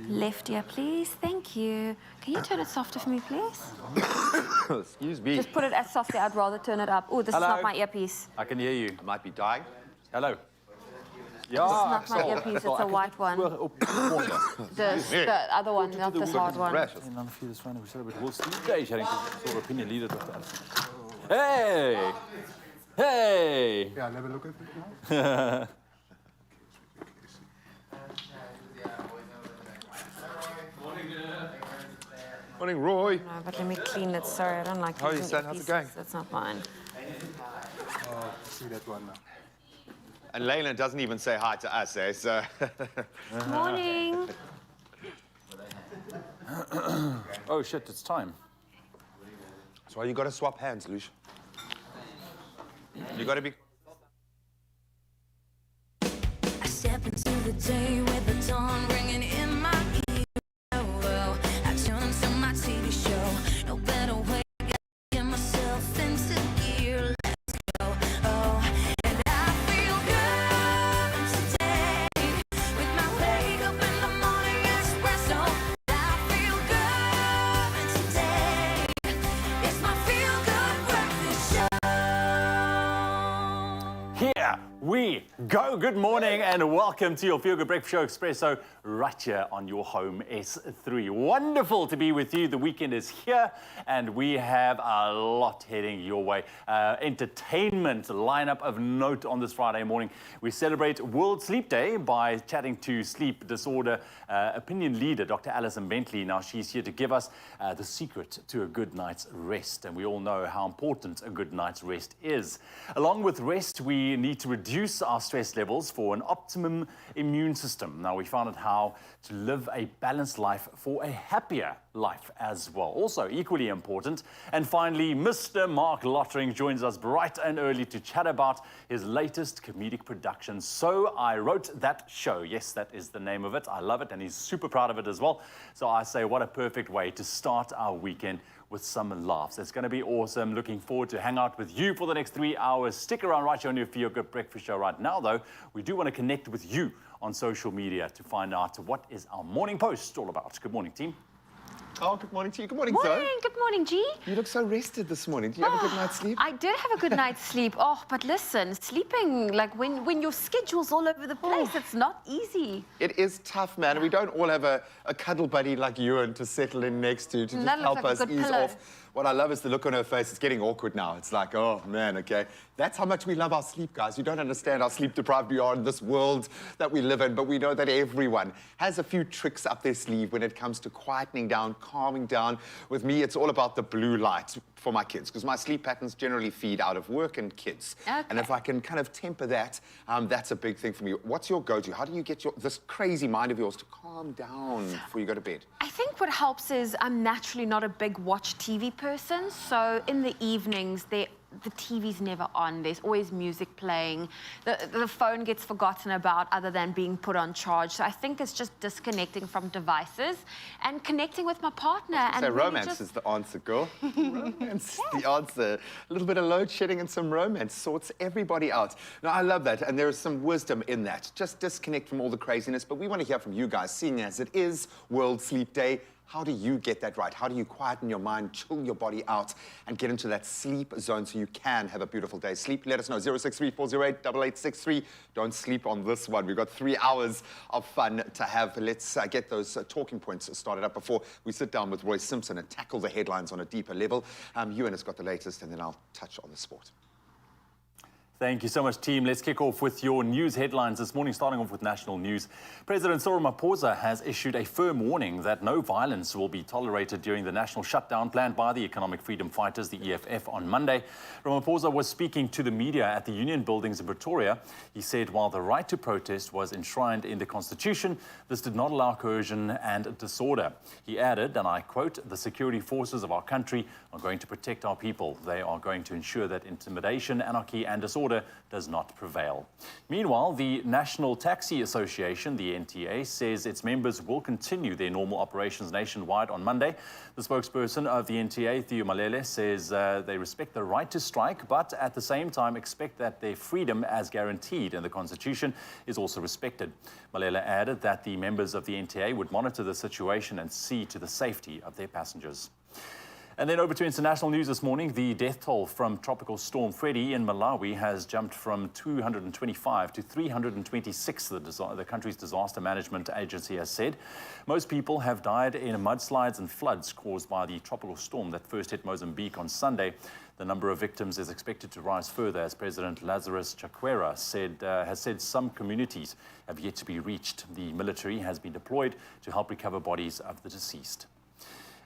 Left ear, please. Thank you. Can you turn it softer for me, please? Excuse me. Just put it as softly. I'd rather turn it up. Oh, this is not my earpiece. I can hear you. I might be dying. Hello. This is not my earpiece. It's a white one. The other one, not this hard one. En dan via de Tshwane, we celebrate World Sleep Day, chatting to sort of opinion leader, Dr. Allison. Hey! Hey! Yeah, never look at it now. Morning, Roy. No, but let me clean it. Sorry, I don't like How are you, son? How's it going? That's not mine. Oh, see that one now. And Leyla doesn't even say hi to us, eh? So. Morning. Oh shit, it's time. So you got to swap hands, Lucia. You got to be. I step into the day with the dawn ringing in my ear. Oh, I tune into my TV show. No better way to get myself into gear. Let's go. Oh, and I feel good today with my wake up in the morning espresso. I feel good today. It's my feel good breakfast show. Here we go. Good morning and welcome to your Feel Good Breakfast Show Expresso right here on your home S3. Wonderful to be with you. The weekend is here and we have a lot heading your way. Entertainment lineup of note on this Friday morning. We celebrate World Sleep Day by chatting to sleep disorder opinion leader, Dr. Alison Bentley. Now she's here to give us the secret to a good night's rest. And we all know how important a good night's rest is. Along with rest, we need to reduce our stress levels for an optimum immune system. Now we found out how to live a balanced life for a happier life as well. Also equally important. And finally, Mr. Mark Lottering joins us bright and early to chat about his latest comedic production. So I Wrote That Show. Yes, that is the name of it. I love it and he's super proud of it as well. So I say what a perfect way to start our weekend with some laughs. It's going to be awesome. Looking forward to hang out with you for the next 3 hours. Stick around right here on your Feel Good Breakfast Show. Right now, though, we do want to connect with you on social media to find out what is our morning post all about. Good morning, team. Oh, good morning to you. Good morning, Morning. Zoe. Good morning, G. You look so rested this morning. Do you have a good night's sleep? I did have a good night's sleep. Oh, but listen, sleeping, like when your schedule's all over the place, it's not easy. It is tough, man. And we don't all have a cuddle buddy like Ewan to settle in next to just That looks help like a us good ease pillow. off. What I love is the look on her face. It's getting awkward now. It's like, oh, man, okay. That's how much we love our sleep, guys. You don't understand how sleep-deprived we are in this world that we live in, but we know that everyone has a few tricks up their sleeve when it comes to quietening down, calming down. With me, it's all about the blue light for my kids, because my sleep patterns generally feed out of work and kids. Okay. And if I can kind of temper that, that's a big thing for me. What's your go-to? How do you get this crazy mind of yours to calm down before you go to bed? I think what helps is I'm naturally not a big watch TV person, so in the evenings, the TV's never on. There's always music playing. The phone gets forgotten about other than being put on charge. So I think it's just disconnecting from devices and connecting with my partner. And So really romance just... is the answer, girl. Romance is the answer. A little bit of load shedding and some romance sorts everybody out. Now, I love that, and there is some wisdom in that. Just disconnect from all the craziness, but we want to hear from you guys, seeing as it is World Sleep Day. How do you get that right? How do you quieten your mind, chill your body out, and get into that sleep zone so you can have a beautiful day's sleep? Let us know, 063-408-8863. Don't sleep on this one. We've got 3 hours of fun to have. Let's get those talking points started up before we sit down with Roy Simpson and tackle the headlines on a deeper level. Ewan has got the latest, and then I'll touch on the sport. Thank you so much, team. Let's kick off with your news headlines this morning, starting off with national news. President Cyril Ramaphosa has issued a firm warning that no violence will be tolerated during the national shutdown planned by the Economic Freedom Fighters, the EFF, on Monday. Ramaphosa was speaking to the media at the Union Buildings in Pretoria. He said while the right to protest was enshrined in the Constitution, this did not allow coercion and disorder. He added, and I quote, "The security forces of our country are going to protect our people. They are going to ensure that intimidation, anarchy and disorder order does not prevail. Meanwhile, the National Taxi Association, the NTA, says its members will continue their normal operations nationwide on Monday. The spokesperson of the NTA, Theo Malele, says they respect the right to strike, but at the same time expect that their freedom as guaranteed in the Constitution is also respected. Malele added that the members of the NTA would monitor the situation and see to the safety of their passengers. And then over to international news this morning. The death toll from Tropical Storm Freddy in Malawi has jumped from 225 to 326, the country's disaster management agency has said. Most people have died in mudslides and floods caused by the tropical storm that first hit Mozambique on Sunday. The number of victims is expected to rise further, as President Lazarus Chakwera has said some communities have yet to be reached. The military has been deployed to help recover bodies of the deceased.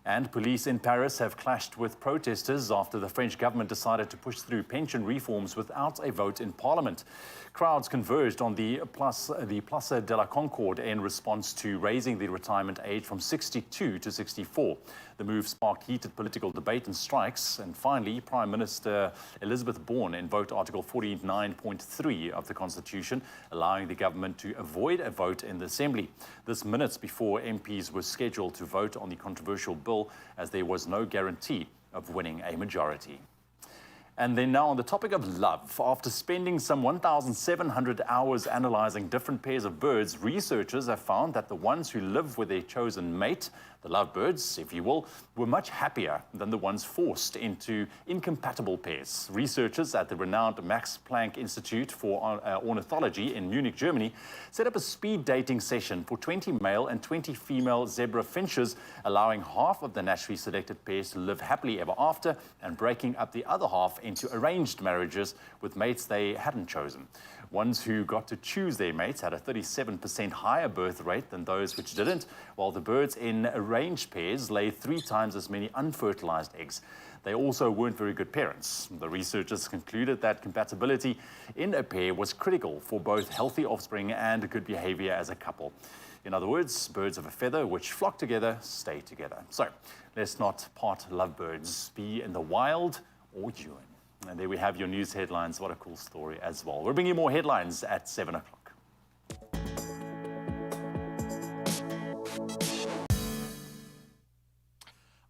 And police in Paris have clashed with protesters after the French government decided to push through pension reforms without a vote in parliament. Crowds converged on the Place de la Concorde in response to raising the retirement age from 62 to 64. The move sparked heated political debate and strikes. And finally, Prime Minister Elizabeth Bourne invoked Article 49.3 of the Constitution, allowing the government to avoid a vote in the Assembly. This minutes before MPs were scheduled to vote on the controversial bill, as there was no guarantee of winning a majority. And then now on the topic of love, after spending some 1,700 hours analyzing different pairs of birds, researchers have found that the ones who live with their chosen mate, the lovebirds, if you will, were much happier than the ones forced into incompatible pairs. Researchers at the renowned Max Planck Institute for Ornithology in Munich, Germany, set up a speed dating session for 20 male and 20 female zebra finches, allowing half of the naturally selected pairs to live happily ever after and breaking up the other half into arranged marriages with mates they hadn't chosen. Ones who got to choose their mates had a 37% higher birth rate than those which didn't, while the birds in arranged pairs laid 3 times as many unfertilized eggs. They also weren't very good parents. The researchers concluded that compatibility in a pair was critical for both healthy offspring and good behavior as a couple. In other words, birds of a feather which flock together stay together. So let's not part lovebirds, be in the wild or Tshwane. And there we have your news headlines. What a cool story as well. We're bringing you more headlines at 7 o'clock.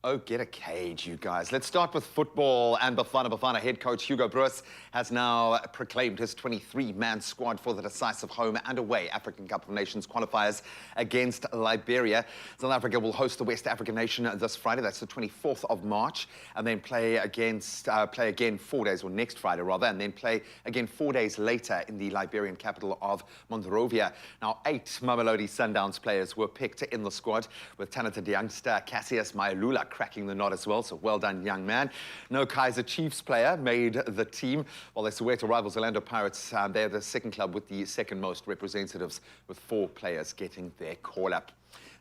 Oh, get a cage, you guys. Let's start with football. And Bafana head coach Hugo Broos has now proclaimed his 23-man squad for the decisive home and away African Cup of Nations qualifiers against Liberia. South Africa will host the West African nation this Friday. That's the 24th of March. And then play again 4 days, or next Friday rather, and then play again 4 days later in the Liberian capital of Monrovia. Now, 8 Mamelodi Sundowns players were picked in the squad, with talented youngster Cassius Mayalula cracking the nod as well, so well done, young man. No Kaizer Chiefs player made the team, while their Soweto rivals Orlando Pirates, they're the second club with the second most representatives, with 4 players getting their call-up.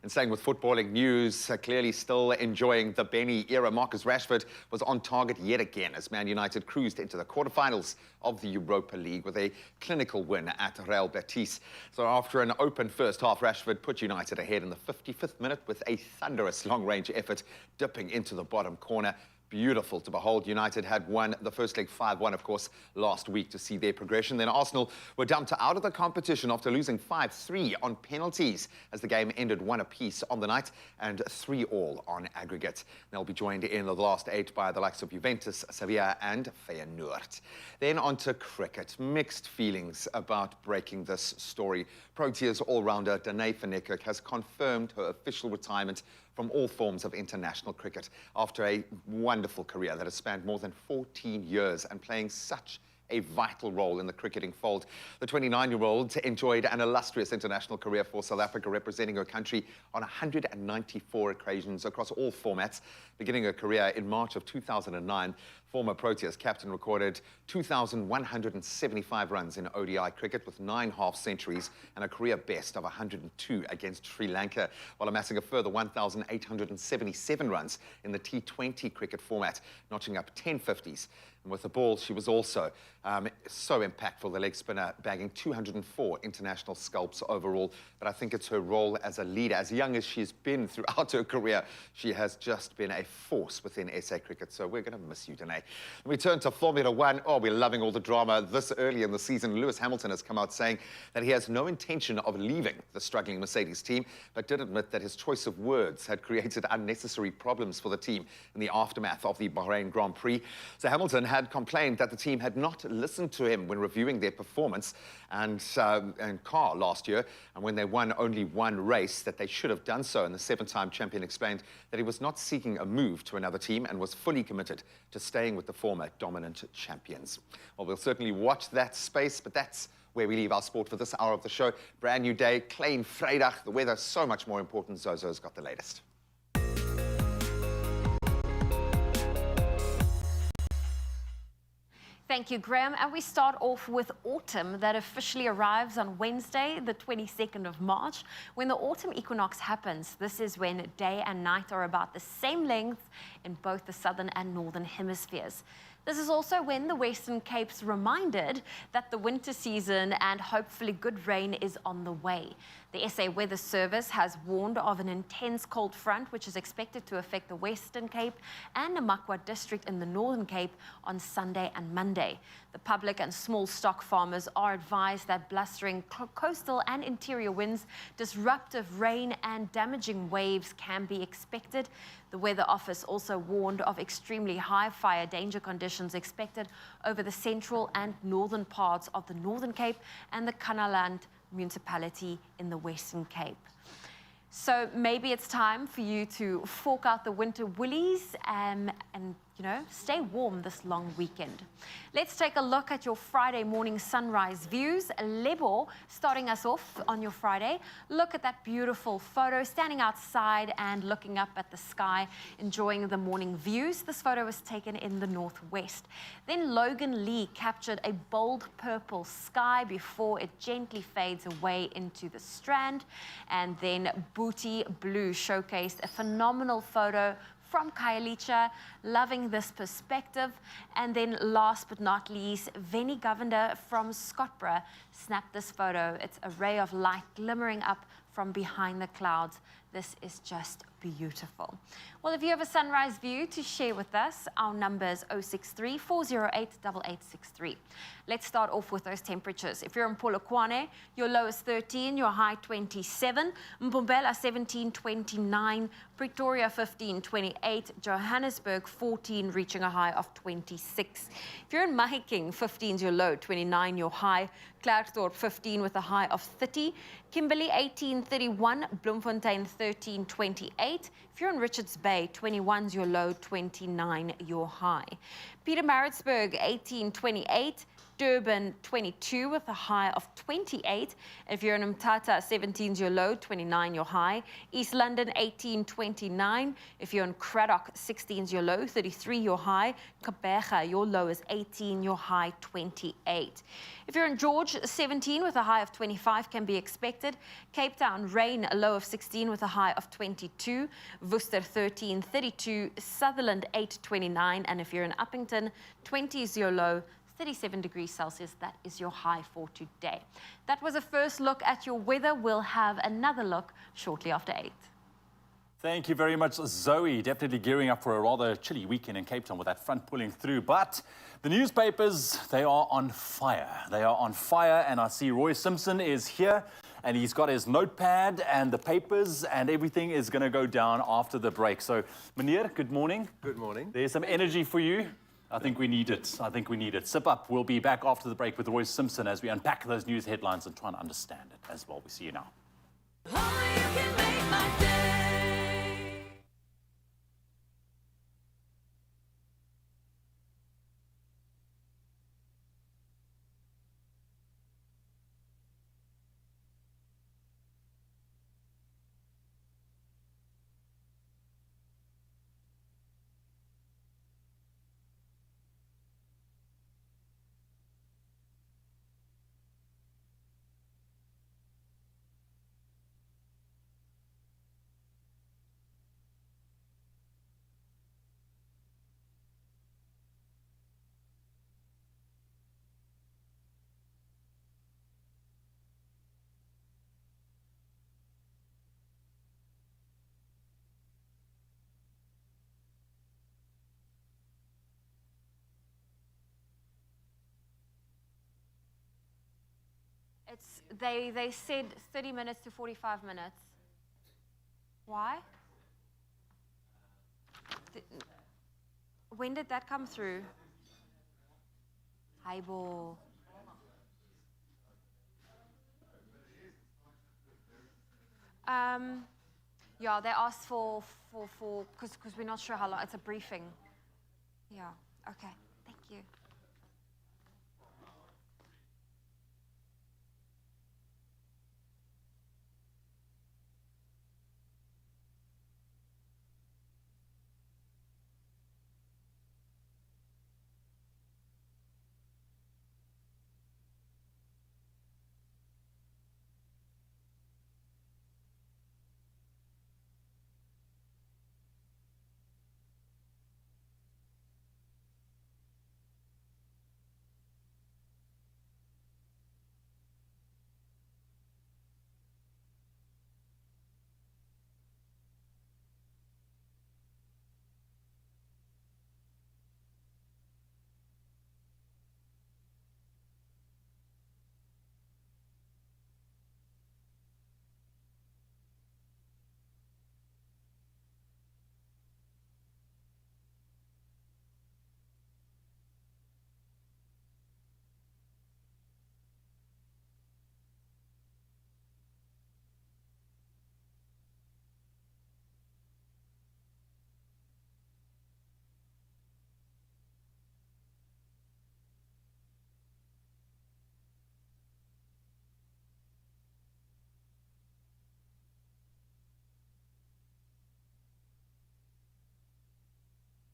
And staying with footballing news, clearly still enjoying the Benny era, Marcus Rashford was on target yet again as Man United cruised into the quarterfinals of the Europa League with a clinical win at Real Betis. So after an open first half, Rashford put United ahead in the 55th minute with a thunderous long-range effort, dipping into the bottom corner. Beautiful to behold. United had won the first leg 5-1, of course, last week to see their progression. Then Arsenal were dumped out of the competition after losing 5-3 on penalties as the game ended 1 apiece on the night and 3-3 on aggregate. They'll be joined in the last 8 by the likes of Juventus, Sevilla and Feyenoord. Then on to cricket. Mixed feelings about breaking this story. Proteas all-rounder Danae van Niekerk has confirmed her official retirement from all forms of international cricket after a wonderful career that has spanned more than 14 years and playing such a vital role in the cricketing fold. The 29-year-old enjoyed an illustrious international career for South Africa, representing her country on 194 occasions across all formats. Beginning her career in March of 2009, former Proteas captain recorded 2,175 runs in ODI cricket with 9 half-centuries and a career best of 102 against Sri Lanka, while amassing a further 1,877 runs in the T20 cricket format, notching up 10 50s And with the ball, she was also so impactful, the leg spinner, bagging 204 international scalps overall. But I think it's her role as a leader. As young as she's been throughout her career, she has just been a force within SA cricket. So we're going to miss you, Danae. We turn to Formula One. Oh, we're loving all the drama this early in the season. Lewis Hamilton has come out saying that he has no intention of leaving the struggling Mercedes team, but did admit that his choice of words had created unnecessary problems for the team in the aftermath of the Bahrain Grand Prix. So Hamilton had complained that the team had not listened to him when reviewing their performance and car last year, and when they won only one race, that they should have done so. And the seven-time champion explained that he was not seeking a move to another team and was fully committed to staying with the former dominant champions. Well, we'll certainly watch that space, but that's where we leave our sport for this hour of the show. Brand new day, klein Vrydag. The weather so much more important. Zozo's got the latest. Thank you, Graham. And we start off with autumn that officially arrives on Wednesday, the 22nd of March. When the autumn equinox happens, this is when day and night are about the same length in both the southern and northern hemispheres. This is also when the Western Cape's reminded that the winter season and hopefully good rain is on the way. The SA Weather Service has warned of an intense cold front which is expected to affect the Western Cape and Namakwa district in the Northern Cape on Sunday and Monday. The public and small stock farmers are advised that blustering coastal and interior winds, disruptive rain and damaging waves can be expected. The Weather Office also warned of extremely high fire danger conditions expected over the central and northern parts of the Northern Cape and the Kanaland municipality in the Western Cape. So maybe it's time for you to fork out the winter woolies and you know, stay warm this long weekend. Let's take a look at your Friday morning sunrise views. Lebo, starting us off on your Friday. Look at that beautiful photo, standing outside and looking up at the sky, enjoying the morning views. This photo was taken in the northwest. Then Logan Lee captured a bold purple sky before it gently fades away into the strand. And then Booty Blue showcased a phenomenal photo from Khayelitsha, loving this perspective. And then last but not least, Venny Govender from Scottborough snapped this photo. It's a ray of light glimmering up from behind the clouds. This is just beautiful. Well, if you have a sunrise view to share with us, our number is 063 408 8863. Let's start off with those temperatures. If you're in Polokwane, your low is 13, your high 27. Mpumbela 17, 29. Pretoria 15, 28. Johannesburg 14, reaching a high of 26. If you're in Mahikeng, 15 is your low, 29 your high. Klerksdorp 15 with a high of 30. Kimberley 18, 31. Bloemfontein 13, 28. If you're in Richards Bay, 21 is your low, 29 your high. Pietermaritzburg 18, 28. Durban 22 with a high of 28. If you're in Mthatha, 17 is your low, 29 your high. East London 18, 29. If you're in Cradock, 16 is your low, 33 your high. Kabega, your low is 18, your high 28. If you're in George, 17 with a high of 25 can be expected. Cape Town, rain, a low of 16 with a high of 22. Worcester 13, 32. Sutherland 8, 29. And if you're in Uppington, 20 is your low, 37 degrees Celsius, that is your high for today. That was a first look at your weather. We'll have another look shortly after 8. Thank you very much, Zoe. Definitely gearing up for a rather chilly weekend in Cape Town with that front pulling through. But the newspapers, they are on fire. They are on fire, and I see Roy Simpson is here, and he's got his notepad and the papers, and everything is going to go down after the break. So, Meneer, good morning. Good morning. There's some energy for you. I think we need it. I think we need it. Sip up. We'll be back after the break with Roy Simpson as we unpack those news headlines and try and understand it as well. We see you now. Only you can make my day. They said 30 minutes to 45 minutes. Why? When did that come through? Highball. Yeah, they asked for because we're not sure how long. It's a briefing. Yeah. Okay. Thank you.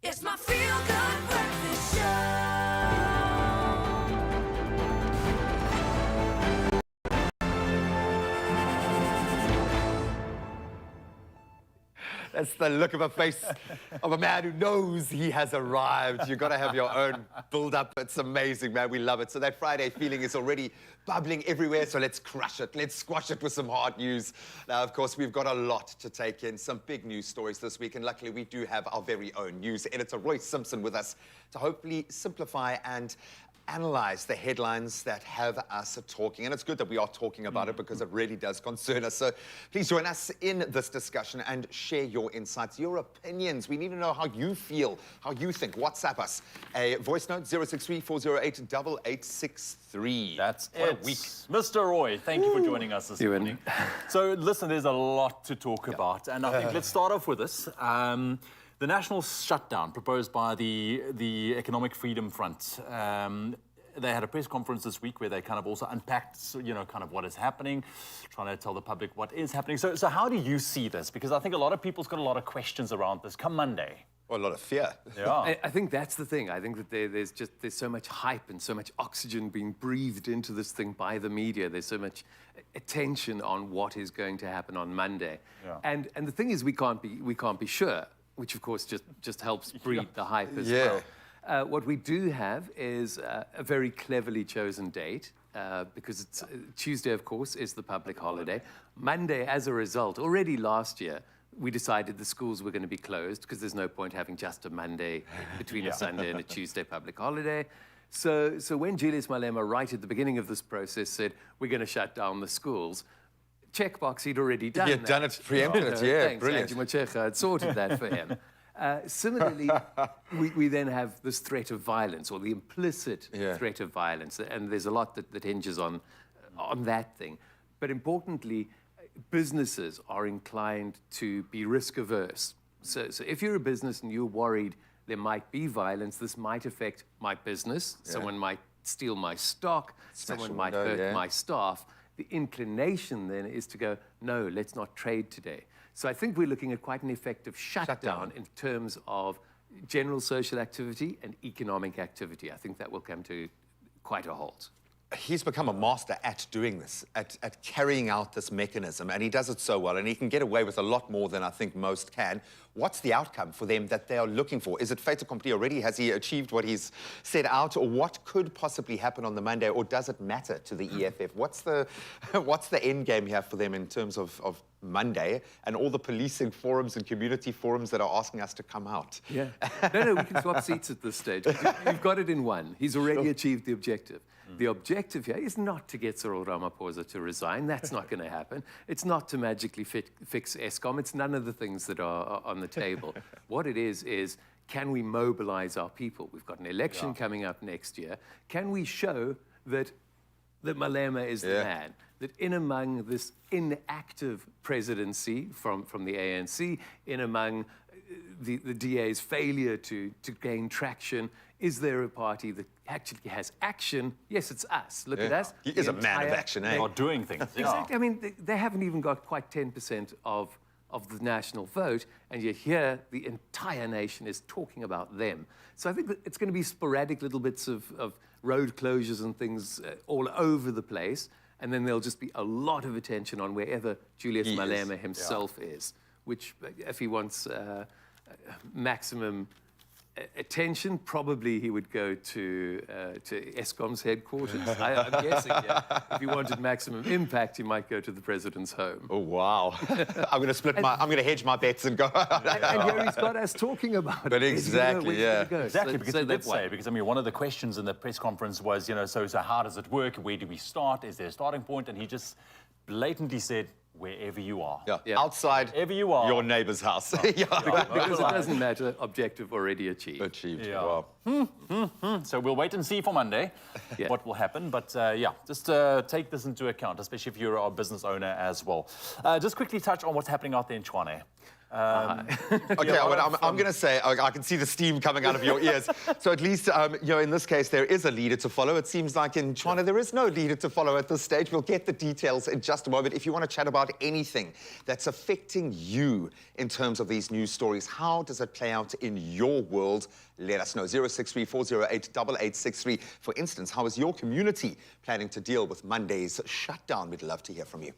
It's my feel-good breakfast show. That's the look of a face of a man who knows he has arrived. You've got to have your own build-up. It's amazing, man. We love it. So that Friday feeling is already bubbling everywhere, so let's crush it. Let's squash it with some hard news. Now, of course, we've got a lot to take in, some big news stories this week, and luckily we do have our very own news editor, Roy Simpson, with us to hopefully simplify and analyze the headlines that have us talking. And it's good that we are talking about it because it really does concern us. So please join us in this discussion and share your insights, your opinions. We need to know how you feel, how you think. WhatsApp us. A voice note, 063-408-8863. That's what it. A week. Mr. Roy, thank you for joining us this morning. So listen, there's a lot to talk about. And I think let's start off with this. The national shutdown proposed by the Economic Freedom Front. They had a press conference this week where they kind of also unpacked, you know, kind of what is happening, trying to tell the public what is happening. So how do you see this? Because I think a lot of people's got a lot of questions around this come Monday. Well, a lot of fear. Yeah. I think that's the thing. I think that there's so much hype and so much oxygen being breathed into this thing by the media. There's so much attention on what is going to happen on Monday. Yeah. And the thing is, we can't be sure, which of course just helps breed the hype as well. What we do have is a very cleverly chosen date, because it's, Tuesday, of course, is the public holiday. Monday, as a result, already last year, we decided the schools were going to be closed because there's no point having just a Monday between a Sunday and a Tuesday public holiday. So when Julius Malema, right at the beginning of this process, said, we're going to shut down the schools, checkbox, he'd already done that. He'd done it, preempted it, yeah, Thanks, brilliant. Angie Mochecha had sorted that for him. Similarly, we then have this threat of violence, or the implicit threat of violence, and there's a lot that hinges on that thing. But importantly, businesses are inclined to be risk-averse. So if you're a business and you're worried there might be violence, this might affect my business, someone might steal my stock, someone might hurt my staff, the inclination then is to go, no, let's not trade today. So I think we're looking at quite an effective shutdown in terms of general social activity and economic activity. I think that will come to quite a halt. He's become a master at doing this, at carrying out this mechanism, and he does it so well, and he can get away with a lot more than I think most can. What's the outcome for them that they are looking for? Is it fait accompli already? Has he achieved what he's set out, or what could possibly happen on the Monday, or does it matter to the EFF? What's the end game here for them in terms of Monday and all the policing forums and community forums that are asking us to come out. Yeah. No, we can swap seats at this stage. You've got it in one. He's already achieved the objective. The objective here is not to get Cyril Ramaphosa to resign. That's not going to happen. It's not to magically fix Eskom. It's none of the things that are on the table. What it is can we mobilize our people? We've got an election coming up next year. Can we show that Malema is the man? That in among this inactive presidency from the ANC, in among the DA's failure to gain traction, is there a party that actually has action? Yes, it's us. Look at us. He is a man of action, eh? Or doing things. Exactly. I mean, they haven't even got quite 10% of the national vote, and yet here the entire nation is talking about them. So I think that it's going to be sporadic little bits of road closures and things all over the place, and then there'll just be a lot of attention on wherever Julius Malema himself is, which if he wants maximum attention, probably he would go to Eskom's headquarters. I'm guessing, if he wanted maximum impact, he might go to the president's home. Oh, wow. I'm going to hedge my bets and go. And here he's got us talking about it. But exactly, Exactly, because he did say, because I mean, one of the questions in the press conference was, so how does it work? Where do we start? Is there a starting point? And he just blatantly said, wherever you are. Outside wherever you are. your neighbor's house. Because it doesn't matter, objective already achieved. Wow. So we'll wait and see for Monday what will happen. But just take this into account, especially if you're a business owner as well. Just quickly touch on what's happening out there in Tshwane. Okay, I'm going to say, I can see the steam coming out of your ears. So at least, in this case, there is a leader to follow. It seems like in Tshwane, there is no leader to follow at this stage. We'll get the details in just a moment. If you want to chat about anything that's affecting you in terms of these news stories, how does it play out in your world? Let us know. 063-408-8863. For instance, how is your community planning to deal with Monday's shutdown? We'd love to hear from you.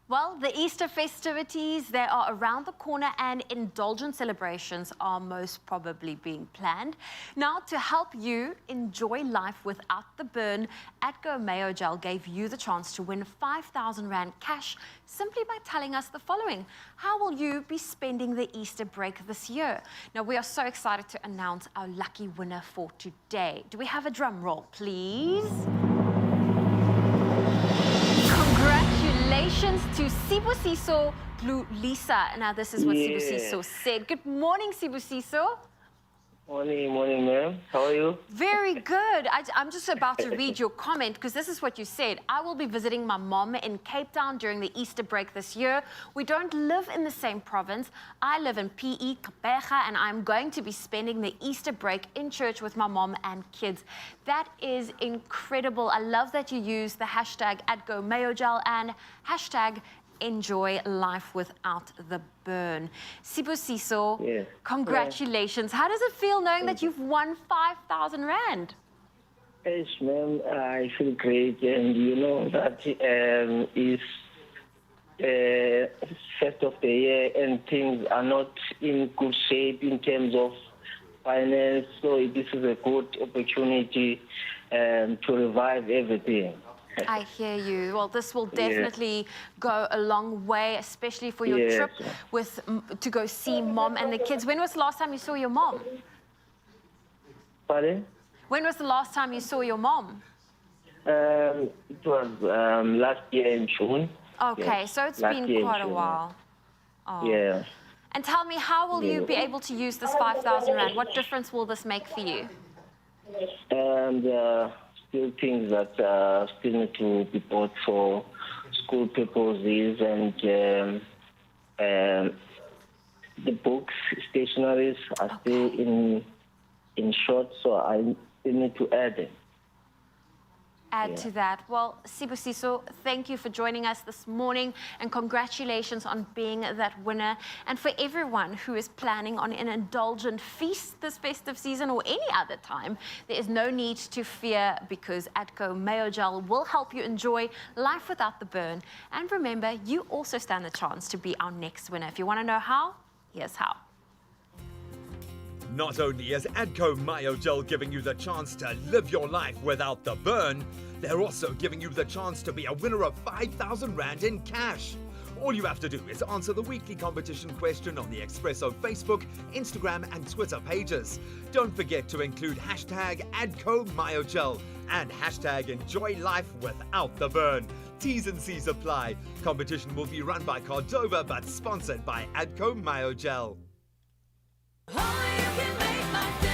Well, the Easter festivities, they are around the corner and indulgent celebrations are most probably being planned. Now, to help you enjoy life without the burn, Atco Mayo Gel gave you the chance to win 5,000 Rand cash simply by telling us the following. How will you be spending the Easter break this year? Now, we are so excited to announce our lucky winner for today. Do we have a drum roll, please? Congratulations to Sibusiso Lisa. Now, this is what Sibusiso said. Good morning, Sibusiso. Morning, ma'am. How are you? Very good. I'm just about to read your comment because this is what you said. I will be visiting my mom in Cape Town during the Easter break this year. We don't live in the same province. I live in PE, Kapega, and I'm going to be spending the Easter break in church with my mom and kids. That is incredible. I love that you use the hashtag @GoMayoGel and hashtag enjoy life without the burn. Sibusiso, congratulations. How does it feel knowing that you've won 5,000 Rand? Yes, ma'am. I feel great, and you know that is first of the year, and things are not in good shape in terms of finance. So this is a good opportunity to revive everything. I hear you. Well, this will definitely go a long way, especially for your trip to go see mom and the kids. When was the last time you saw your mom? Pardon? When was the last time you saw your mom? It was last year in June. Okay, so it's been quite a while. Oh. Yeah. And tell me, how will you be able to use this 5,000 Rand? What difference will this make for you? And still things that still need to be bought for school purposes, and the books, stationaries are still in short, so I still need to add them. Add to that. Well, Sibusiso, thank you for joining us this morning, and congratulations on being that winner. And for everyone who is planning on an indulgent feast this festive season or any other time, there is no need to fear, because Atco Mayo Gel will help you enjoy life without the burn. And remember, you also stand a chance to be our next winner. If you want to know how, here's how. Not only is Adco Myogel giving you the chance to live your life without the burn, they're also giving you the chance to be a winner of 5,000 Rand in cash. All you have to do is answer the weekly competition question on the Expresso Facebook, Instagram and Twitter pages. Don't forget to include hashtag #AdcoMyogel and hashtag Enjoy Life Without the Burn. T's and C's apply. Competition will be run by Cordova but sponsored by Adco Myogel. Only you can make my day.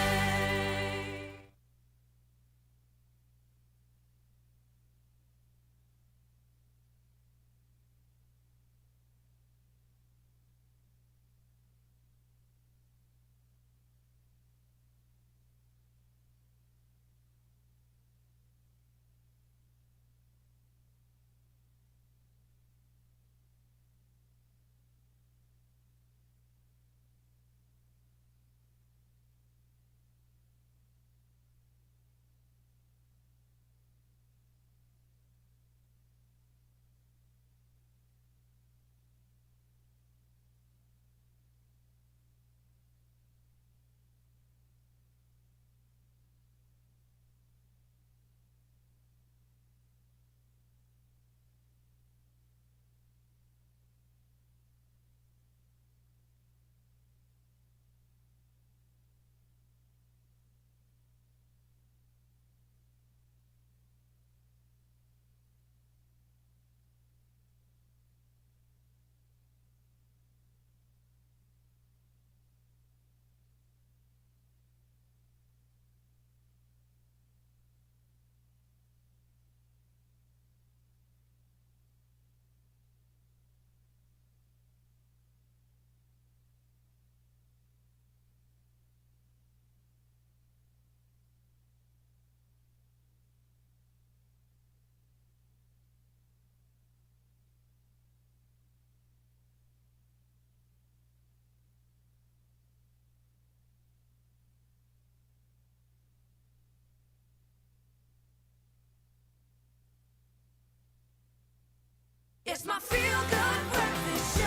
It's my feel-good breakfast show.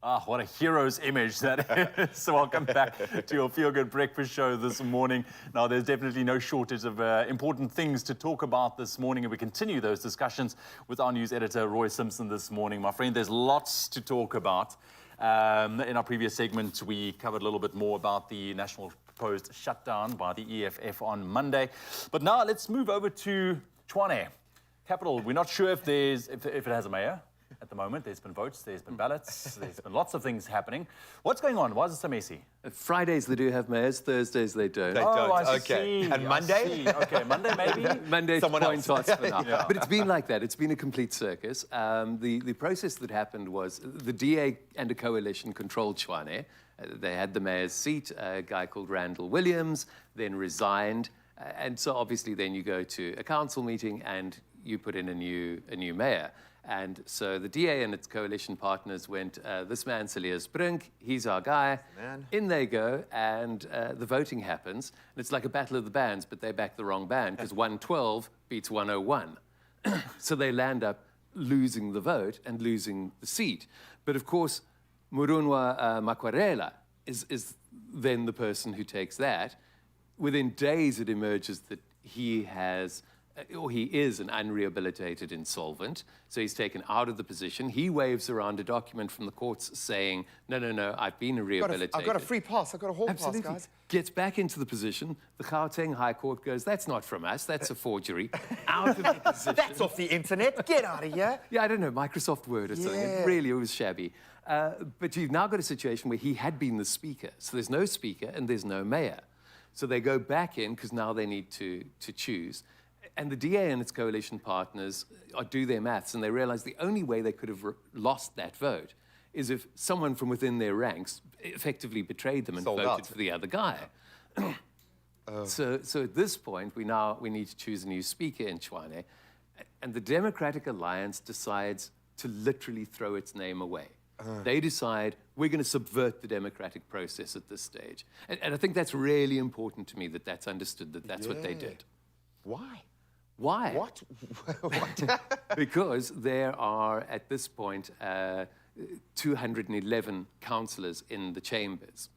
Ah, what a hero's image that is. So welcome back to your Feel Good Breakfast Show this morning. Now, there's definitely no shortage of important things to talk about this morning, and we continue those discussions with our news editor, Roy Simpson, this morning. My friend, there's lots to talk about. In our previous segment, we covered a little bit more about the national proposed shutdown by the EFF on Monday. But now let's move over to Tshwane, capital. We're not sure if it has a mayor. At the moment, there's been votes, there's been ballots, there's been lots of things happening. What's going on? Why is it so messy? Fridays they do have mayors, Thursdays they don't. They Oh, don't. I Okay. see, And I Monday? see. Okay, Monday maybe? Monday's Someone point else. toss for now. Yeah. But it's been like that. It's been a complete circus. The process that happened was the DA and a coalition controlled Tshwane. They had the mayor's seat, a guy called Randall Williams, then resigned. And so obviously then you go to a council meeting and you put in a new mayor. And so the DA and its coalition partners went, this man, Cilliers Brink, he's our guy. Man. In they go, and the voting happens. And it's like a battle of the bands, but they back the wrong band because 112 beats 101. So they land up losing the vote and losing the seat. But of course, Murunwa Makwarela is then the person who takes that. Within days, it emerges that he is an unrehabilitated insolvent, so he's taken out of the position. He waves around a document from the courts saying, no, I've been rehabilitated. I've got a free pass. I've got a hall Absolutely. pass, guys. Gets back into the position. The Gauteng High Court goes, that's not from us, that's a forgery. Out of the position. That's off the internet. Get out of here. Yeah, I don't know, Microsoft Word or something. It was shabby. But you've now got a situation where he had been the speaker. So there's no speaker and there's no mayor. So they go back in because now they need to choose. And the DA and its coalition partners do their maths, and they realize the only way they could have lost that vote is if someone from within their ranks effectively betrayed them and Sold voted out. for the other guy. So at this point, we need to choose a new speaker in Tshwane, and the Democratic Alliance decides to literally throw its name away. They decide, we're going to subvert the democratic process at this stage. And I think that's really important to me that that's understood, that that's what they did. Why? Why? What? Because there are, at this point, 211 councillors in the chambers.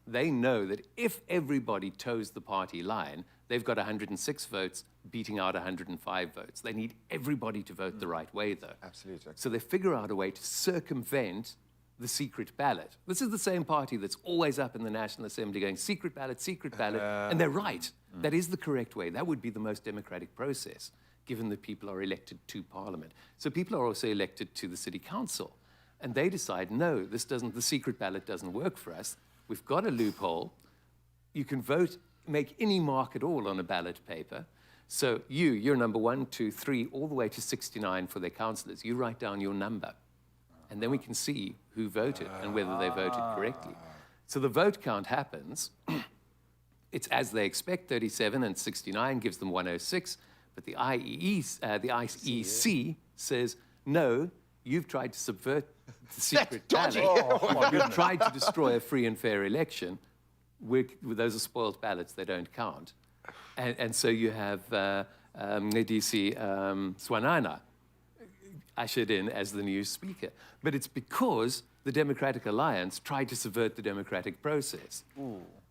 They know that if everybody toes the party line, they've got 106 votes beating out 105 votes. They need everybody to vote the right way, though. Absolutely. So they figure out a way to circumvent the secret ballot. This is the same party that's always up in the National Assembly going, secret ballot, and they're right. That is the correct way. That would be the most democratic process, given that people are elected to Parliament. So people are also elected to the City Council. And they decide, no, the secret ballot doesn't work for us. We've got a loophole. You can vote, make any mark at all on a ballot paper. So you're number 1, 2, 3, all the way to 69 for their councillors. You write down your number. And then we can see who voted and whether they voted correctly. So the vote count happens. It's as they expect, 37 and 69 gives them 106. But the IEC says, no, you've tried to subvert the secret ballot. You've tried to destroy a free and fair election. Those are spoiled ballots. They don't count. And so you have Ndisi Tshwane ushered in as the new speaker. But it's because the Democratic Alliance tried to subvert the democratic process.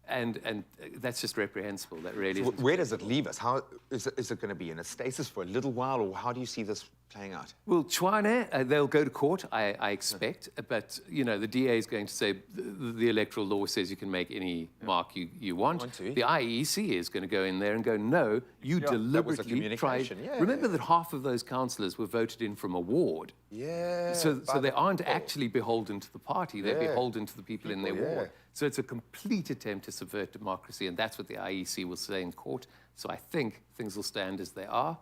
And that's just reprehensible. That really is. Where does it leave us? How is it going to be in a stasis for a little while, or how do you see this playing out? Well, Tshwane, they'll go to court, I expect. But, you know, the DA is going to say the electoral law says you can make any mark you want. The IEC is going to go in there and go, no, you deliberately tried. Remember that half of those councillors were voted in from a ward. So they aren't actually beholden to the party. They're beholden to the people in their ward. So it's a complete attempt to subvert democracy, and that's what the IEC will say in court. So I think things will stand as they are.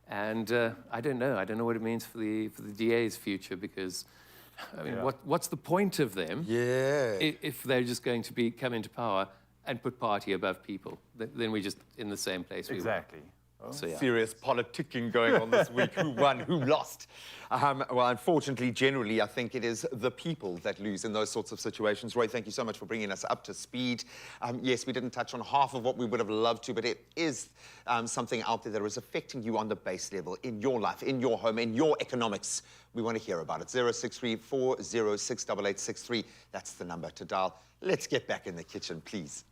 And I don't know. I don't know what it means for the DA's future, because, I mean, what's the point of them if they're just going to come into power and put party above people? Then we're just in the same place we were. So, serious politicking going on this week. Who won? Who lost? Well, unfortunately, generally, I think it is the people that lose in those sorts of situations. Roy, thank you so much for bringing us up to speed. Yes, we didn't touch on half of what we would have loved to, but it is something out there that is affecting you on the base level, in your life, in your home, in your economics. We want to hear about it. 063 406 8863. That's the number to dial. Let's get back in the kitchen, please.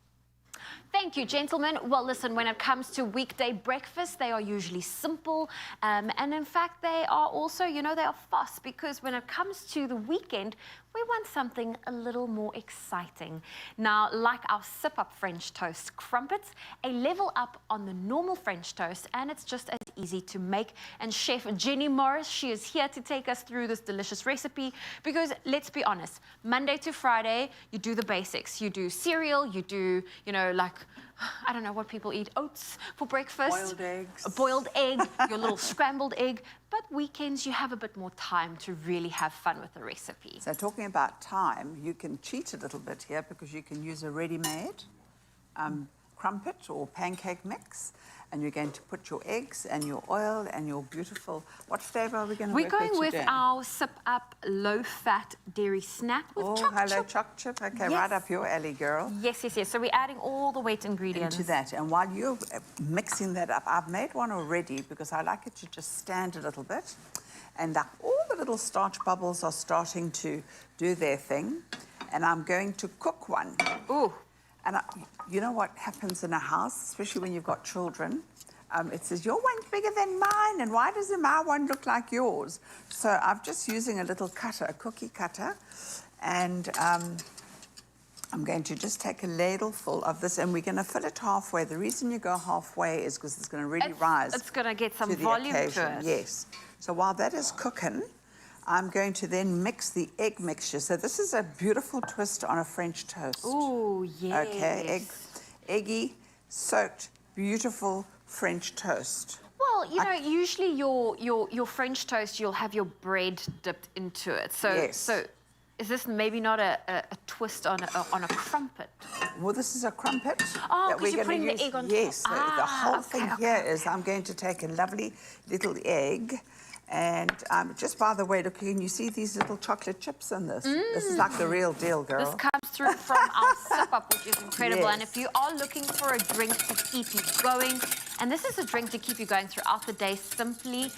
Thank you, gentlemen. Well, listen, when it comes to weekday breakfast, they are usually simple. And in fact, they are also, you know, they are fast, because when it comes to the weekend, we want something a little more exciting. Now, like our sip-up French toast crumpets, a level up on the normal French toast, and it's just as easy to make. And Chef Jenny Morris, she is here to take us through this delicious recipe, because let's be honest, Monday to Friday, you do the basics. You do cereal, you do, you know, like, I don't know what people eat, oats for breakfast. Boiled eggs. A boiled egg, your little scrambled egg. But weekends, you have a bit more time to really have fun with the recipe. So talking about time, you can cheat a little bit here, because you can use a ready-made crumpet or pancake mix. And you're going to put your eggs and your oil and your beautiful... What flavour are we going to work with today? We're going with our sip-up low-fat dairy snack with choc chip. Choc chip. Okay, yes. Right up your alley, girl. Yes, yes, yes. So we're adding all the wet ingredients. Into that. And while you're mixing that up, I've made one already, because I like it to just stand a little bit. And all the little starch bubbles are starting to do their thing. And I'm going to cook one. Ooh. And you know what happens in a house, especially when you've got children? It says, your one's bigger than mine, and why doesn't my one look like yours? So I'm just using a little cutter, a cookie cutter, and I'm going to just take a ladle full of this, and we're going to fill it halfway. The reason you go halfway is because it's going to really rise. It's going to get some volume to it. Yes. So while that is cooking, I'm going to then mix the egg mixture. So this is a beautiful twist on a French toast. Ooh, yes. Okay, eggy, soaked, beautiful French toast. Well, you know, usually your French toast, you'll have your bread dipped into it. So, yes. So is this maybe not a twist on a crumpet? Well, this is a crumpet. Oh, because you're putting the egg on top. Yes, the whole thing here is I'm going to take a lovely little egg. And just by the way, look, can you see these little chocolate chips in this? This is like the real deal, girl. This comes through from our sip-up, which is incredible. Yes. And if you are looking for a drink to keep you going, And this is a drink to keep you going throughout the day. Simply,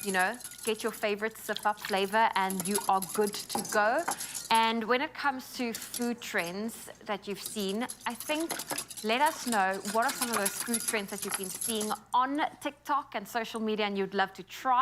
you know, get your favorite sip-up flavor and you are good to go. And when it comes to food trends that you've seen, I think let us know what are some of those food trends that you've been seeing on TikTok and social media and you'd love to try.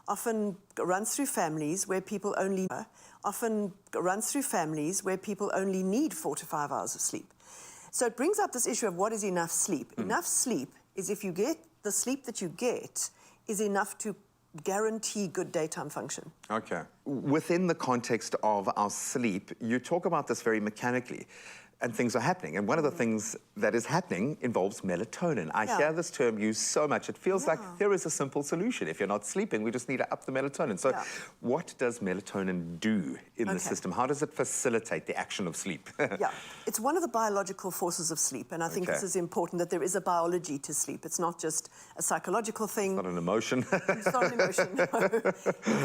often runs through families where people only need 4 to 5 hours of sleep. So it brings up this issue of what is enough sleep. Enough sleep is if you get the sleep that you get is enough to guarantee good daytime function. Okay. Within the context of our sleep, you talk about this very mechanically, and things are happening. And one of the things that is happening involves melatonin. I hear this term used so much. It feels like there is a simple solution. If you're not sleeping, we just need to up the melatonin. So what does melatonin do in the system? How does it facilitate the action of sleep? It's one of the biological forces of sleep. And I think this is important, that there is a biology to sleep. It's not just a psychological thing. It's not an emotion. It's not an emotion, no.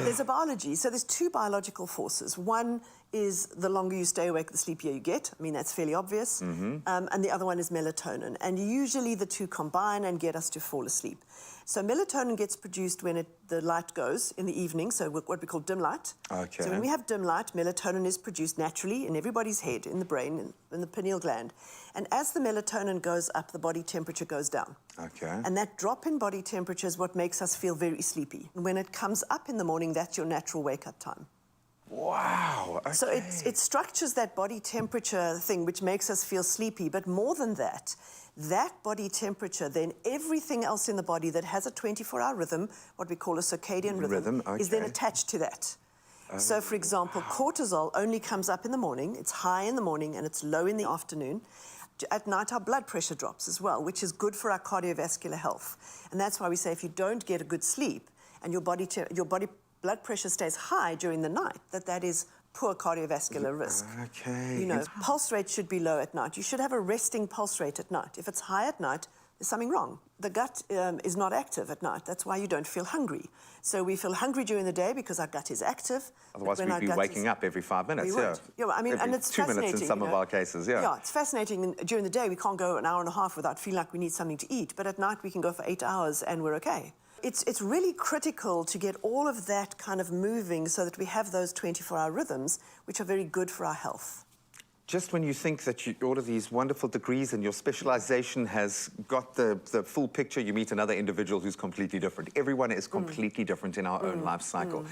There's a biology. So there's 2 biological forces. One is the longer you stay awake, the sleepier you get. I mean, that's fairly obvious. And the other one is melatonin. And usually the 2 combine and get us to fall asleep. So melatonin gets produced when the light goes in the evening, so what we call dim light. Okay. So when we have dim light, melatonin is produced naturally in everybody's head, in the brain, in the pineal gland. And as the melatonin goes up, the body temperature goes down. Okay. And that drop in body temperature is what makes us feel very sleepy. And when it comes up in the morning, that's your natural wake-up time. Wow. Okay. So it structures that body temperature thing, which makes us feel sleepy. But more than that, that body temperature, then everything else in the body that has a 24-hour rhythm, what we call a circadian rhythm, is then attached to that. So, for example, cortisol only comes up in the morning. It's high in the morning and it's low in the afternoon. At night, our blood pressure drops as well, which is good for our cardiovascular health. And that's why we say if you don't get a good sleep and your body blood pressure stays high during the night, that is poor cardiovascular risk. Okay. You know, pulse rate should be low at night. You should have a resting pulse rate at night. If it's high at night, there's something wrong. The gut is not active at night. That's why you don't feel hungry. So we feel hungry during the day because our gut is active. Otherwise, we'd be waking up every 5 minutes. We would. Yeah, I mean, and it's 2 fascinating. minutes in some of our cases, Yeah, it's fascinating. During the day, we can't go an hour and a half without feeling like we need something to eat. But at night, we can go for 8 hours and we're okay. It's really critical to get all of that kind of moving so that we have those 24-hour rhythms, which are very good for our health. Just when you think that all of these wonderful degrees and your specialization has got the full picture, you meet another individual who's completely different. Everyone is completely different in our own life cycle.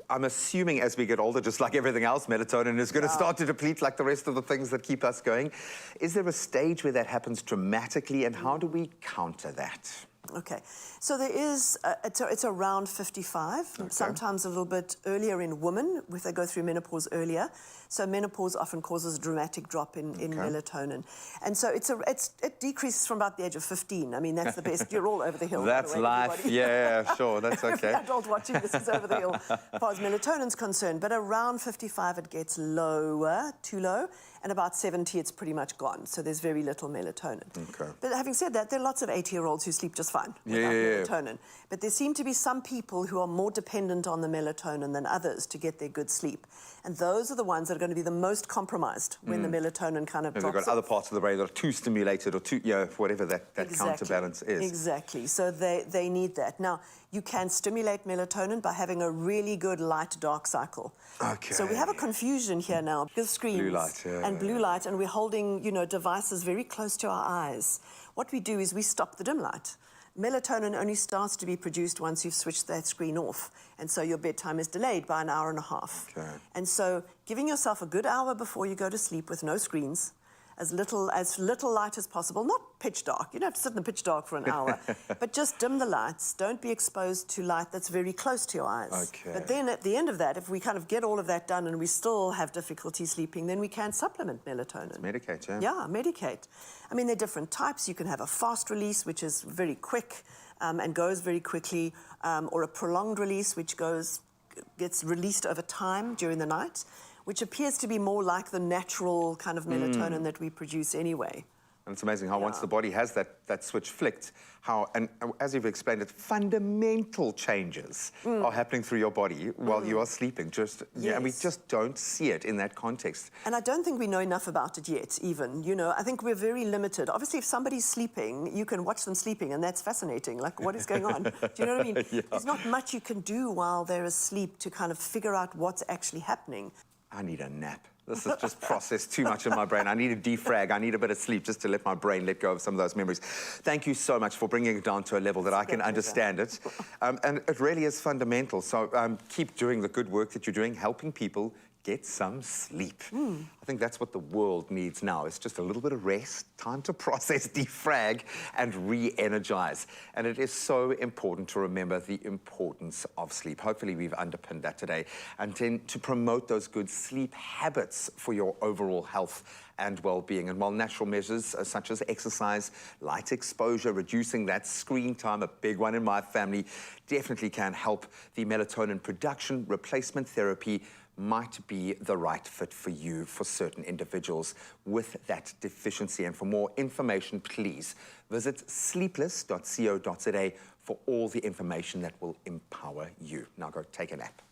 I'm assuming as we get older, just like everything else, melatonin is going to start to deplete like the rest of the things that keep us going. Is there a stage where that happens dramatically, and how do we counter that? Okay, so there is, it's around 55, sometimes a little bit earlier in women, if they go through menopause earlier. So menopause often causes a dramatic drop in melatonin. And so it decreases from about the age of 15. I mean, that's the best. You're all over the hill. That's life. Yeah, sure, that's okay. Every adult watching this is over the hill as far as melatonin's concerned. But around 55, it gets lower, too low. And about 70, it's pretty much gone. So there's very little melatonin. Okay. But having said that, there are lots of 80-year-olds who sleep just fine without melatonin. But there seem to be some people who are more dependent on the melatonin than others to get their good sleep. And those are the ones that are going to be the most compromised when the melatonin kind of drops off. They've got other parts of the brain that are too stimulated or too, whatever that counterbalance is. Exactly. So they need that. Now, you can stimulate melatonin by having a really good light-dark cycle. Okay. So we have a confusion here now with screens blue light, and blue light, and we're holding, devices very close to our eyes. What we do is we stop the dim light. Melatonin only starts to be produced once you've switched that screen off. And so your bedtime is delayed by an hour and a half. Okay. And so giving yourself a good hour before you go to sleep with no screens, as little light as possible, not pitch dark. You don't have to sit in the pitch dark for an hour, but just dim the lights. Don't be exposed to light that's very close to your eyes. Okay. But then at the end of that, if we kind of get all of that done and we still have difficulty sleeping, then we can supplement melatonin. Medicate, yeah. Yeah, medicate. I mean, there are different types. You can have a fast release, which is very quick and goes very quickly, or a prolonged release, which gets released over time during the night, which appears to be more like the natural kind of melatonin that we produce anyway. And it's amazing how once the body has that switch flicked, and as you've explained it, fundamental changes are happening through your body while you are sleeping. And we just don't see it in that context. And I don't think we know enough about it yet, even. I think we're very limited. Obviously, if somebody's sleeping, you can watch them sleeping, and that's fascinating. Like, what is going on? Do you know what I mean? There's not much you can do while they're asleep to kind of figure out what's actually happening. I need a nap. This has just processed too much in my brain. I need a defrag. I need a bit of sleep just to let my brain let go of some of those memories. Thank you so much for bringing it down to a level that I can understand it. And it really is fundamental. So keep doing the good work that you're doing, helping people get some sleep. I think that's what the world needs now. It's just a little bit of rest, time to process, defrag, and re-energize. And it is so important to remember the importance of sleep. Hopefully we've underpinned that today. And then to promote those good sleep habits for your overall health and well-being. And while natural measures such as exercise, light exposure, reducing that screen time, a big one in my family, definitely can help the melatonin production, replacement therapy might be the right fit for you, for certain individuals with that deficiency. And for more information, please visit sleepless.co.za for all the information that will empower you. Now go take a nap.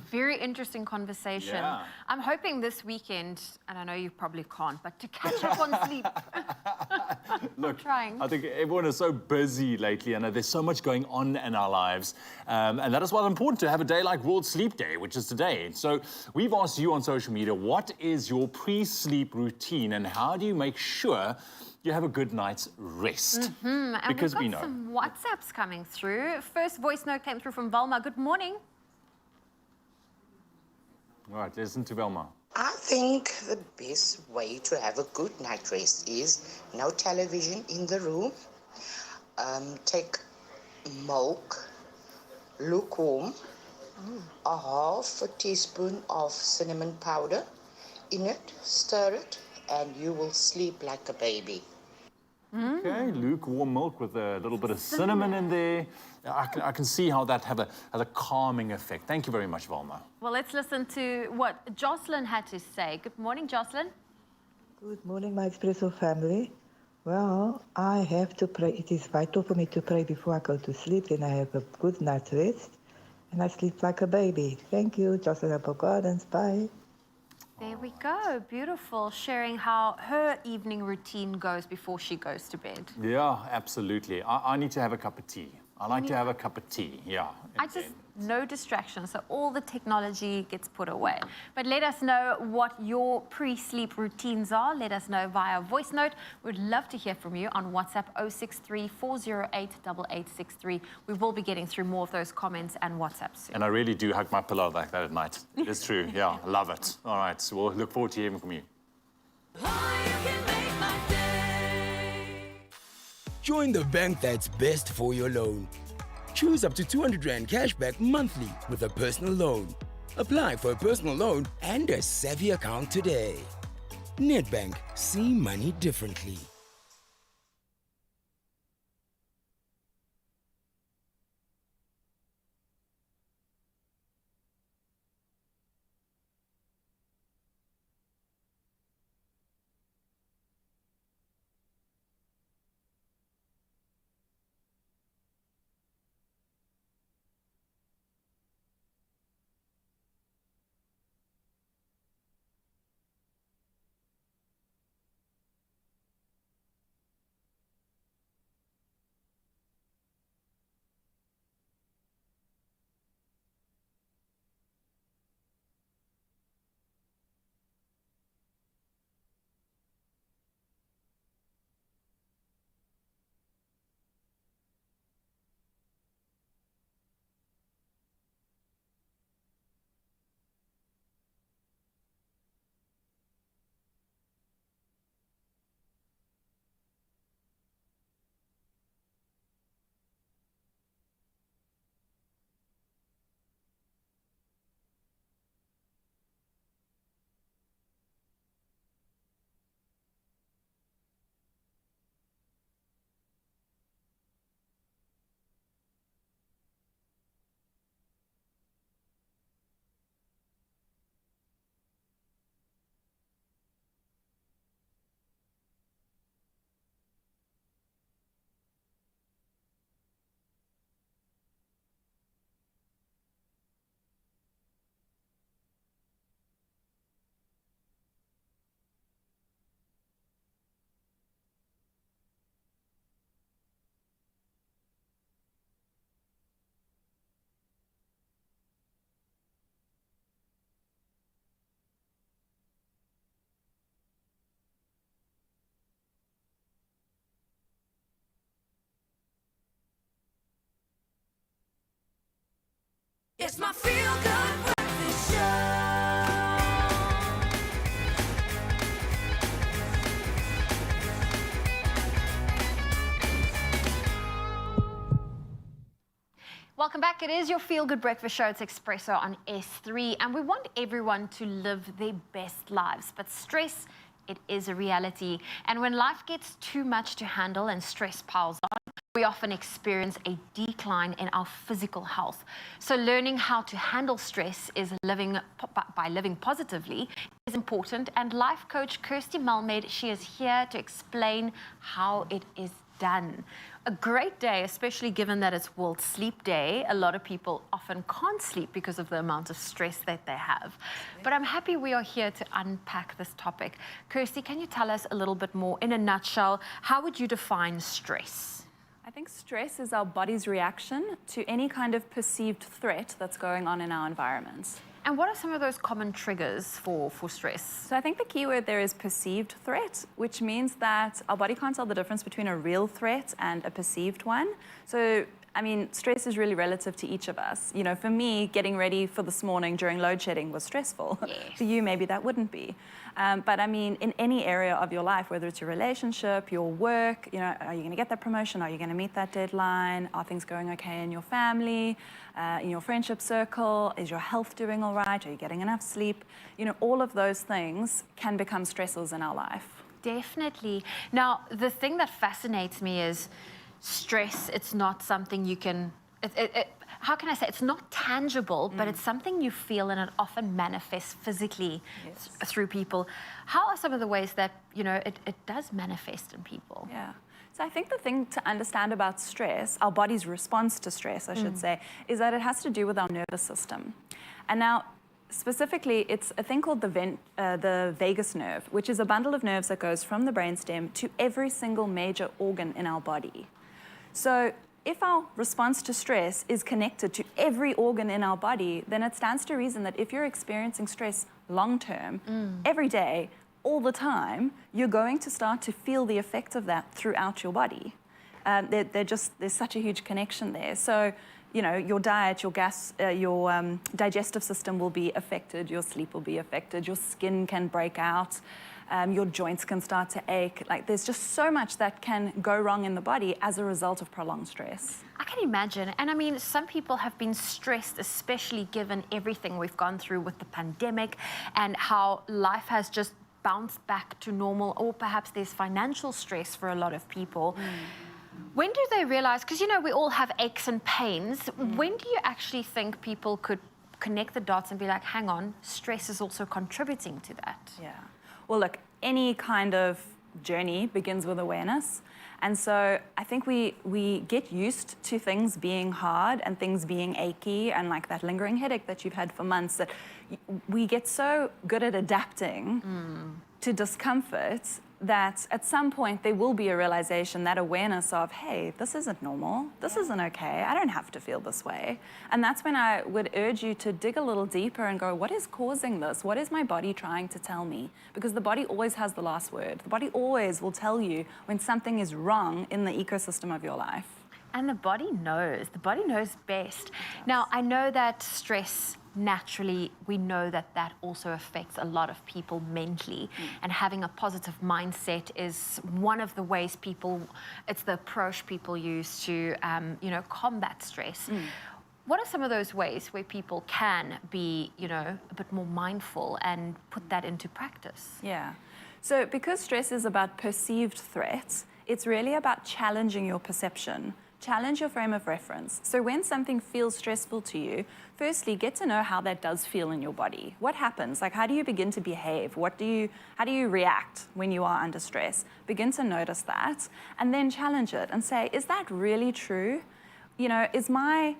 Very interesting conversation. Yeah. I'm hoping this weekend, and I know you probably can't, but to catch up on sleep. Look, trying. I think everyone is so busy lately, and there's so much going on in our lives. And that is why it's important to have a day like World Sleep Day, which is today. So we've asked you on social media, what is your pre-sleep routine, and how do you make sure you have a good night's rest? And Because we've we got know. some WhatsApps coming through. First voice note came through from Velma. Good morning. All right, listen to Velma. I think the best way to have a good night rest is no television in the room. Take milk, lukewarm, a half a teaspoon of cinnamon powder in it, stir it, and you will sleep like a baby. Okay, lukewarm milk with a little bit of cinnamon in there. I can see how that has a calming effect. Thank you very much, Velma. Well, let's listen to what Jocelyn had to say. Good morning, Jocelyn. Good morning, my Expresso family. Well, I have to pray. It is vital for me to pray before I go to sleep. Then I have a good night's rest, and I sleep like a baby. Thank you, Jocelyn Apple Gardens. Bye. There we go. Beautiful. Sharing how her evening routine goes before she goes to bed. Yeah, absolutely. I need to have a cup of tea. I like to have a cup of tea, yeah. No distractions, so all the technology gets put away. But let us know what your pre-sleep routines are. Let us know via voice note. We'd love to hear from you on WhatsApp 063 408 8863. We will be getting through more of those comments and WhatsApps soon. And I really do hug my pillow like that at night. It's true, yeah, I love it. All right, so we'll look forward to hearing from you. Join the bank that's best for your loan. Choose up to 200 Rand cashback monthly with a personal loan. Apply for a personal loan and a savvy account today. Nedbank, see money differently. It's my feel-good breakfast show. Welcome back. It is your feel-good breakfast show. It's Expresso on S3, and we want everyone to live their best lives. But stress, it is a reality. And when life gets too much to handle and stress piles on, we often experience a decline in our physical health. So learning how to handle stress by living positively is important. And life coach Kirsty Malmed, she is here to explain how it is done. A great day, especially given that it's World Sleep Day. A lot of people often can't sleep because of the amount of stress that they have. But I'm happy we are here to unpack this topic. Kirsty, can you tell us a little bit more, in a nutshell, how would you define stress? I think stress is our body's reaction to any kind of perceived threat that's going on in our environment. And what are some of those common triggers for stress? So I think the key word there is perceived threat, which means that our body can't tell the difference between a real threat and a perceived one. So, I mean, stress is really relative to each of us. You know, for me, getting ready for this morning during load shedding was stressful. Yes. For you, maybe that wouldn't be. But I mean, in any area of your life, whether it's your relationship, your work, you know, are you going to get that promotion? Are you going to meet that deadline? Are things going okay in your family, in your friendship circle? Is your health doing all right? Are you getting enough sleep? You know, all of those things can become stressors in our life. Definitely. Now, the thing that fascinates me is stress. It's not something you can... how can I say, it's not tangible, but it's something you feel, and it often manifests physically through people. How are some of the ways that, you know, it does manifest in people? Yeah. So I think the thing to understand about stress, our body's response to stress, I should say, is that it has to do with our nervous system. And now, specifically, it's a thing called the vagus nerve, which is a bundle of nerves that goes from the brainstem to every single major organ in our body. So if our response to stress is connected to every organ in our body, then it stands to reason that if you're experiencing stress long-term, every day, all the time, you're going to start to feel the effect of that throughout your body. There's such a huge connection there. So, you know, your diet, your digestive system will be affected, your sleep will be affected, your skin can break out, your joints can start to ache. Like, there's just so much that can go wrong in the body as a result of prolonged stress. I can imagine. And I mean, some people have been stressed, especially given everything we've gone through with the pandemic and how life has just bounced back to normal, or perhaps there's financial stress for a lot of people. When do they realize, because, you know, we all have aches and pains, when do you actually think people could connect the dots and be like, hang on, stress is also contributing to that? Yeah. Well, look, any kind of journey begins with awareness. And so I think we get used to things being hard and things being achy and like that lingering headache that you've had for months, that we get so good at adapting to discomfort that at some point there will be a realization, that awareness of, hey, this isn't normal, this isn't okay, I don't have to feel this way. And that's when I would urge you to dig a little deeper and go, what is causing this? What is my body trying to tell me? Because the body always has the last word. The body always will tell you when something is wrong in the ecosystem of your life. And the body knows best. Now, I know that stress, naturally, we know that that also affects a lot of people mentally. And having a positive mindset is one of the ways it's the approach people use to, you know, combat stress. What are some of those ways where people can be, you know, a bit more mindful and put that into practice? Yeah. So because stress is about perceived threats, it's really about challenging your perception. Challenge your frame of reference. So when something feels stressful to you, firstly, get to know how that does feel in your body. What happens? Like, how do you begin to behave? How do you react when you are under stress? Begin to notice that, and then challenge it and say, is that really true? You know, is my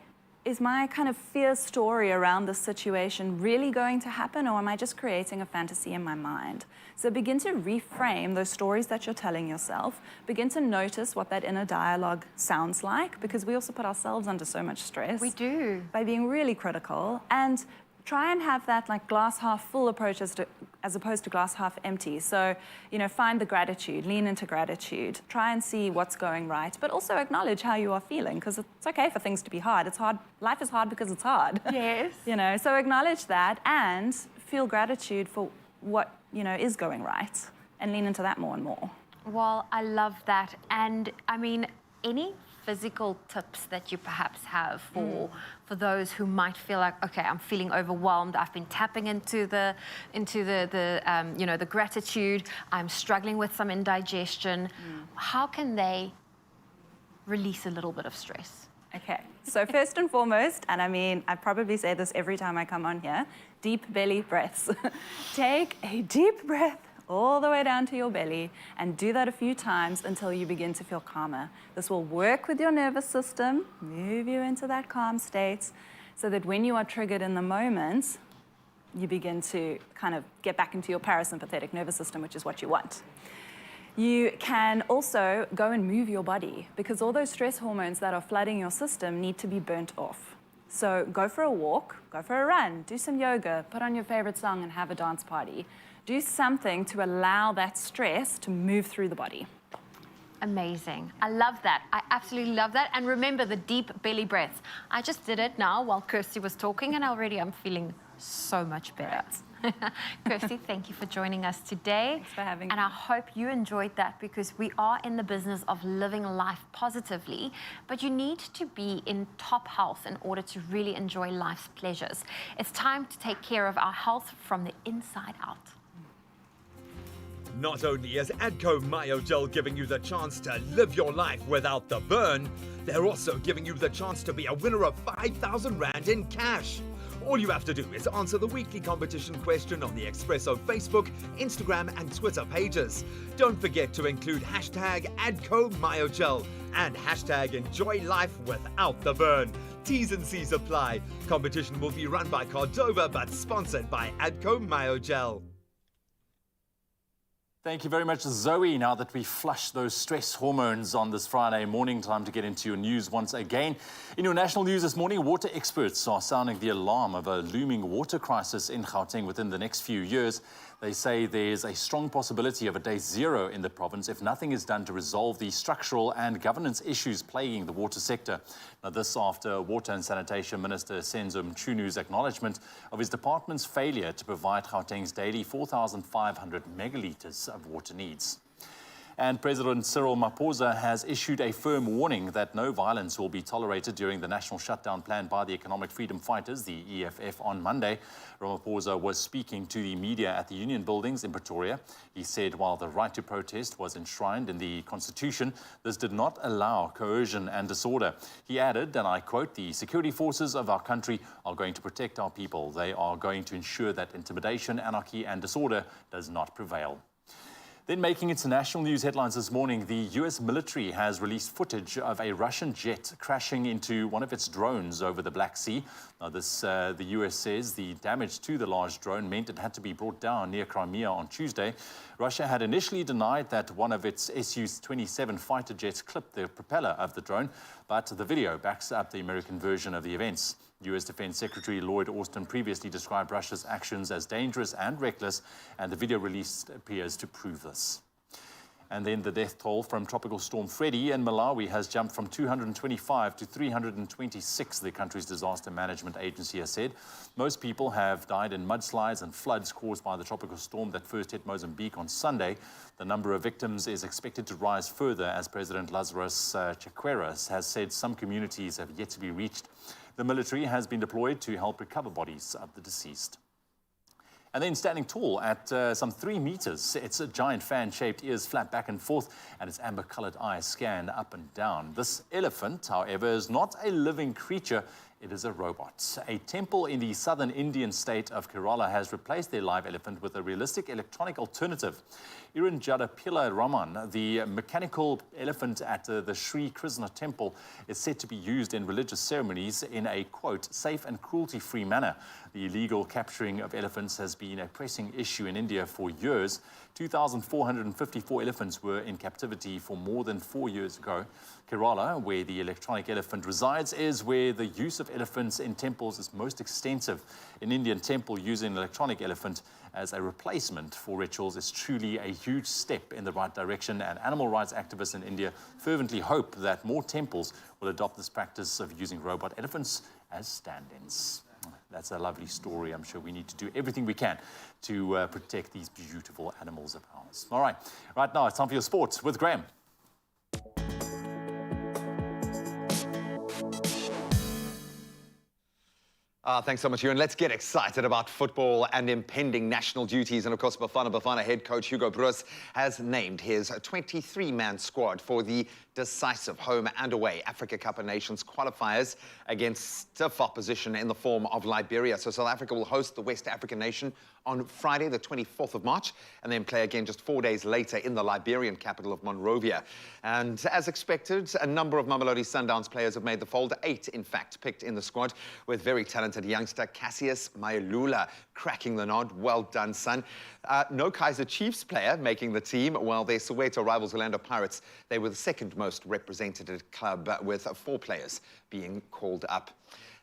kind of fear story around this situation really going to happen, or am I just creating a fantasy in my mind? So begin to reframe those stories that you're telling yourself. Begin to notice what that inner dialogue sounds like, because we also put ourselves under so much stress. We do. By being really critical, and try and have that like glass half full approach as opposed to glass half empty. So, you know, find the gratitude, lean into gratitude, try and see what's going right, but also acknowledge how you are feeling, because it's okay for things to be hard. It's hard. Life is hard because it's hard. Yes. You know, so acknowledge that and feel gratitude for what, you know, is going right, and lean into that more and more. Well, I love that. And I mean, any physical tips that you perhaps have for those who might feel like, okay, I'm feeling overwhelmed. I've been tapping into the you know, the gratitude. I'm struggling with some indigestion. How can they release a little bit of stress? Okay, so first and foremost, and I mean, I probably say this every time I come on here, deep belly breaths. Take a deep breath all the way down to your belly and do that a few times until you begin to feel calmer. This will work with your nervous system, move you into that calm state, so that when you are triggered in the moment, you begin to kind of get back into your parasympathetic nervous system, which is what you want. You can also go and move your body, because all those stress hormones that are flooding your system need to be burnt off. So go for a walk, go for a run, do some yoga, put on your favorite song and have a dance party. Do something to allow that stress to move through the body. Amazing. I love that. I absolutely love that. And remember the deep belly breaths. I just did it now while Kirsty was talking, and already I'm feeling so much better. Kirsty, thank you for joining us today. Thanks for having me. And I hope you enjoyed that, because we are in the business of living life positively, but you need to be in top health in order to really enjoy life's pleasures. It's time to take care of our health from the inside out. Not only is Adco Mayo Gel giving you the chance to live your life without the burn, they're also giving you the chance to be a winner of 5,000 Rand in cash. All you have to do is answer the weekly competition question on the Expresso Facebook, Instagram and Twitter pages. Don't forget to include hashtag #AdcoMayoGel and hashtag Enjoy Life Without the Burn. T's and C's apply. Competition will be run by Cordova but sponsored by Adco Mayo Gel. Thank you very much, Zoe. Now that we flushed those stress hormones on this Friday morning, time to get into your news once again. In your national news this morning, water experts are sounding the alarm of a looming water crisis in Gauteng within the next few years. They say there's a strong possibility of a day zero in the province if nothing is done to resolve the structural and governance issues plaguing the water sector. Now, this after Water and Sanitation Minister Senzo Mchunu's acknowledgement of his department's failure to provide Gauteng's daily 4,500 megalitres of water needs. And President Cyril Ramaphosa has issued a firm warning that no violence will be tolerated during the national shutdown planned by the Economic Freedom Fighters, the EFF, on Monday. Ramaphosa was speaking to the media at the Union Buildings in Pretoria. He said while the right to protest was enshrined in the Constitution, this did not allow coercion and disorder. He added, and I quote, "The security forces of our country are going to protect our people. They are going to ensure that intimidation, anarchy and disorder does not prevail." Then making international news headlines this morning, the US military has released footage of a Russian jet crashing into one of its drones over the Black Sea. Now the US says the damage to the large drone meant it had to be brought down near Crimea on Tuesday. Russia had initially denied that one of its Su-27 fighter jets clipped the propeller of the drone, but the video backs up the American version of the events. US Defense Secretary Lloyd Austin previously described Russia's actions as dangerous and reckless, and the video released appears to prove this. And then the death toll from Tropical Storm Freddy in Malawi has jumped from 225 to 326, the country's disaster management agency has said. Most people have died in mudslides and floods caused by the tropical storm that first hit Mozambique on Sunday. The number of victims is expected to rise further as President Lazarus Chakwera has said some communities have yet to be reached. The military has been deployed to help recover bodies of the deceased. And then standing tall at some 3 meters, it's a giant fan-shaped ears flap back and forth, and its amber-colored eyes scan up and down. This elephant, however, is not a living creature. It is a robot. A temple in the southern Indian state of Kerala has replaced their live elephant with a realistic electronic alternative. Iranjadapilla Raman, the mechanical elephant at the Sri Krishna temple, is said to be used in religious ceremonies in a, quote, safe and cruelty-free manner. The illegal capturing of elephants has been a pressing issue in India for years. 2,454 elephants were in captivity for more than 4 years ago. Kerala, where the electronic elephant resides, is where the use of elephants in temples is most extensive. An Indian temple using an electronic elephant as a replacement for rituals is truly a huge step in the right direction, and animal rights activists in India fervently hope that more temples will adopt this practice of using robot elephants as stand-ins. That's a lovely story. I'm sure we need to do everything we can to protect these beautiful animals of ours. All right, right now it's time for your sports with Graham. Thanks so much, Ewan. Let's get excited about football and impending national duties. And of course, Bafana head coach Hugo Broos has named his 23-man squad for the decisive home and away Africa Cup of Nations qualifiers against stiff opposition in the form of Liberia. So South Africa will host the West African nation on Friday, the 24th of March, and then play again just 4 days later in the Liberian capital of Monrovia. And as expected, a number of Mamelodi Sundowns players have made the fold. 8, in fact, picked in the squad, with very talented youngster Cassius Mayelula cracking the nod. Well done, son. No Kaizer Chiefs player making the team, while their Soweto rivals Orlando Pirates, they were the second most represented club, with 4 players being called up.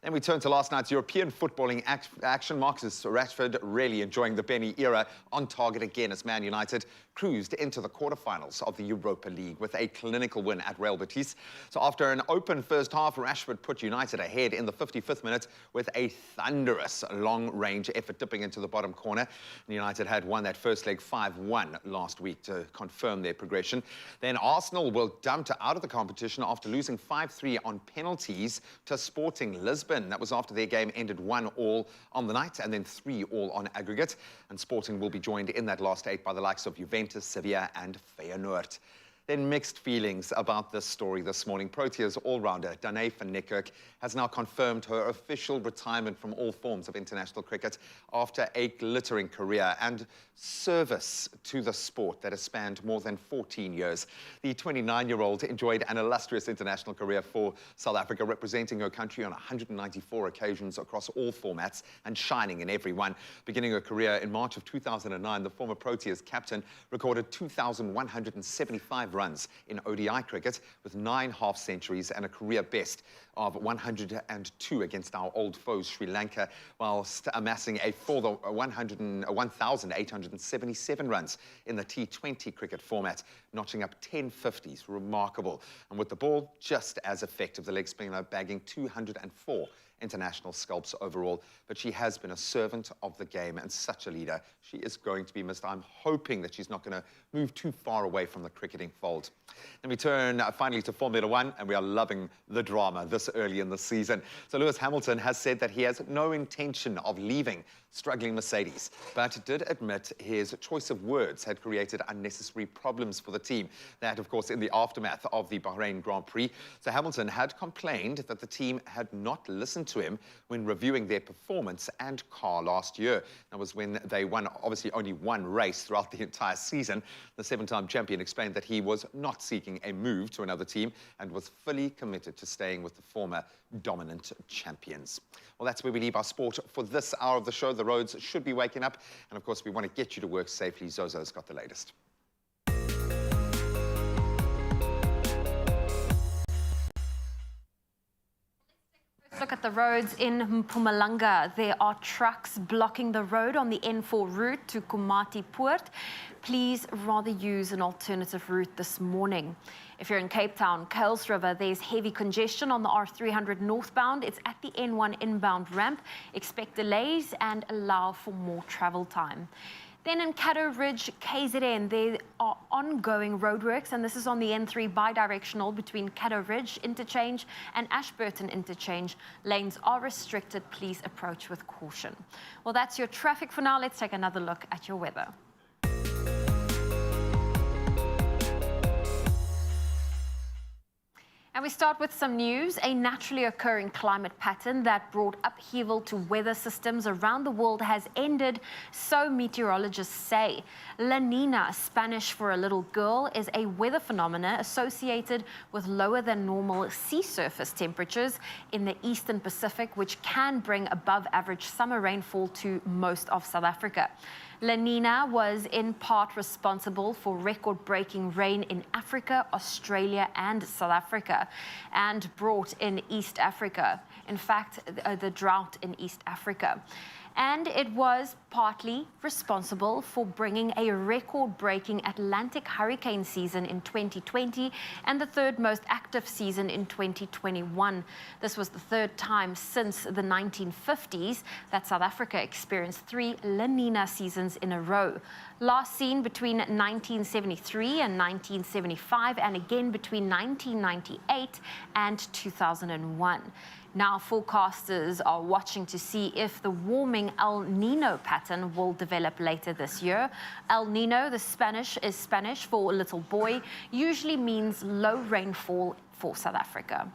Then we turn to last night's European footballing action. Marcus Rashford really enjoying the Benny era, on target again as Man United cruised into the quarterfinals of the Europa League with a clinical win at Real Betis. So after an open first half, Rashford put United ahead in the 55th minute with a thunderous long-range effort dipping into the bottom corner. United had won that first leg 5-1 last week to confirm their progression. Then Arsenal were dumped out of the competition after losing 5-3 on penalties to Sporting Lisbon. That was after their game ended 1-1 on the night and then 3-3 on aggregate. And Sporting will be joined in that last 8 by the likes of Juventus, Sevilla and Feyenoord. Then mixed feelings about this story this morning. Proteas all-rounder Danae van Niekerk has now confirmed her official retirement from all forms of international cricket after a glittering career and service to the sport that has spanned more than 14 years. The 29-year-old enjoyed an illustrious international career for South Africa, representing her country on 194 occasions across all formats and shining in every one. Beginning her career in March of 2009, the former Proteas captain recorded 2,175 runs in ODI cricket with 9 half-centuries and a career best of 102 against our old foes Sri Lanka, whilst amassing a further 1,877 runs in the T20 cricket format, notching up 10 50s. Remarkable. And with the ball just as effective, the leg spinner bagging 204 international scalps overall. But she has been a servant of the game and such a leader. She is going to be missed. I'm hoping that she's not going to move too far away from the cricketing fold. Then we turn finally to Formula One, and we are loving the drama this early in the season. So Lewis Hamilton has said that he has no intention of leaving struggling Mercedes, but did admit his choice of words had created unnecessary problems for the team. That, of course, in the aftermath of the Bahrain Grand Prix. So Hamilton had complained that the team had not listened to him when reviewing their performance and car last year. That was when they won, obviously, only one race throughout the entire season. The 7-time champion explained that he was not seeking a move to another team and was fully committed to staying with the former dominant champions. Well, that's where we leave our sport for this hour of the show. The roads should be waking up. And of course, we want to get you to work safely. Zozo's got the latest. Look at the roads in Mpumalanga. There are trucks blocking the road on the N4 route to Komati Poort. Please rather use an alternative route this morning. If you're in Cape Town, Kuils River, there's heavy congestion on the R300 northbound. It's at the N1 inbound ramp. Expect delays and allow for more travel time. Then in Caddo Ridge, KZN, there are ongoing roadworks, and this is on the N3 bi-directional between Caddo Ridge interchange and Ashburton interchange. Lanes are restricted. Please approach with caution. Well, that's your traffic for now. Let's take another look at your weather. And we start with some news. A naturally occurring climate pattern that brought upheaval to weather systems around the world has ended, so meteorologists say. La Nina, Spanish for a little girl, is a weather phenomenon associated with lower than normal sea surface temperatures in the eastern Pacific, which can bring above average summer rainfall to most of South Africa. La Nina was in part responsible for record-breaking rain in Africa, Australia, and South Africa, and brought in East Africa. In fact, the drought in East Africa. And it was partly responsible for bringing a record-breaking Atlantic hurricane season in 2020 and the third most active season in 2021. This was the third time since the 1950s that South Africa experienced 3 La Nina seasons in a row. Last seen between 1973 and 1975, and again between 1998 and 2001. Now, forecasters are watching to see if the warming El Nino pattern will develop later this year. El Nino, the Spanish is Spanish for little boy, usually means low rainfall for South Africa.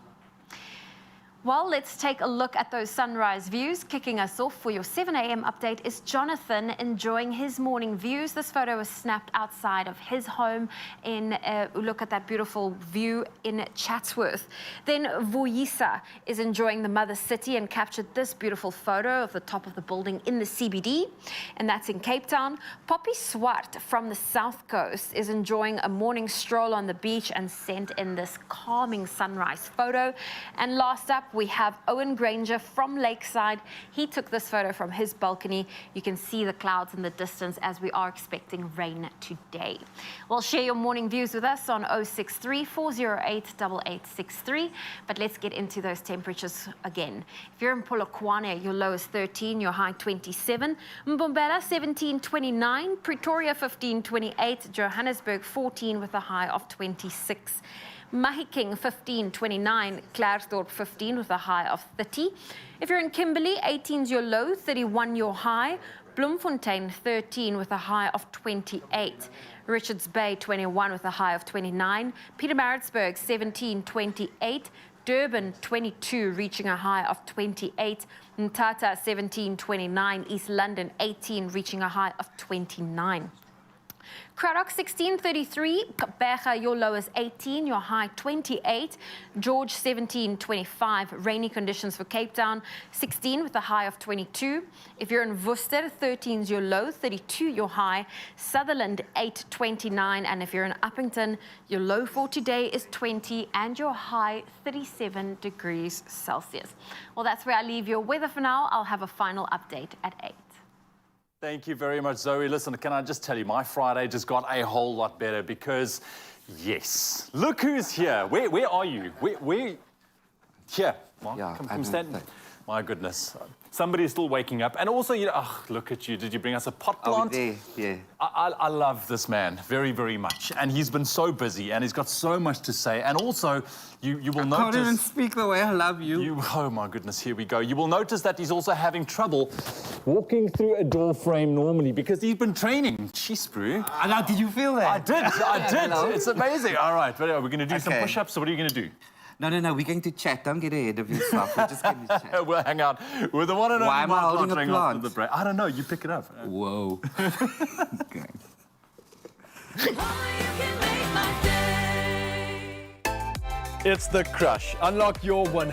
Well, let's take a look at those sunrise views. Kicking us off for your 7 a.m. update is Jonathan enjoying his morning views. This photo was snapped outside of his home in, look at that beautiful view in Chatsworth. Then Vuyisa is enjoying the mother city and captured this beautiful photo of the top of the building in the CBD, and that's in Cape Town. Poppy Swart from the South Coast is enjoying a morning stroll on the beach and sent in this calming sunrise photo. And last up, we have Owen Granger from Lakeside. He took this photo from his balcony. You can see the clouds in the distance as we are expecting rain today. Well, share your morning views with us on 063 408 8863. But let's get into those temperatures again. If you're in Polokwane, your low is 13, your high 27. Mbombela 17.29, Pretoria 15.28, Johannesburg 14 with a high of 26. Mahikeng 15.29, Klerksdorp 15 with a high of 30. If you're in Kimberley, 18's your low, 31 your high. Bloemfontein 13 with a high of 28. Richards Bay 21 with a high of 29. Pietermaritzburg 17.28. Durban 22 reaching a high of 28. Mthatha 17.29. East London 18 reaching a high of 29. Cradock 16.33, Becha, your low is 18, your high 28. George 17.25, rainy conditions for Cape Town, 16 with a high of 22. If you're in Worcester, 13's your low, 32 your high. Sutherland 8.29, and if you're in Uppington, your low for today is 20 and your high 37 degrees Celsius. Well, that's where I leave your weather for now. I'll have a final update at 8. Thank you very much, Zoe. Listen, can I just tell you, my Friday just got a whole lot better because, yes, look who's here. Where are you? Where? Here. Mark, Yeah, come stand. My goodness. Somebody's still waking up. And also, you know, oh, look at you. Did you bring us a pot plant? There, yeah. I love this man very, very much. And he's been so busy and he's got so much to say. And also, you will notice... I can't even speak the way I love you. Oh, my goodness, here we go. You will notice that he's also having trouble walking through a door frame normally because he's been training. Jeez, bro. Did you feel that? I did. Hello? It's amazing. All right, we're going to do some push-ups. So what are you going to do? No, we're going to chat. Don't get ahead of yourself. We're just going to chat. We'll hang out with the one and only Why am I Mark holding a Lottering plant? after the break. I don't know. You pick it up. Whoa. Okay. It's The Crush. Unlock your 100%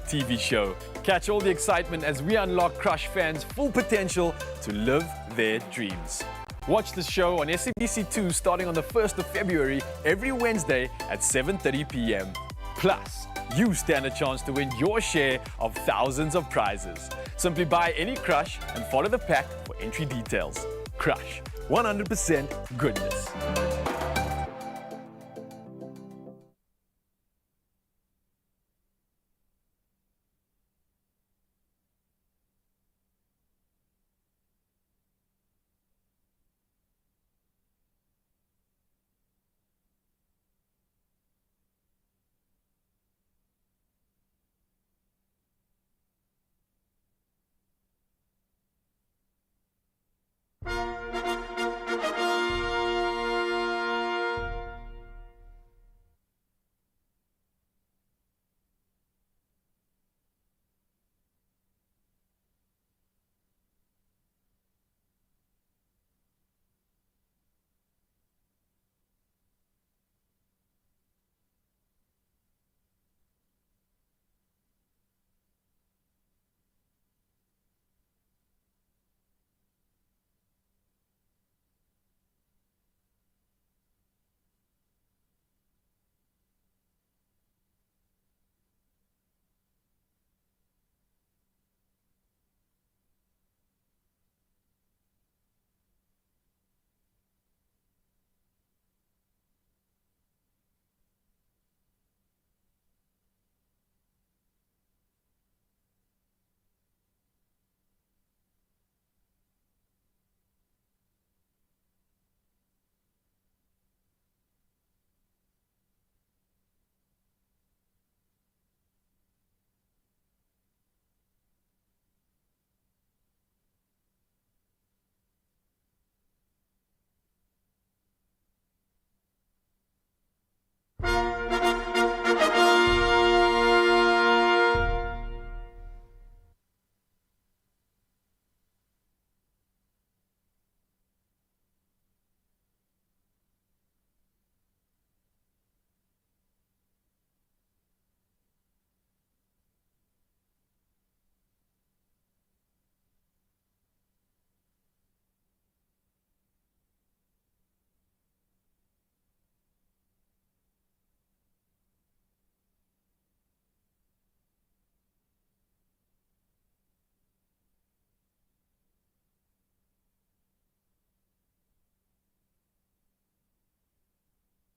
TV show. Catch all the excitement as we unlock Crush fans' full potential to live their dreams. Watch the show on SABC2 starting on the 1st of February every Wednesday at 7:30 p.m. Plus, you stand a chance to win your share of thousands of prizes. Simply buy any Crush and follow the pack for entry details. Crush, 100% goodness.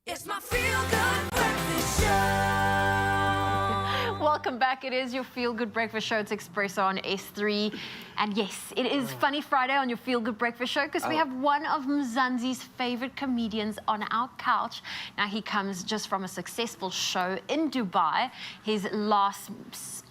It's my feel-good breakfast show. Welcome back. It is your Feel Good Breakfast Show. It's Expresso on S3. And yes, it is Funny Friday on your Feel Good Breakfast Show because we have one of Mzansi's favorite comedians on our couch. Now, he comes just from a successful show in Dubai. His last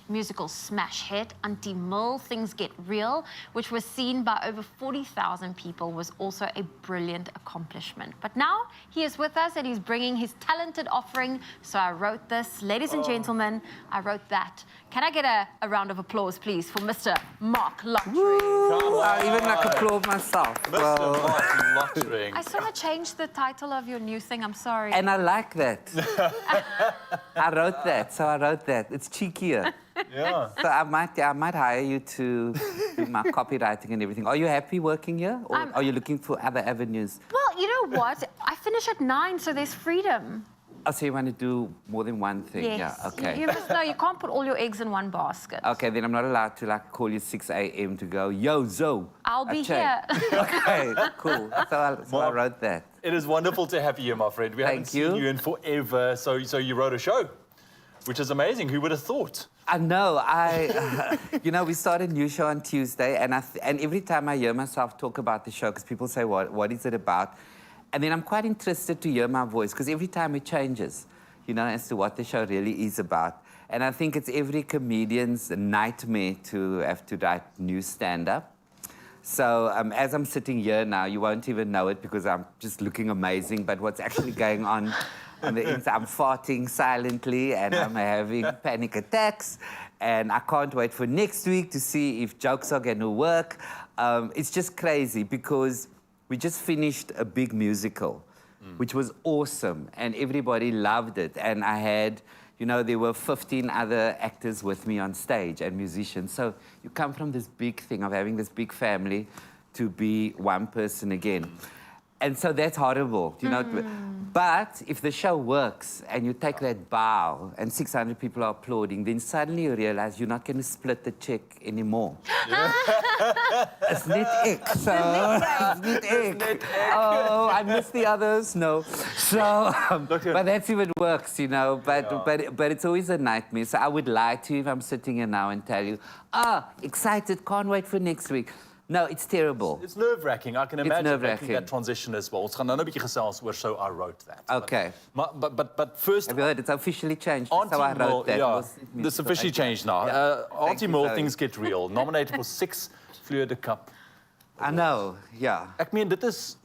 musical smash hit, Auntie Mill, Things Get Real, which was seen by over 40,000 people, was also a brilliant accomplishment. But now he is with us and he's bringing his talented offering. So I wrote this. Ladies and gentlemen, I wrote that. Can I get a round of applause, please, for Mr. Mark Lottering? I even like applaud myself. Mr. Mark Lottering. I sort of changed the title of your new thing. I'm sorry. And I like that. I wrote that, so I wrote that. It's cheekier. Yeah. So I might hire you to do my copywriting and everything. Are you happy working here, or are you looking for other avenues? Well, you know what? I finish at 9, so there's freedom. Oh, so you want to do more than one thing? Yes. Yeah, okay. You must know you can't put all your eggs in one basket. Okay, then I'm not allowed to like call you 6 a.m. to go, yo, Zo. I'll be here. Okay, cool. So I wrote that. It is wonderful to have you here, my friend. We haven't seen you in forever. So you wrote a show, which is amazing. Who would have thought? I know. You know, we started a new show on Tuesday, and every time I hear myself talk about the show, because people say, what is it about? And then I'm quite interested to hear my voice, because every time it changes, you know, as to what the show really is about. And I think it's every comedian's nightmare to have to write new stand-up. So as I'm sitting here now, you won't even know it because I'm just looking amazing, but what's actually going on the inside, I'm farting silently and I'm having panic attacks, and I can't wait for next week to see if jokes are going to work. It's just crazy because we just finished a big musical, which was awesome, and everybody loved it. And I had, you know, there were 15 other actors with me on stage and musicians. So you come from this big thing of having this big family to be one person again. And so that's horrible, you know. But if the show works and you take that bow and 600 people are applauding, then suddenly you realize you're not going to split the check anymore. It's net ek. So, it's net ek. Oh, I miss the others. No. So, but that's if it works, you know. But it's always a nightmare. So I would lie to you if I'm sitting here now and tell you, excited, can't wait for next week. No, it's terrible. It's nerve-wracking. I can imagine making that transition as well. Ons gaan nou 'n bietjie gesels oor so I wrote that. Okay. But first... Have you heard? It's officially changed. Auntie so I wrote that. Yeah, it's officially changed now. Auntie Mill, Things Get Real. Nominated for 6 Fleur de Cup. I know, yeah. Ek meen, dit is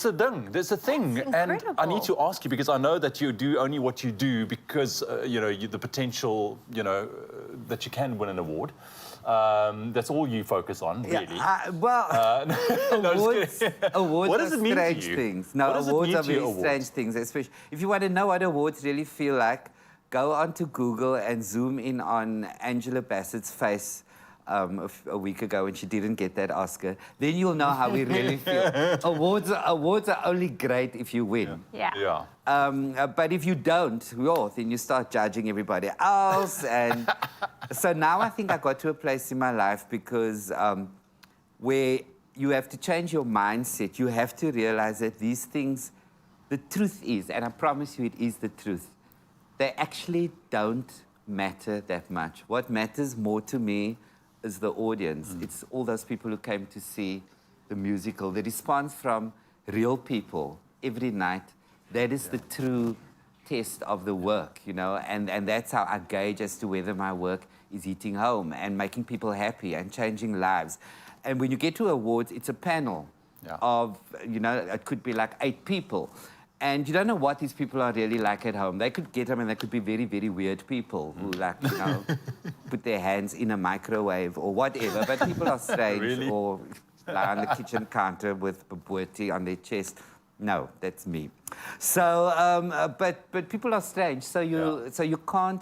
a ding. There's a thing. And I need to ask you, because I know that you do only what you do because, you know, the potential, you know, that you can win an award. That's all you focus on, really. Awards what does it mean strange to you? things. No, awards are very strange things. Especially if you want to know what awards really feel like, go onto Google and zoom in on Angela Bassett's face a week ago when she didn't get that Oscar. Then you'll know how we really feel. Awards are only great if you win. Yeah. But if you don't, then you start judging everybody else. And so now I think I got to a place in my life because where you have to change your mindset. You have to realize that these things, the truth is, and I promise you it is the truth, they actually don't matter that much. What matters more to me is the audience. It's all those people who came to see the musical. The response from real people every night, that is the true test of the work, you know, and that's how I gauge as to whether my work is hitting home and making people happy and changing lives. And when you get to awards, it's a panel of, you know, it could be like 8 people. And you don't know what these people are really like at home. They could get them and they could be very, very weird people who like, you know, put their hands in a microwave or whatever. But people are strange or lie on the kitchen counter with bobotie on their chest. No, that's me. So, but people are strange. So you can't,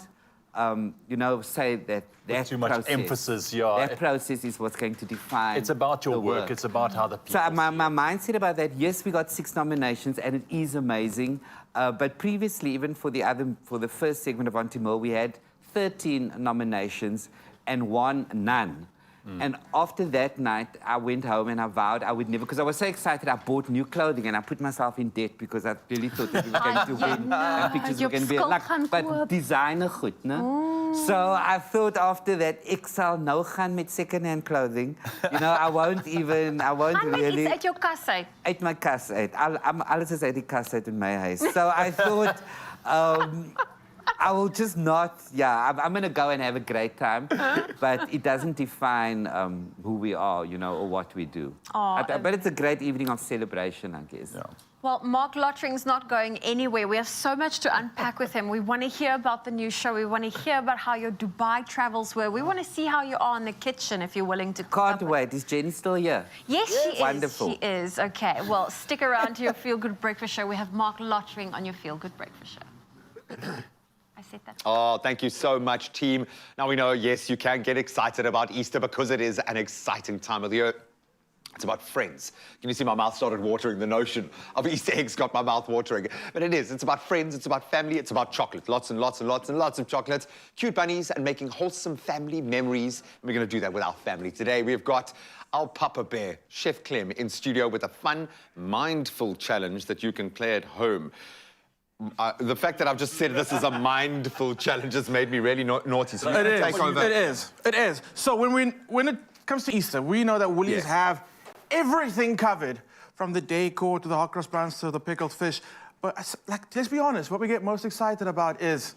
you know, say that too much process, emphasis. That process is what's going to define. It's about your work. It's about how the people. So my mindset about that. Yes, we got 6 nominations, and it is amazing. But previously, even for the first segment of Auntie Mill, we had 13 nominations and won none. And after that night, I went home and I vowed I would never, because I was so excited, I bought new clothing and I put myself in debt because I really thought that we were going to win and pictures were going to be but designer goed, no? So I thought after that, ek sal nou gaan met second-hand clothing. You know, I won't really... Iets uit jou kas uit. Uit my kas uit. Alles is uit die kas uit in my huis. So I thought... I will just not, I'm going to go and have a great time, but it doesn't define who we are, you know, or what we do. But it's a great evening of celebration, I guess. Yeah. Well, Mark Lottering's not going anywhere. We have so much to unpack with him. We want to hear about the new show. We want to hear about how your Dubai travels were. We want to see how you are in the kitchen, if you're willing to Can't wait. Is Jenny still here? Yes, she is. Wonderful. She is. Okay, well, stick around to your Feel Good Breakfast Show. We have Mark Lottering on your Feel Good Breakfast Show. I said that. Oh, thank you so much, team. Now we know, yes, you can get excited about Easter because it is an exciting time of the year. It's about friends. Can you see my mouth started watering? The notion of Easter eggs got my mouth watering. But it is. It's about friends. It's about family. It's about chocolate. Lots and lots and lots and lots of chocolate. Cute bunnies and making wholesome family memories. And we're going to do that with our family. Today, we've got our Papa Bear, Chef Clem, in studio with a fun, mindful challenge that you can play at home. The fact that I've just said this is a mindful challenge has made me really naughty. So It is. It is. So when it comes to Easter, we know that Woolies have everything covered, from the decor to the hot cross buns to the pickled fish. But let's be honest, what we get most excited about is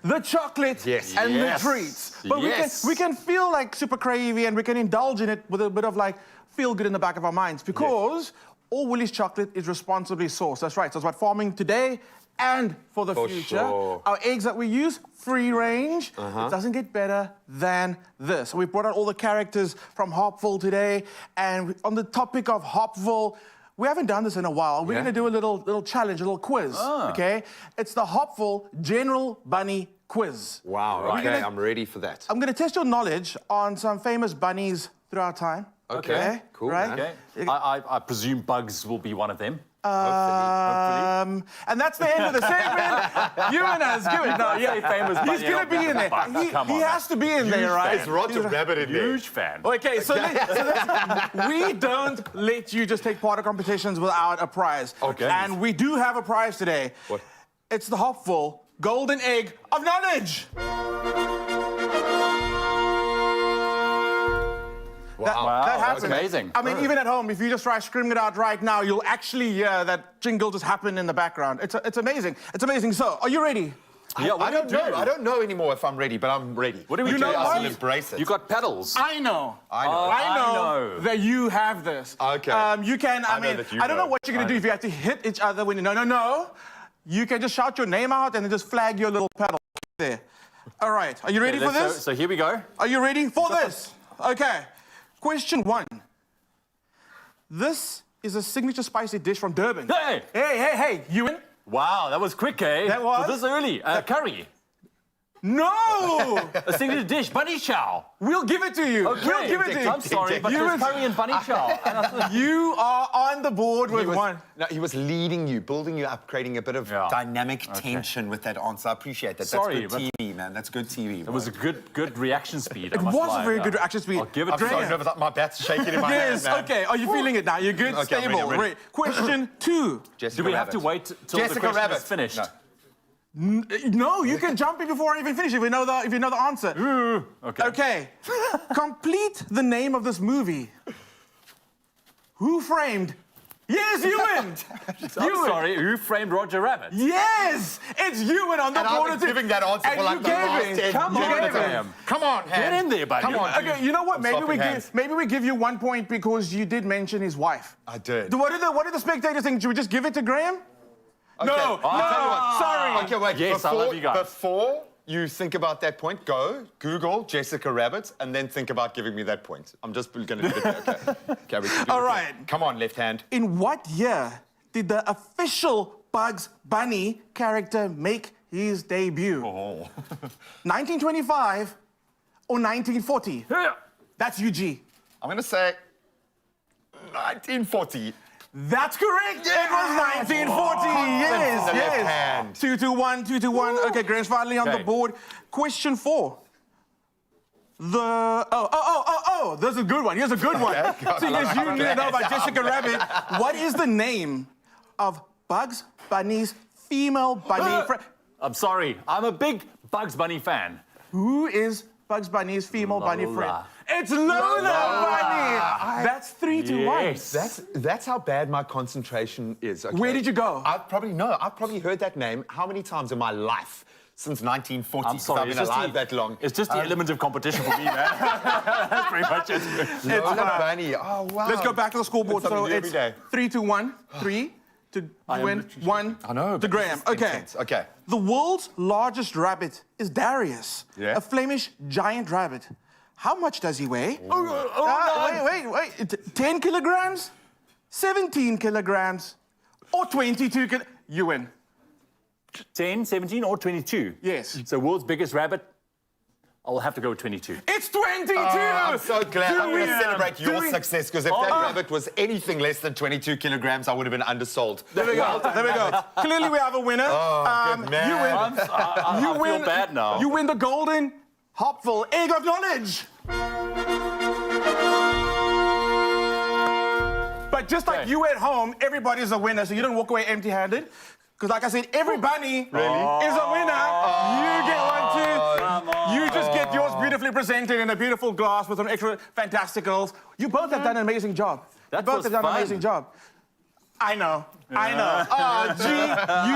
the chocolate and the treats. But we can feel like super cravey and we can indulge in it with a bit of like feel good in the back of our minds because all Woolies chocolate is responsibly sourced. That's right. So it's about farming today and for the future. Sure. Our eggs that we use, free range. It doesn't get better than this. So we brought out all the characters from Hopville today. And on the topic of Hopville, we haven't done this in a while. We're going to do a little challenge, a little quiz, okay? It's the Hopville General Bunny Quiz. Wow, okay, I'm ready for that. I'm going to test your knowledge on some famous bunnies throughout time. Okay, cool, right? Okay. I presume Bugs will be one of them. Hopefully. And that's the end of the segment. You and us, give it. No, famous he's going to be in there. He has to be in there, right? There's Roger Rabbit in there. Huge fan. Okay, so we don't let you just take part of competitions without a prize. Okay. And we do have a prize today. What? It's the Hopville Golden Egg of Knowledge. Wow, that that's amazing. I mean, even at home, if you just try screaming it out right now, you'll actually hear that jingle just happen in the background. It's amazing. It's amazing. So, are you ready? Yeah, I don't know. I don't know anymore if I'm ready, but I'm ready. What do we You do? know what? Embrace it. You got pedals. I know. I know. I know know. that you have this. Okay. You can, I mean, I don't know what you're going to do if you have to hit each other when you... No. You can just shout your name out and then just flag your little pedal there. All right. Are you ready for this? So here we go. Are you ready for this? Okay. Question 1. This is a signature spicy dish from Durban. Hey! Hey, you win? Wow, that was quick, eh? That was? So this early. Curry. No! A signature dish, bunny chow. We'll give it to you. Okay. We'll give it to you. I'm sorry, but there's curry and bunny chow. You are on the board with one. No, he was leading you, building you up, creating a bit of dynamic tension with that answer. I appreciate that. Sorry, that's good TV, man. That's good TV. It was a good reaction speed. It was a very good reaction speed. I'll give it I'm to so you. nervous. My bat's shaking in my hand, man. Okay. Are you feeling it now? You're good? Okay, Stable. I'm ready. Right. Question 2. Do we have to wait till the question is finished? No, you can jump in before I even finish if you know the answer. Okay. Complete the name of this movie. Who framed? Yes, Ewan! I'm sorry, who framed Roger Rabbit? Yes! It's Ewan on the board. I've been giving that answer for like the last 10 Come on, Come on, Get in there, buddy. Come on. Okay, you know what? Maybe we give you 1 point because you did mention his wife. I did. What did the spectators think? Should we just give it to Graham? Okay. No, sorry. Okay, wait. Yes, I love you guys. Before you think about that point, Google Jessica Rabbit and then think about giving me that point. I'm just going to do it. Okay. All right. Come on, left hand. In what year did the official Bugs Bunny character make his debut? 1925 or 1940? That's UG. I'm going to say 1940. That's correct. It was 1940. Yes. 2-1. Okay, Graham's finally on the board. Question 4. Oh, this is a good one. Here's a good one. Seeing as you need to know about Jessica Rabbit, what is the name of Bugs Bunny's female bunny friend? I'm sorry. I'm a big Bugs Bunny fan. Who is Bugs Bunny's female bunny friend? Lola. It's Lola Bunny! That's 3-1. That's how bad my concentration is. Okay? Where did you go? I've probably heard that name how many times in my life? Since 1940. I'm sorry, I've been alive that long. It's just the element of competition for me, man. That's pretty much it. Lola Bunny. Oh, wow. Let's go back to the scoreboard. Something So new it's every day. 3-1. 3 to win, 1 I know, to but Graham. this is Okay. intense. Okay. The world's largest rabbit is Darius, a Flemish giant rabbit. How much does he weigh? Wait. 10 kilograms, 17 kilograms, or 22 kilograms? You win. 10, 17, or 22? Yes. So world's biggest rabbit, I'll have to go with 22. It's 22! I'm so glad. I'm going to Durian. celebrate your Durian. success, because if that rabbit was anything less than 22 kilograms, I would have been undersold. There we go. There we go. Clearly, we have a winner. Good man. You win. I feel bad now. You win the golden Hopful Egg of Knowledge. But just like you at home, everybody's a winner, so you don't walk away empty-handed. Because like I said, every bunny is a winner. You get one too. You just get yours beautifully presented in a beautiful glass with some extra fantasticals. You both have done an amazing job. That You both was have done an fun. amazing job. I know. Oh, gee,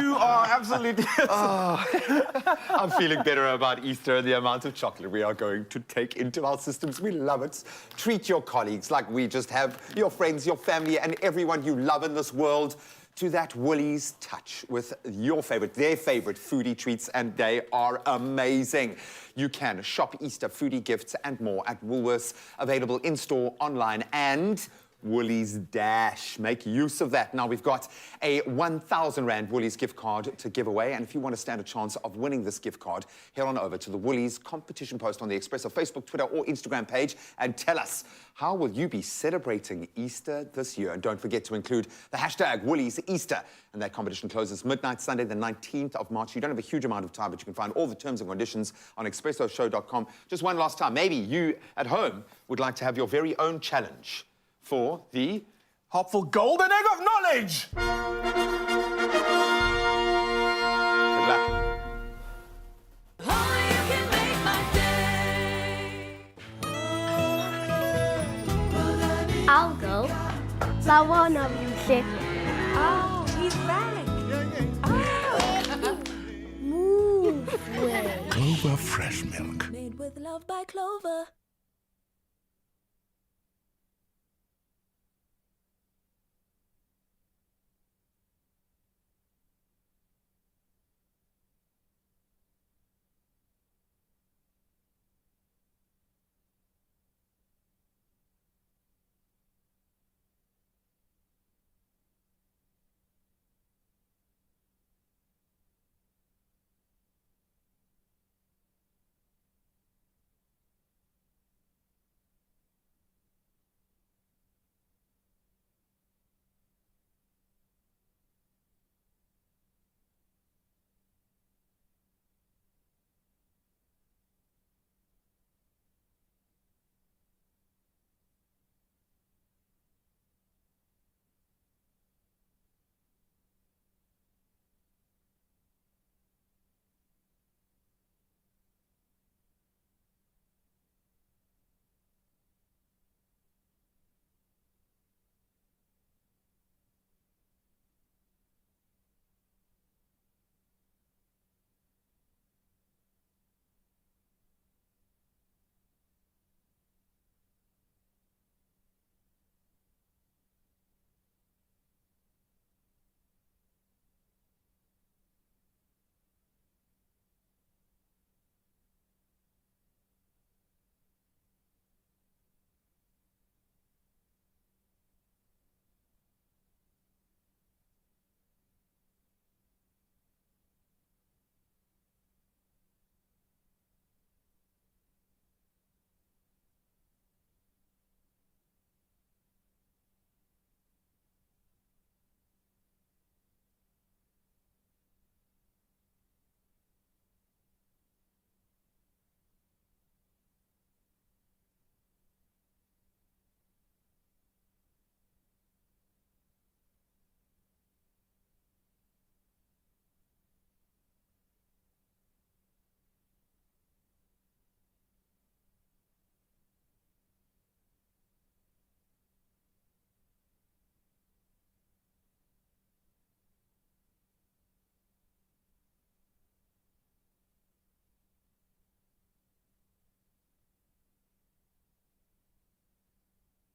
you are absolutely... I'm feeling better about Easter and the amount of chocolate we are going to take into our systems. We love it. Treat your colleagues like we just have, your friends, your family, and everyone you love in this world to that Woolies touch with their favorite foodie treats, and they are amazing. You can shop Easter foodie gifts and more at Woolworths, available in-store, online, and Woolies Dash. Make use of that. Now, we've got a 1,000 Rand Woolies gift card to give away, and if you want to stand a chance of winning this gift card, head on over to the Woolies competition post on the Expresso Facebook, Twitter, or Instagram page and tell us, how will you be celebrating Easter this year? And don't forget to include the hashtag Woolies Easter. And that competition closes midnight Sunday, the 19th of March. You don't have a huge amount of time, but you can find all the terms and conditions on expressoshow.com. Just one last time, maybe you at home would like to have your very own challenge for the Hopful Golden Egg of Knowledge. Good luck. I'll go. But one of you said, Oh, he's back. oh, move way. Clover fresh milk. Made with love by Clover.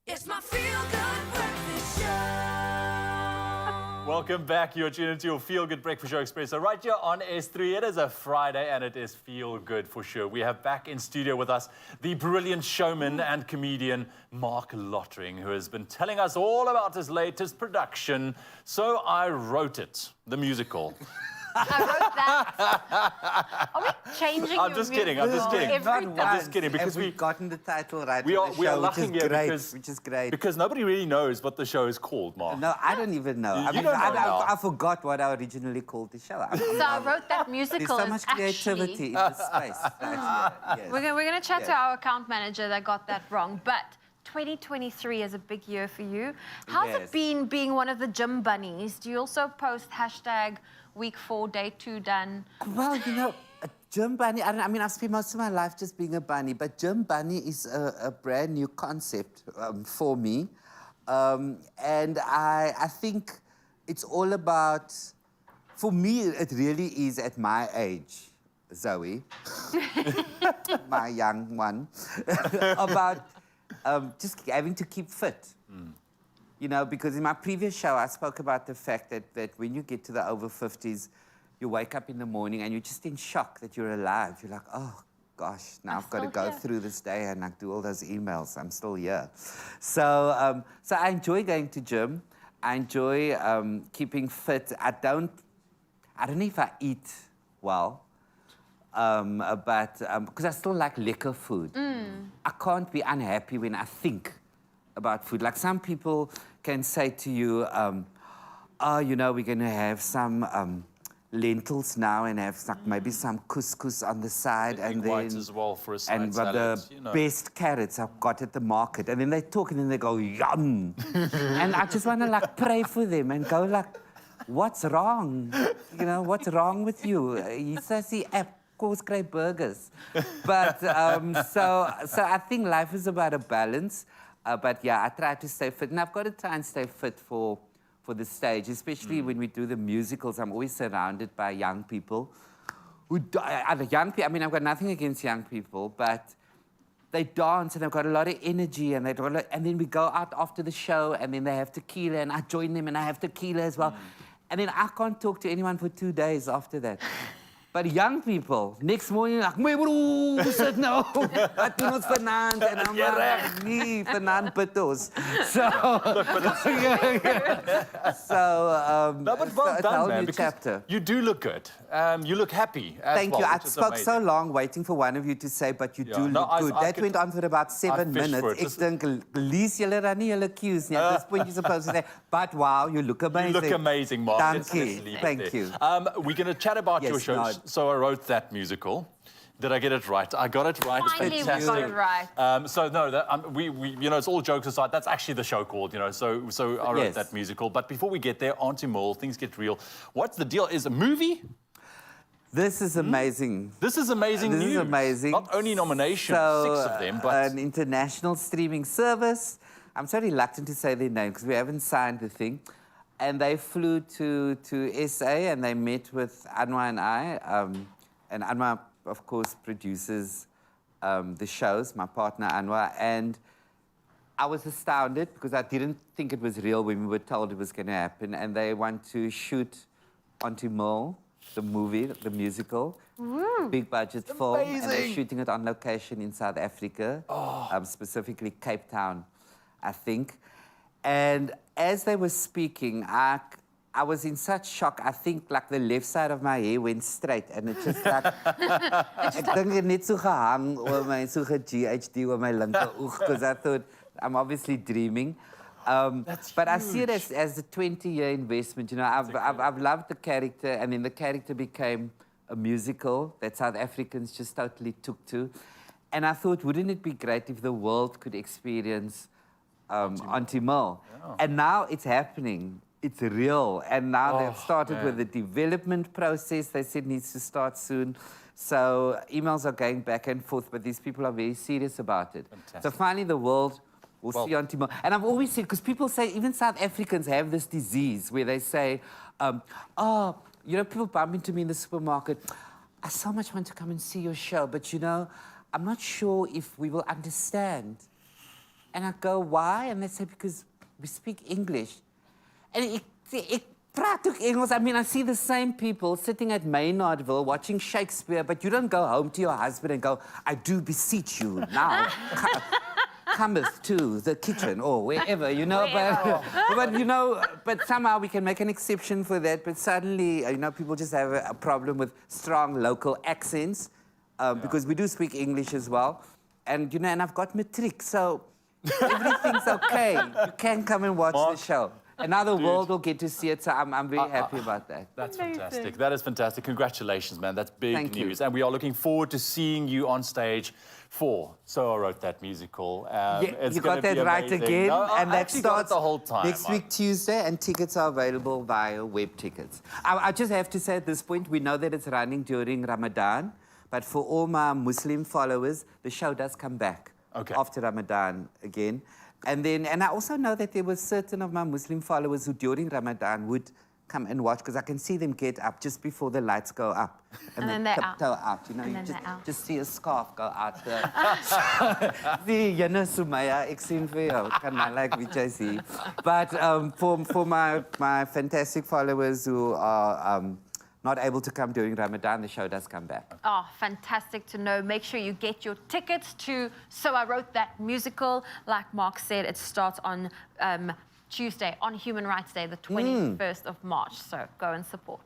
It's my feel-good breakfast show. Welcome back. You're tuned into your Feel Good Breakfast Show Expresso right here on S3. It is a Friday and it is Feel Good for sure. We have back in studio with us the brilliant showman and comedian Mark Lottering, who has been telling us all about his latest production, So I Wrote It, the musical. I wrote that. Are we changing I'm just kidding. I'm just kidding. Every I'm just kidding because we've gotten the title right. we are of the show, laughing which is here great, because which is great. because nobody really knows what the show is called, Mark. No, I don't even know. You don't know now. I forgot what I originally called the show. So I wrote that musical. There's so much creativity in the space. Yes. We're going to chat Yes. to our account manager that got that wrong, but 2023 is a big year for you. How's Yes. it been being one of the gym bunnies? Do you also post hashtag week 4, day 2 done? Well, you know, a gym bunny, I mean, I've spent most of my life just being a bunny, but gym bunny is a brand new concept for me. And I think it's all about, for me, it really is at my age, Zoe, my young one, about just having to keep fit. You know, because in my previous show, I spoke about the fact that when you get to the over 50s, you wake up in the morning and you're just in shock that you're alive. You're like, oh, gosh, now I've got to go through this day and like do all those emails. I'm still here. So, so I enjoy going to gym. I enjoy keeping fit. I don't know if I eat well, but because I still like liquor food. I can't be unhappy when I think about food. Like some people can say to you, oh, you know, we're going to have some lentils now and have maybe some couscous on the side. And white then as well for a side and salad, the you know. best carrots I've got at the market. And then they talk and then they go, yum. And I just want to like pray for them and go like, what's wrong? You know, what's wrong with you? You see app course great burgers. But so I think life is about a balance. But yeah, I try to stay fit. And I've got to try and stay fit for the stage, especially when we do the musicals. I'm always surrounded by young people. Young people, I mean, I've got nothing against young people, but they dance and they've got a lot of energy and and then we go out after the show and then they have tequila and I join them and I have tequila as well. And then I can't talk to anyone for 2 days after that. But young people, next morning, like, my broer, sit nou. Wat doen ons vanaand? En dan maar, nee, vanaand pitos. So, no, but well it's a done, whole man, new because chapter. you do look good. You look happy as Thank well, you. I which is spoke amazing. so long waiting for one of you to say, but you do look good. That went on for about 7 fished minutes. for it. Ek dink, lees julle dan nie julle cues nie. At this point, you're supposed to say, but wow, you look amazing. You look amazing, Mark. Let's Thank you. leave it Thank there. you. We're going to chat about Yes, your show. no. So I wrote that musical. Did I get it right? I got it right. Finally, It's we fantastic. got it right. So no, we you know, it's all jokes aside. That's actually the show called, you know. So I wrote Yes. that musical. But before we get there, Auntie Mole, things get real. What's the deal? Is a movie? This is amazing. This is amazing This news. is amazing. Not only nominations, So, 6 of them, but an international streaming service. I'm so reluctant to say their name because we haven't signed the thing. And they flew to SA and they met with Anwar and I. And Anwar, of course, produces the shows, my partner Anwar. And I was astounded because I didn't think it was real when we were told it was going to happen. And they want to shoot Auntie Mole, the movie, the musical. Big budget film. And they're Amazing. shooting it on location in South Africa, specifically Cape Town, I think. And as they were speaking, I was in such shock. I think like the left side of my hair went straight and it just like ek dink dit net so gehang oor my so GHD oor my linker oog because I thought I'm obviously dreaming. But I see it as a 20-year investment. You know, I've loved the character, and then the character became a musical that South Africans just totally took to. And I thought, wouldn't it be great if the world could experience Auntie Mole? Yeah. And now it's happening. It's real. And now they've started with the development process. They said it needs to start soon. So emails are going back and forth, but these people are very serious about it. Fantastic. So finally the world will see Auntie Mole. And I've always said, because people say, even South Africans have this disease where they say, oh, you know, people bump into me in the supermarket. I so much want to come and see your show, but you know, I'm not sure if we will understand. And I go, why? And they say, because we speak English. And ik praat ook Engels. I mean, I see the same people sitting at Maynardville watching Shakespeare, but you don't go home to your husband and go, I do beseech you now. Cometh to the kitchen or wherever, you know. But somehow we can make an exception for that. But suddenly, you know, people just have a problem with strong local accents because we do speak English as well. And, you know, and I've got matric, so everything's okay. You can come and watch the show. And now the world will get to see it, so I'm very happy about that. That's fantastic. That is fantastic. Congratulations, man. That's big Thank news. you. And we are looking forward to seeing you on stage for So I Wrote That musical. You got that right again, and that starts the whole time. next week, Tuesday, and tickets are available via web tickets. I just have to say at this point, we know that it's running during Ramadan, but for all my Muslim followers, the show does come back after Ramadan again. And I also know that there were certain of my Muslim followers who during Ramadan would come and watch, because I can see them get up just before the lights go up. And then they're tiptoe out. You know, And you then they're out. just see a scarf go out there. See, you know, Sumaya, ek sien vir jou. Kan maar like what I see. But for my fantastic followers who are not able to come during Ramadan, the show does come back. Oh, fantastic to know. Make sure you get your tickets to So I Wrote That musical. Like Mark said, it starts on Tuesday, on Human Rights Day, the 21st of March. So go and support.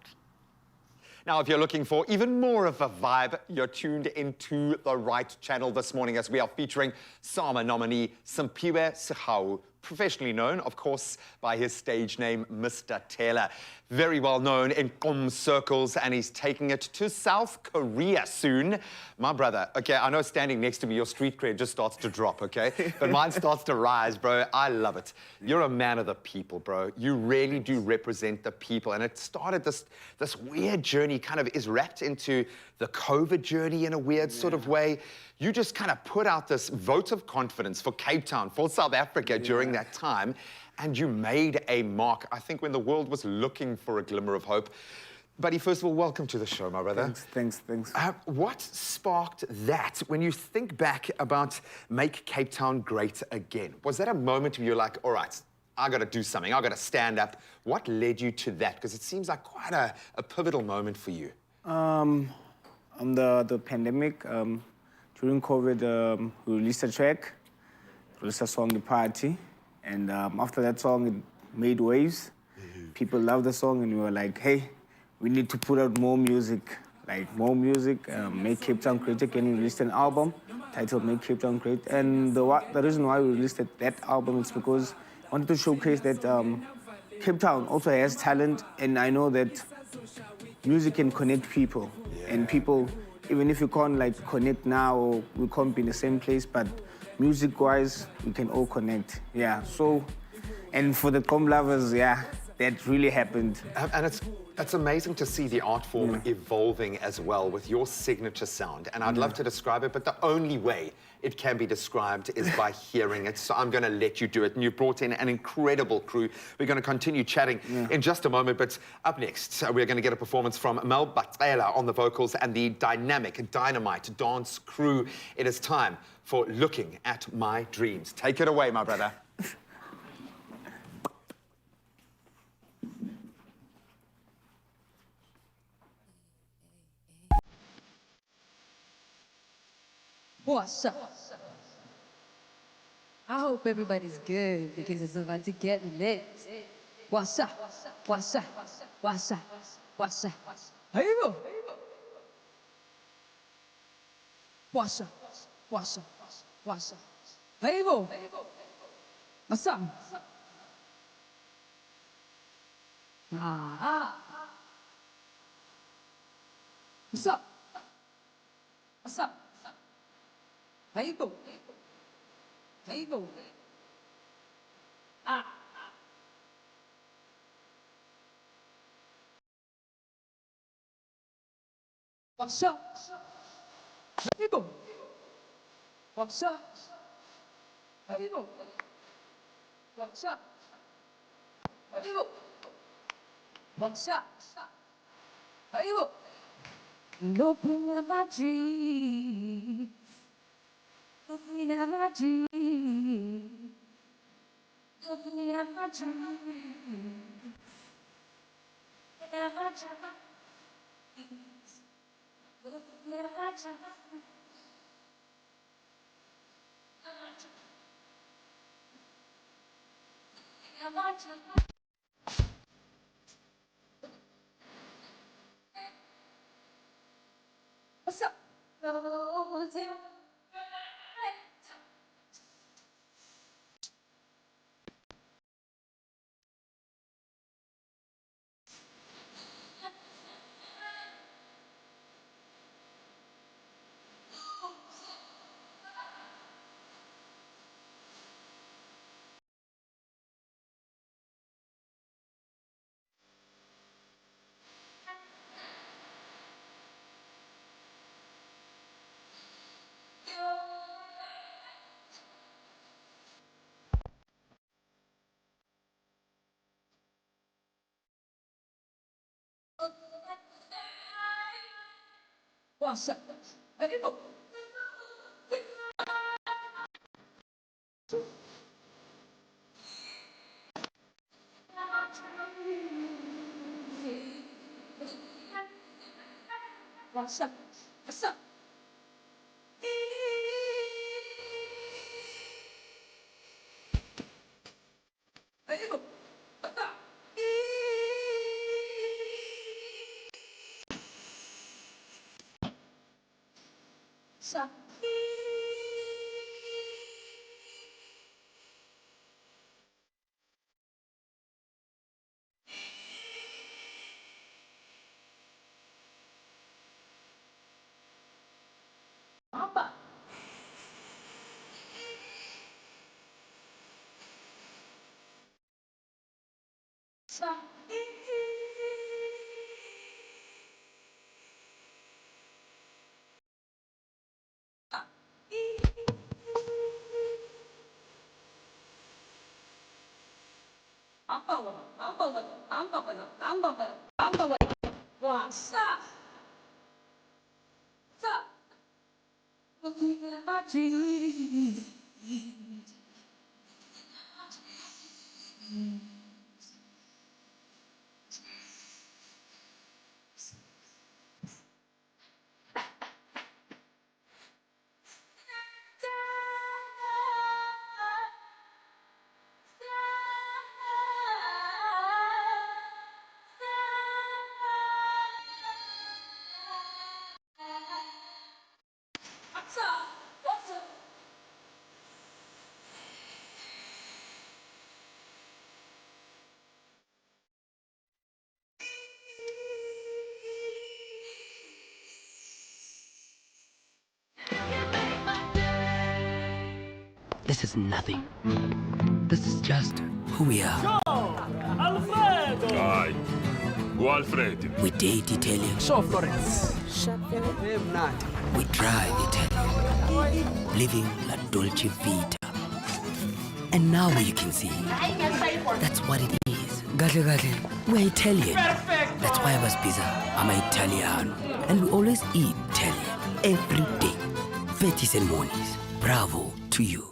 Now, if you're looking for even more of a vibe, you're tuned into the right channel this morning as we are featuring Sama nominee Simpiwe Sihau, professionally known, of course, by his stage name, Mr. Taylor. Very well known in Qom circles, and he's taking it to South Korea soon. My brother, okay, I know standing next to me, your street cred just starts to drop, okay? But mine starts to rise, bro. I love it. You're a man of the people, bro. You really do represent the people. And it started this weird journey, kind of is wrapped into the COVID journey in a weird sort of way. You just kind of put out this vote of confidence for Cape Town, for South Africa during that time, and you made a mark, I think, when the world was looking for a glimmer of hope. Buddy, first of all, welcome to the show, my brother. Thanks. What sparked that when you think back about Make Cape Town Great Again? Was that a moment where you're like, all right, I got to do something, I got to stand up? What led you to that? Because it seems like quite a pivotal moment for you. On the pandemic, during COVID, we released a track, released a song, The Party, and after that song, it made waves. People loved the song, and we were like, hey, we need to put out more music, Make Cape Town Great Again. We released an album titled Make Cape Town Great, and the reason why we released that album is because I wanted to showcase that Cape Town also has talent, and I know that music can connect people, and people, even if you can't connect now or we can't be in the same place, but music-wise, we can all connect. Yeah, so, and for the Qom lovers, yeah, that really happened. And it's amazing to see the art form evolving as well with your signature sound. And I'd love to describe it, but the only way it can be described is by hearing it. So I'm going to let you do it. And you brought in an incredible crew. We're going to continue chatting in just a moment. But up next, we're going to get a performance from Mel Batela on the vocals and the dynamic, dynamite dance crew. It is time for Looking at My Dreams. Take it away, my brother. What's up? I hope everybody's good because it's about to get lit. What's up? What's up? What's up? What's up? Here you go. What's up? What's up? What's up? Here you go. What's up? What's up? What's up? Here you go. Here you go. What's up? Here you go. What's up? Here you go. What's up? Here you go. What's up? Here you go. Looking at my dreams. Looking at my dreams. What's up? What's up? What's up? What's up? Stop. Papa. Stop. What's up? Stop. What's up? What's up? This is nothing. This is just who we are. Alfredo! Dai, Alfredo. We date Italian. So, Florence. We drive Italian. Living la dolce vita. And now you can see. That's what it is. Gatle gatle. We're Italian. Perfect. That's why I was pizza. I'm Italiano. And we always eat Italian. Every day. Fettis and mornings. Bravo to you.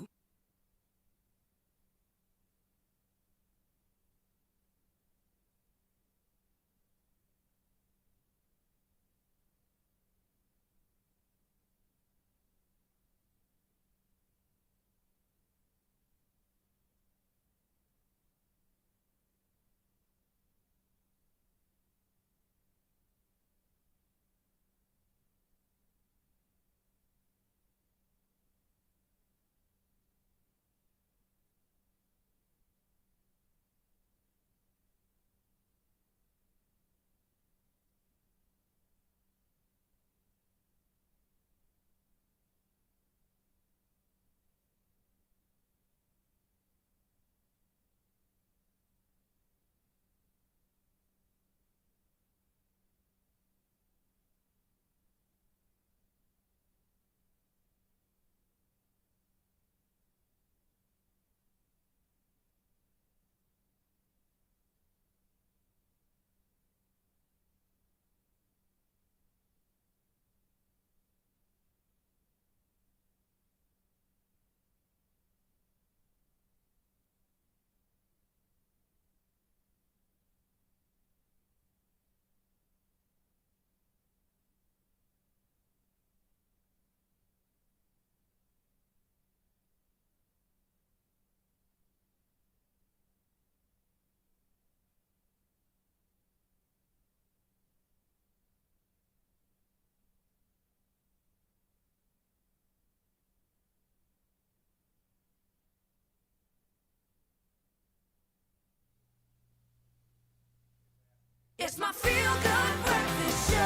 It's my feel-good breakfast show.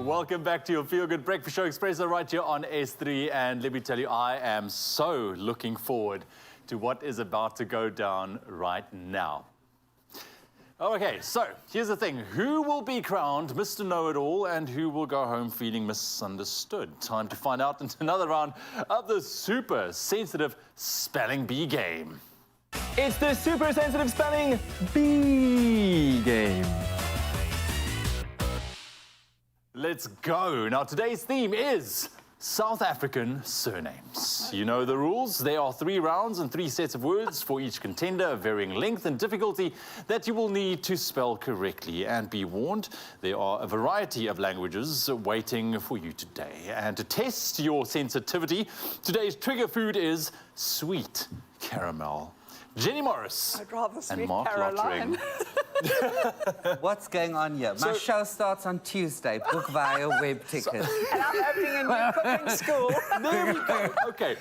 Welcome back to your Feel Good Breakfast Show Expresso right here on S3. And let me tell you, I am so looking forward to what is about to go down right now. Okay, so here's the thing. Who will be crowned Mr. Know-It-All and who will go home feeling misunderstood? Time to find out in another round of the super sensitive spelling bee game. It's the super sensitive spelling bee game. Let's go. Now, today's theme is South African surnames. You know the rules. There are 3 rounds and 3 sets of words for each contender of varying length and difficulty that you will need to spell correctly. And be warned, there are a variety of languages waiting for you today. And to test your sensitivity, today's trigger food is sweet caramel. Jenny Morris I'd rather and sweet Mark Caroline. Lottering. What's going on here? My show starts on Tuesday. Book via web ticket. And I'm opening a new cooking school. There we go. Okay.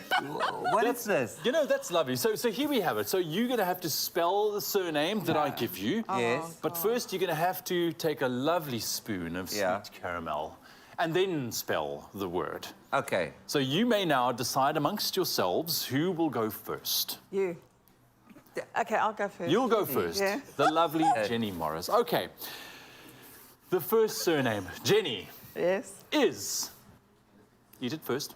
What is this? You know, that's lovely. So here we have it. So you're going to have to spell the surname that I give you. Yes. But first, you're going to have to take a lovely spoon of sweet caramel and then spell the word. Okay. So you may now decide amongst yourselves who will go first. You. Okay, I'll go first. You'll go first. Yeah. The lovely Jenny Morris. Okay. The first surname, Jenny. Yes. Is. Eat it first.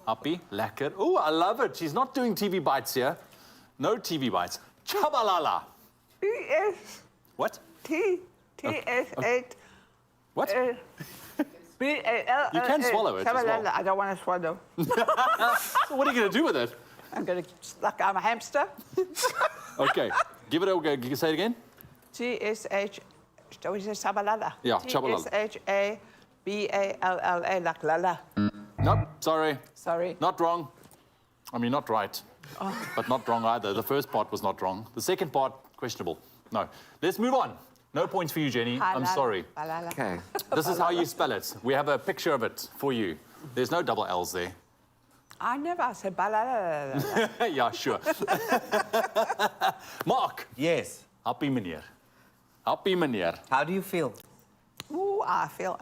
Happy, lekker. Oh, I love it. She's not doing TV bites here. No TV bites. Chabalala. B-S. What? T-S-H. What? B-A-L. You can swallow it as well. I don't want to swallow. So what are you going to do with it? I'm going to, like I'm a hamster. Okay. Give it a go. Say it again. T-S-H. What is it? Sabalala. Yeah, chabalala. T-S-H-A-B-A-L-L-A, like lala. Nope. Sorry. Sorry. Not wrong. I mean, not right. Oh. But not wrong either. The first part was not wrong. The second part, questionable. No. Let's move on. No points for you, Jenny. I'm sorry. Okay. This is how you spell it. We have a picture of it for you. There's no double L's there. I never said balala. Yeah, sure. Mark. Yes. Happy meneer. Happy meneer. How do you feel? Ooh, I feel...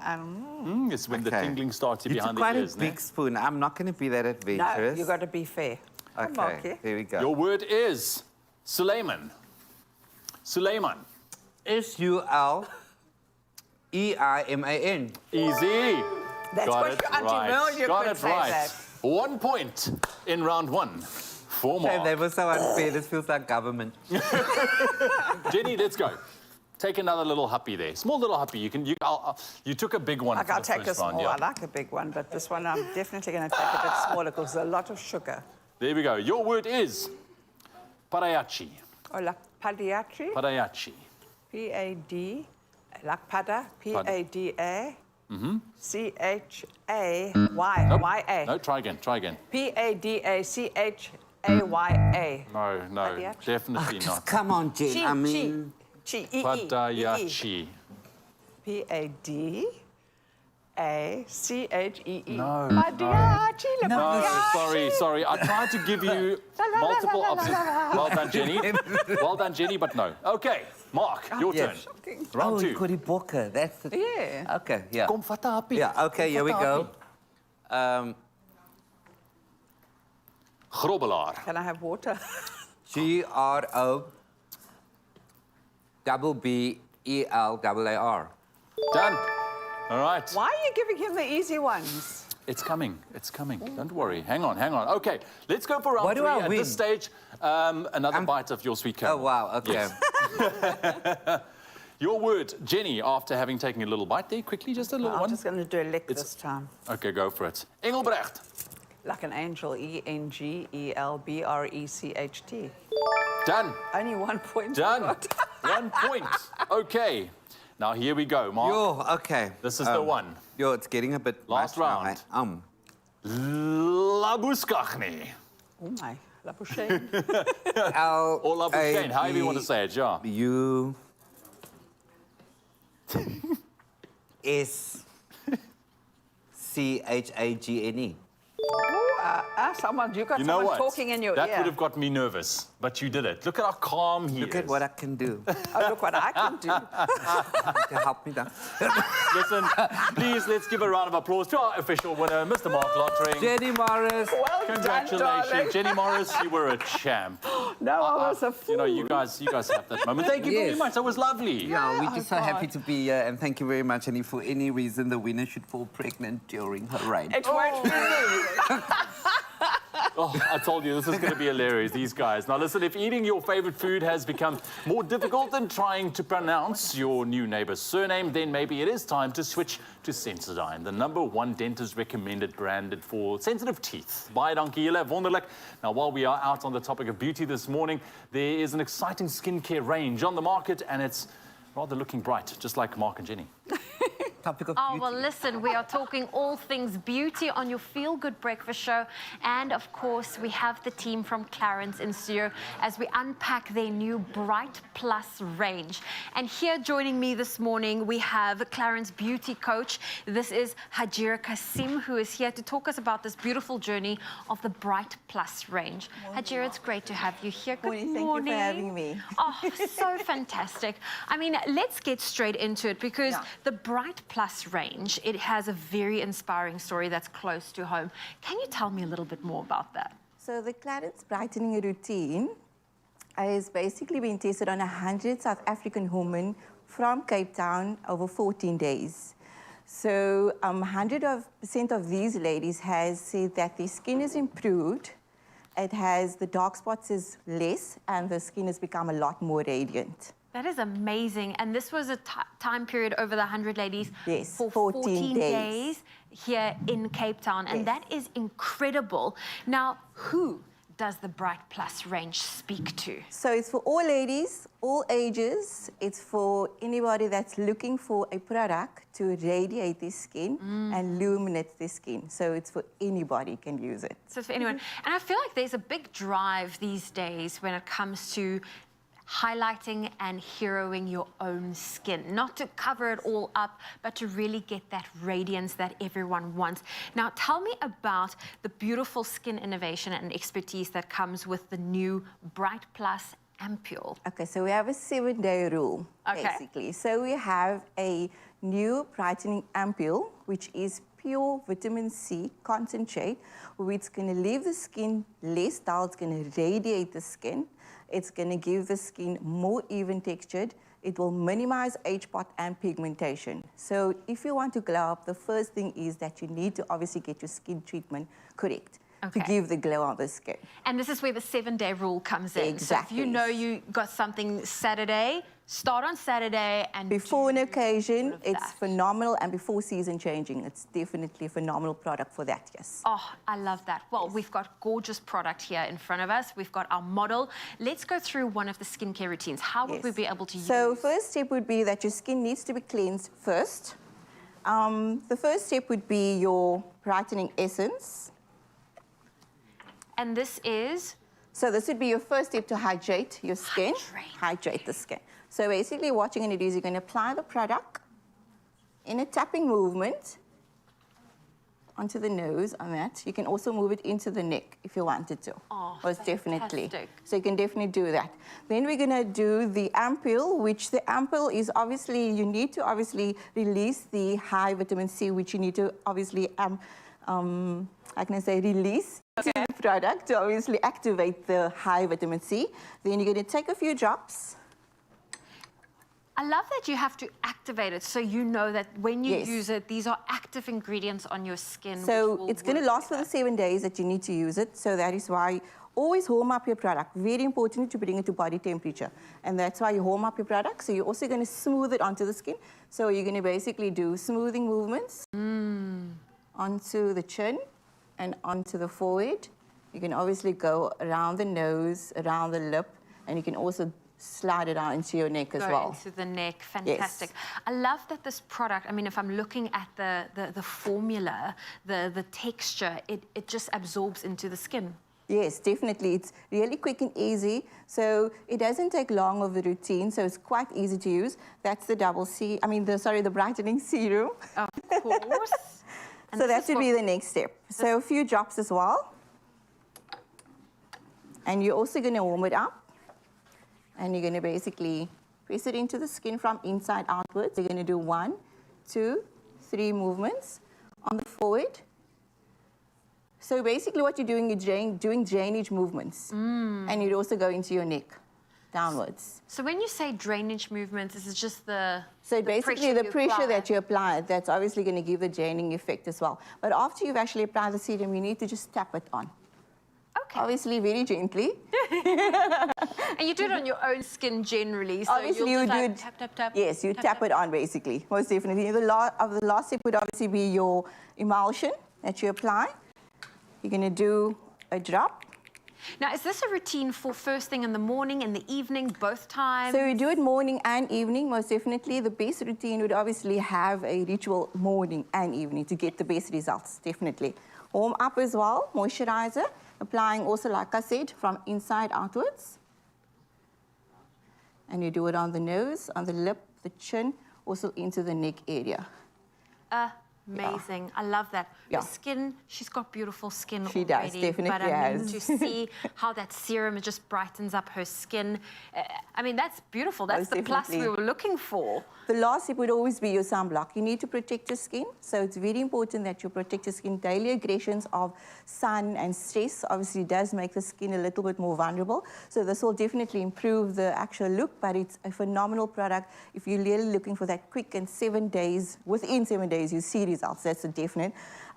It's when the tingling starts You behind took the quite ears. a big spoon. I'm not going to be that adventurous. No, you've got to be fair. Okay, here we go. Your word is Suleiman. Suleiman. S-U-L-E-I-M-A-N. Easy. That's Got what it your Auntie right. Mildred Got could it say right. that. 1 point in round 1 for Mark. They were so unfair. This feels like government. Jenny, let's go. Take another little happy there. Small little happy. You took a big one. Like, for I'll the take a first round, small. yeah. I like a big one, but this one I'm definitely going to take a bit smaller because there's a lot of sugar. There we go. Your word is Parayachi. Oh, like padiatry. Parayachi. P-A-D, like pada, P-A-D-A, C-H-A-Y, Nope. Y-A. No, try again. Try again. P-A-D-A-C-H-A-Y-A. No, Padiatri. definitely not. Come on, Jen. Chi, I mean... Chi, E-E. Parayachi. P-A-D-A-C-H-E-E. No, Padiatri. No, sorry. I tried to give you multiple options. Well done, Jenny. Well done, Jenny, but no. Okay, Mark, your turn. Round 2. Corey Bokker. That's the... Yeah. Okay, yeah. Kom vat 'n happie. Yeah, okay, here we go. Grobbelaar. Can I have water? G-R-O-B-B-E-L-A-R. Done. All right. Why are you giving him the easy ones? It's coming. It's coming. Don't worry. Hang on. Okay, let's go for round What do 3. I At win? this stage, another bite of your sweet caramel. Oh, wow, okay. Yes. Your word, Jenny, after having taken a little bite there, quickly, just a little I'm one. just going to do a lick this time. Okay, go for it. Engelbrecht. Like an angel, E-N-G-E-L-B-R-E-C-H-T. Done. Only 1 point. Done. 1 point. Okay. Now, here we go, Mark. Okay. This is the one. It's getting a bit Last much now, round. mate. Labuskachny. Oh, my. La Bouchane. Or Labuskachny, however you want to say it, yeah. U-S-C-H-A-G-N-E. Ooh, You got You know someone what? talking in your That ear. would have got me nervous, but you did it. Look at how calm he is. Look at what I can do. Oh, look what I can do. To help me down. Listen, please, let's give a round of applause to our official winner, Mr. Mark Lottering. Jenny Morris. Well Congratulations. done, darling. Jenny Morris, you were a champ. No, I was a fool. You know, you guys have that moment. Thank you very Yes. much. That was lovely. Yeah, we're just so happy to be here, and thank you very much. And if for any reason the winner should fall pregnant during her reign. It won't be me. Oh, I told you, this is going to be hilarious, these guys. Now, listen, if eating your favorite food has become more difficult than trying to pronounce your new neighbor's surname, then maybe it is time to switch to Sensodyne, the #1 dentist-recommended branded for sensitive teeth. Baie dankie julle, wonderlik. Now, while we are out on the topic of beauty this morning, there is an exciting skincare range on the market, and it's rather looking bright, just like Mark and Jenny. Topic of Oh, well, listen, we are talking all things beauty on your Feel Good Breakfast Show. And, of course, we have the team from Clarins in studio as we unpack their new Bright Plus range. And here joining me this morning, we have Clarins beauty coach. This is Hajira Kasim, who is here to talk us about this beautiful journey of the Bright Plus range. Hajira, it's great to have you here. Good morning. Thank you for having me. Oh, so fantastic. I mean, let's get straight into it because the Bright Plus range, it has a very inspiring story that's close to home. Can you tell me a little bit more about that? So the Clarins brightening routine is basically been tested on 100 South African women from Cape Town over 14 days. So 100% of these ladies has said that their skin is improved. It has, the dark spots is less and the skin has become a lot more radiant. That is amazing. And this was a time period over the 100 ladies for 14 days here in Cape Town. And that is incredible. Now, who does the Bright Plus range speak to? So it's for all ladies, all ages. It's for anybody that's looking for a product to radiate their skin and illuminate their skin. So it's for anybody can use it. So it's for anyone. And I feel like there's a big drive these days when it comes to highlighting and heroing your own skin. Not to cover it all up, but to really get that radiance that everyone wants. Now, tell me about the beautiful skin innovation and expertise that comes with the new Bright Plus Ampule. Okay, so we have a 7-day rule, basically. So we have a new brightening ampule, which is pure vitamin C concentrate, which is going to leave the skin less dull. It's going to radiate the skin. It's going to give the skin more even textured. It will minimize age spot and pigmentation. So if you want to glow up, the first thing is that you need to obviously get your skin treatment correct to give the glow on the skin. And this is where the 7-day rule comes in. Exactly. So if you know you got something Saturday, start on Saturday and before an occasion, it's phenomenal, and before season changing, it's definitely a phenomenal product for that, yes. Oh, I love that. Well, we've got gorgeous product here in front of us. We've got our model. Let's go through one of the skincare routines. How would we be able to use? So first step would be that your skin needs to be cleansed first. The first step would be your brightening essence. And this is? So this would be your first step to hydrate your skin. Hydrate the skin. So basically what you're going to do is you're going to apply the product in a tapping movement onto the nose on that. You can also move it into the neck if you wanted to. Oh, most definitely. fantastic. So you can definitely do that. Then we're going to do the ampule, which the ampule is obviously, you need to obviously release the high vitamin C, which you need to obviously, how can I say, release to the product to obviously activate the high vitamin C. Then you're going to take a few drops. I love that you have to activate it so you know that when you use it, these are active ingredients on your skin. So it's going to last for the 7 days that you need to use it. So that is why always warm up your product. Very important to bring it to body temperature. And that's why you warm up your product. So you're also going to smooth it onto the skin. So you're going to basically do smoothing movements onto the chin and onto the forehead. You can obviously go around the nose, around the lip, and you can also slide it out into your neck as well. Into the neck, fantastic. I love that this product, I mean, if I'm looking at the formula, the texture, it just absorbs into the skin. Yes, definitely. It's really quick and easy. So it doesn't take long of a routine, so it's quite easy to use. That's the the brightening serum. Of course. So that would be the next step. So a few drops as well. And you're also going to warm it up. And you're going to basically press it into the skin from inside outwards. You're going to do 1, 2, 3 movements on the forehead. So basically what you're doing, you're doing drainage movements. And you'd also go into your neck, downwards. So when you say drainage movements, is it just the So basically the pressure apply? that you apply, that's obviously going to give the draining effect as well. But after you've actually applied the serum, you need to just tap it on. Okay. Obviously very gently. And you do it on your own skin generally. So Obviously you'll you just do like it. tap, tap, tap. Yes, you tap it on basically, most definitely. The last step would obviously be your emulsion that you apply. You're going to do a drop. Now, is this a routine for first thing in the morning, in the evening, both times? So we do it morning and evening, most definitely. The best routine would obviously have a ritual morning and evening to get the best results, definitely. Warm up as well, moisturizer, applying also, like I said, from inside outwards. And you do it on the nose, on the lip, the chin, also into the neck area. Amazing. I love that. Yeah. Her skin, she's got beautiful skin She already. does, definitely but I mean, has. to see how that serum, it just brightens up her skin. I mean, that's beautiful. That's Most the plus we definitely. were looking for. The last step would always be your sunblock. You need to protect your skin, so it's very important that you protect your skin. Daily aggressions of sun and stress obviously does make the skin a little bit more vulnerable. So this will definitely improve the actual look, but it's a phenomenal product. If you're really looking for that quick and 7 days, within 7 days, you see results. That's a definite.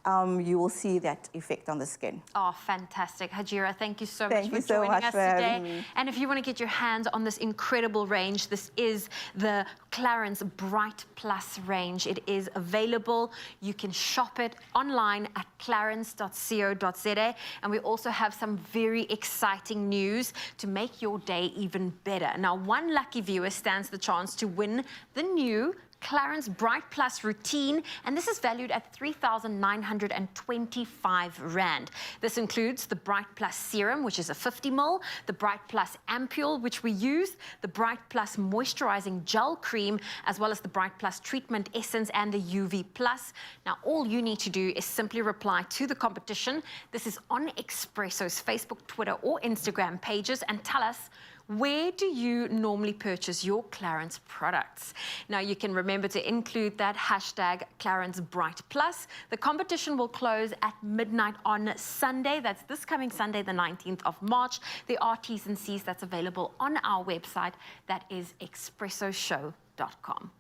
You will see that effect on the skin. Oh, fantastic. Hajira, thank you so Thank much you for so joining much us for having today. me. And if you want to get your hands on this incredible range, this is the Clarins Bright Plus range. It is available. You can shop it online at clarins.co.za. And we also have some very exciting news to make your day even better. Now, one lucky viewer stands the chance to win the new Clarins Bright Plus routine, and this is valued at 3,925 Rand. This includes the Bright Plus serum, which is a 50 ml, the Bright Plus ampule, which we use, the Bright Plus moisturizing gel cream, as well as the Bright Plus treatment essence and the UV Plus. Now, all you need to do is simply reply to the competition. This is on Expresso's Facebook, Twitter, or Instagram pages, and tell us, where do you normally purchase your Clarins products? Now, you can remember to include that hashtag Clarins Bright Plus. The competition will close at midnight on Sunday. That's this coming Sunday, the 19th of March. There are T's and C's that's available on our website. That is expressoshow.com.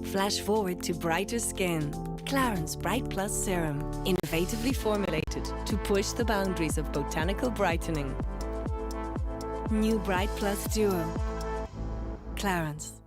Flash forward to brighter skin. Clarins Bright Plus Serum, innovatively formulated to push the boundaries of botanical brightening. New Bright Plus Duo. Clarins.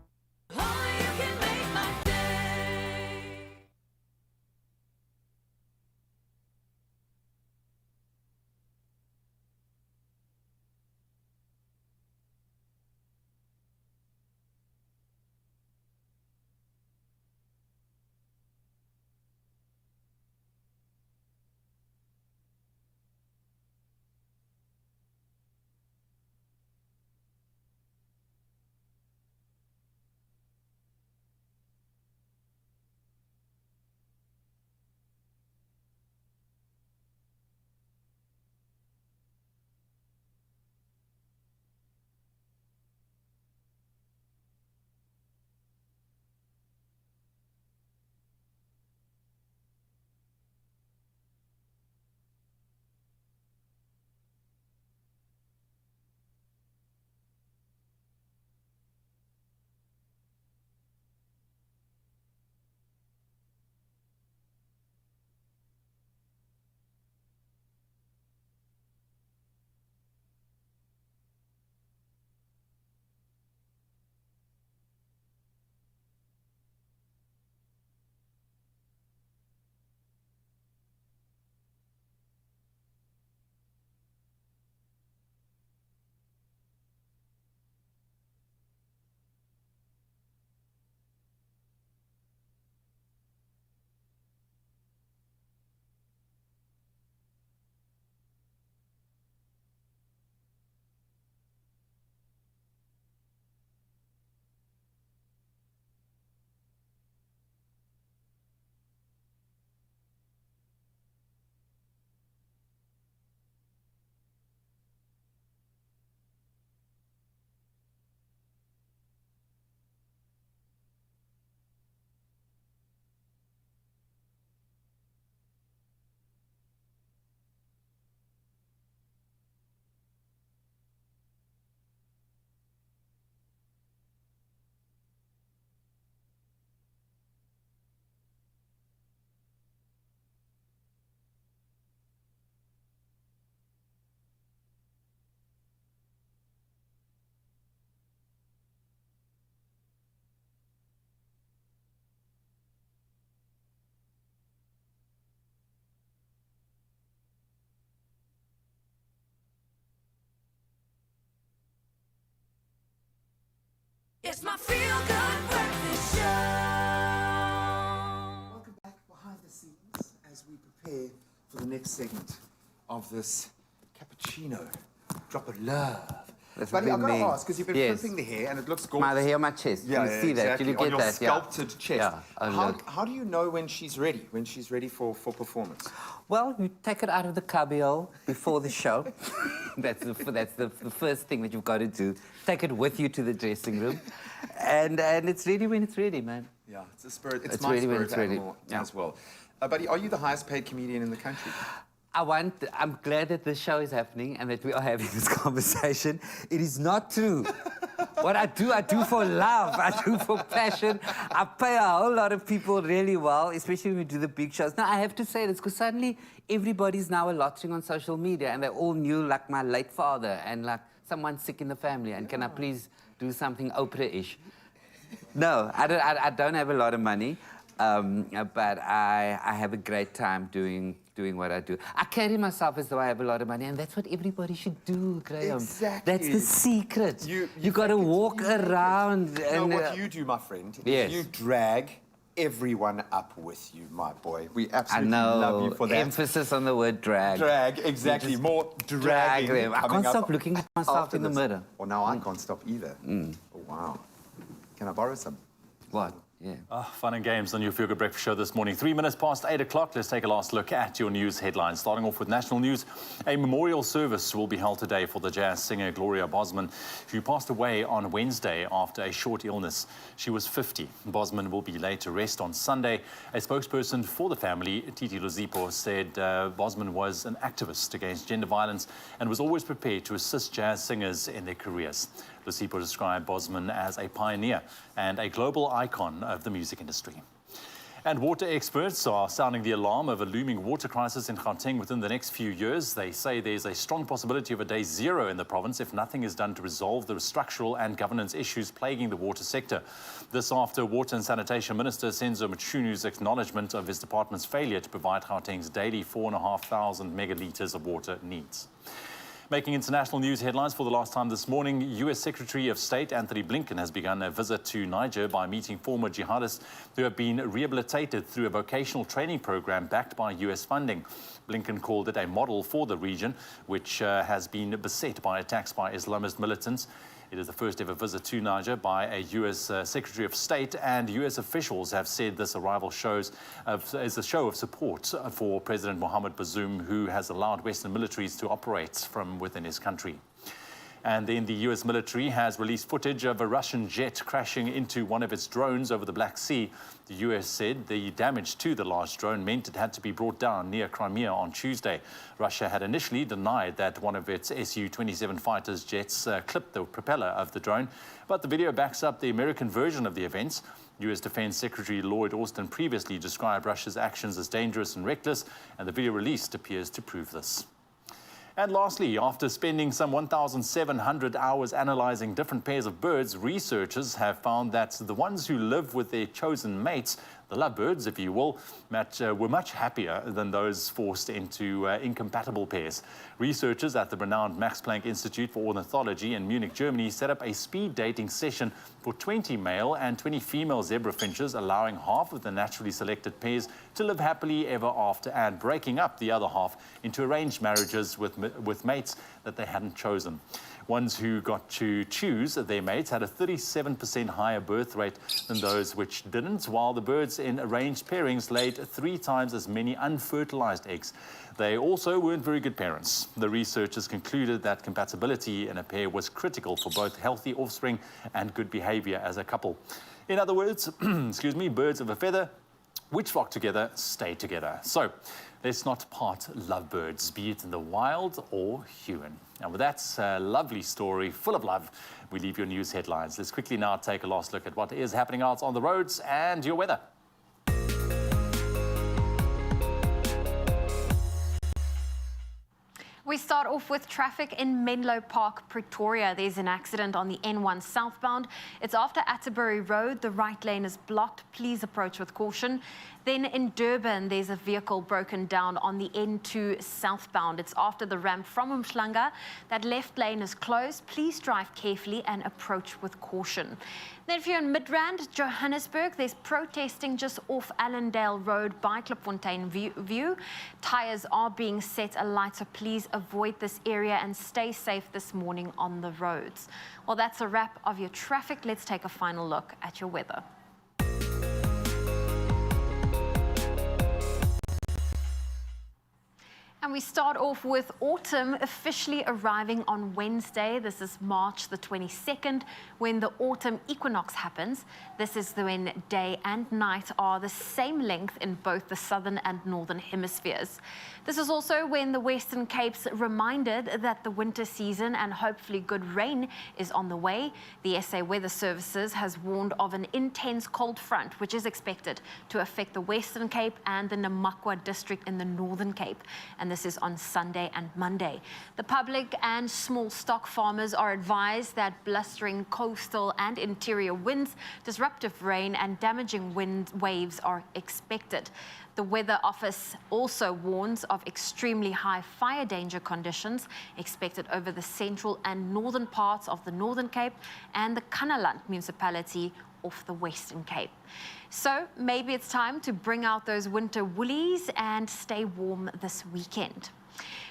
It's my feel-good breakfast show. Welcome back behind the scenes as we prepare for the next segment of this cappuccino. Drop of love. That's Buddy, I've got to me. ask, because you've been Yes. flipping the hair and it looks gorgeous. The hair on my chest. Yeah, you see that? exactly. Did you get on your that? sculpted chest. Yeah. Oh, look. How do you know when she's ready for performance? Well, you take it out of the cubbyhole before the show. that's the first thing that you've got to do. Take it with you to the dressing room. And it's ready when it's ready, man. Yeah, it's a spirit. It's It's my ready when spirit it's ready. animal Yeah. as well. Buddy, are you the highest paid comedian in the country? I'm glad that this show is happening and that we are having this conversation. It is not true. What I do for love. I do for passion. I pay a whole lot of people really well, especially when we do the big shows. Now, I have to say this because suddenly everybody's now a Lottering on social media and they all knew, like, my late father and, like, someone sick in the family. And can I please do something Oprah-ish? No, I don't have a lot of money, but I have a great time doing what I do. I carry myself as though I have a lot of money, and that's what everybody should do, Graham. Exactly. That's the secret. You got to walk around. No, and what you do, my friend, yes. is you drag everyone up with you, my boy. We absolutely I know. love you for that. Emphasis on the word drag. Drag, exactly. You just More dragging. drag them. I coming can't up stop looking at myself after in the this. mirror. Well, now I can't stop either. Oh, wow. Can I borrow some? What? Yeah. Fun and games on your Feel Good Breakfast show this morning. 3 minutes past 8 o'clock. Let's take a last look at your news headlines. Starting off with national news. A memorial service will be held today for the jazz singer Gloria Bosman, who passed away on Wednesday after a short illness. She was 50. Bosman will be laid to rest on Sunday. A spokesperson for the family, Titi Luzipo, said Bosman was an activist against gender violence and was always prepared to assist jazz singers in their careers. Luzipo described Bosman as a pioneer and a global icon of the music industry. And water experts are sounding the alarm of a looming water crisis in Gauteng within the next few years. They say there's a strong possibility of a day zero in the province if nothing is done to resolve the structural and governance issues plaguing the water sector. This after Water and Sanitation Minister Senzo Mchunu's acknowledgement of his department's failure to provide Gauteng's daily 4,500 megalitres of water needs. Making international news headlines for the last time this morning, U.S. Secretary of State Anthony Blinken has begun a visit to Niger by meeting former jihadists who have been rehabilitated through a vocational training program backed by U.S. funding. Blinken called it a model for the region, which has been beset by attacks by Islamist militants. It is the first ever visit to Niger by a U.S. Secretary of State, and U.S. officials have said this arrival is a show of support for President Mohamed Bazoum, who has allowed Western militaries to operate from within his country. And then the U.S. military has released footage of a Russian jet crashing into one of its drones over the Black Sea. The U.S. said the damage to the large drone meant it had to be brought down near Crimea on Tuesday. Russia had initially denied that one of its Su-27 fighters jets clipped the propeller of the drone, but the video backs up the American version of the events. U.S. Defense Secretary Lloyd Austin previously described Russia's actions as dangerous and reckless, and the video released appears to prove this. And lastly, after spending some 1,700 hours analyzing different pairs of birds, researchers have found that the ones who live with their chosen mates, the lovebirds, if you will, were much happier than those forced into incompatible pairs. Researchers at the renowned Max Planck Institute for Ornithology in Munich, Germany, set up a speed dating session for 20 male and 20 female zebra finches, allowing half of the naturally selected pairs to live happily ever after and breaking up the other half into arranged marriages with mates that they hadn't chosen. Ones who got to choose their mates had a 37% higher birth rate than those which didn't, while the birds in arranged pairings laid 3 times as many unfertilized eggs. They also weren't very good parents. The researchers concluded that compatibility in a pair was critical for both healthy offspring and good behavior as a couple. In other words, excuse me, birds of a feather which flock together stay together. So let's not part lovebirds, be it in the wild or human. And with that lovely story full of love, we leave your news headlines. Let's quickly now take a last look at what is happening out on the roads and your weather. We start off with traffic in Menlo Park, Pretoria. There's an accident on the N1 southbound. It's after Atterbury Road. The right lane is blocked. Please approach with caution. Then in Durban, there's a vehicle broken down on the N2 southbound. It's after the ramp from Umhlanga. That left lane is closed. Please drive carefully and approach with caution. Then if you're in Midrand, Johannesburg, there's protesting just off Allendale Road by Klipfontein View. Tires are being set alight, so please avoid this area and stay safe this morning on the roads. Well, that's a wrap of your traffic. Let's take a final look at your weather. And we start off with autumn officially arriving on Wednesday. This is March the 22nd, when the autumn equinox happens. This is when day and night are the same length in both the southern and northern hemispheres. This is also when the Western Cape's reminded that the winter season and hopefully good rain is on the way. The SA Weather Services has warned of an intense cold front, which is expected to affect the Western Cape and the Namakwa district in the Northern Cape. And this is on Sunday and Monday. The public and small stock farmers are advised that blustering coastal and interior winds, disruptive rain and damaging wind waves are expected. The Weather Office also warns of extremely high fire danger conditions expected over the central and northern parts of the Northern Cape and the Kannaland municipality off the Western Cape. So maybe it's time to bring out those winter woolies and stay warm this weekend.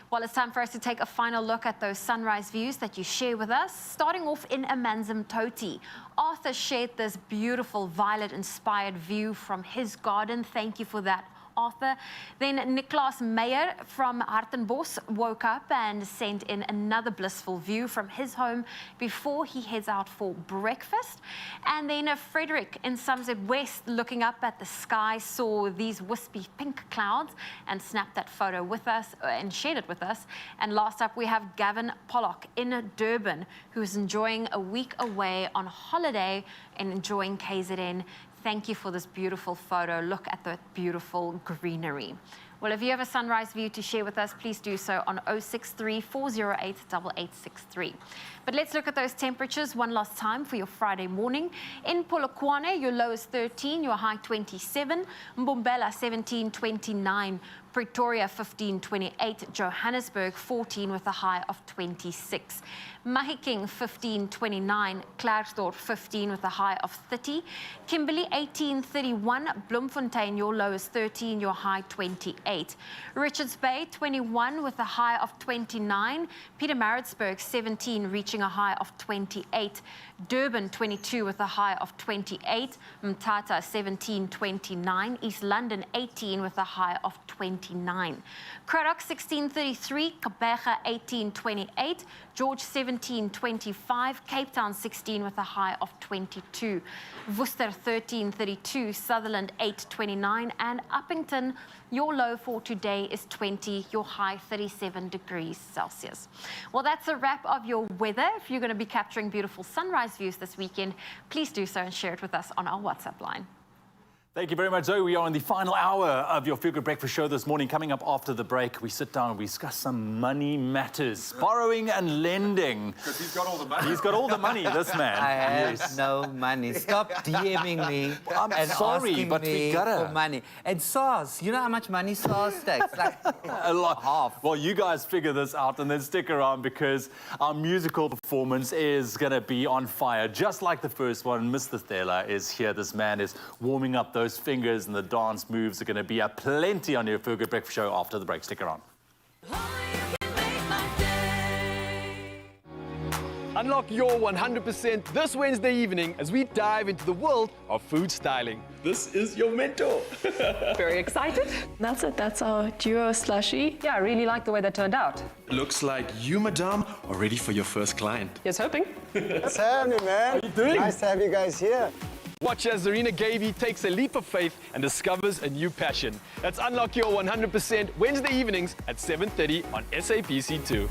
Well, it's time for us to take a final look at those sunrise views that you share with us. Starting off in Amanzimtoti, Arthur shared this beautiful violet-inspired view from his garden. Thank you for that, Arthur. Then Niklas Meyer from Hartenbos woke up and sent in another blissful view from his home before he heads out for breakfast. And then Frederick in Somerset West, looking up at the sky, saw these wispy pink clouds and snapped that photo with us and shared it with us. And last up we have Gavin Pollock in Durban, who's enjoying a week away on holiday and enjoying KZN. Thank you for this beautiful photo. Look at the beautiful greenery. Well, if you have a sunrise view to share with us, please do so on 063 408 8863. But let's look at those temperatures one last time for your Friday morning. In Polokwane, your low is 13, your high 27. Mbombela, 17.29. Pretoria, 15.28. Johannesburg, 14 with a high of 26. Mahikeng, 15.29. Klerksdorp, 15 with a high of 30. Kimberley, 18.31. Bloemfontein, your low is 13, your high 28. Richards Bay, 21 with a high of 29. Pietermaritzburg, 17, reaching a high of 28. Durban, 22 with a high of 28. Mthatha, 17.29. East London, 18 with a high of 29. Cradock, 16.33. Kabega, 18.28. George, 17.25. Cape Town, 16 with a high of 22. Worcester, 13.32. Sutherland, 8.29. And Uppington, your low for today is 20, your high 37 degrees Celsius. Well, that's a wrap of your weather. If you're going to be capturing beautiful sunrise views this weekend, please do so and share it with us on our WhatsApp line. Thank you very much, Zoe. We are in the final hour of your Feel Good Breakfast show this morning. Coming up after the break, we sit down and we discuss some money matters, borrowing and lending. Because he's got all the money. He's got all the money, this man. I have no money. Stop DMing me and sorry, asking but me we gotta. for money. And SARS, you know how much money SARS takes? Like a lot. Half. Well, you guys figure this out and then stick around because our musical performance is going to be on fire. Just like the first one, Mr. Thela is here. This man is warming up those fingers and the dance moves are going to be plenty on your Feel Good Breakfast show after the break. Stick around. Unlock your 100% this Wednesday evening as we dive into the world of food styling. This is your mentor. Very excited. That's it. That's our duo slushy. Yeah, I really like the way that turned out. Looks like you, madame, are ready for your first client. Here's hoping. What's happening, man? How you doing? Nice to have you guys here. Watch as Zarina Gavey takes a leap of faith and discovers a new passion. That's Unlock Your 100% Wednesday evenings at 7:30 on SABC2.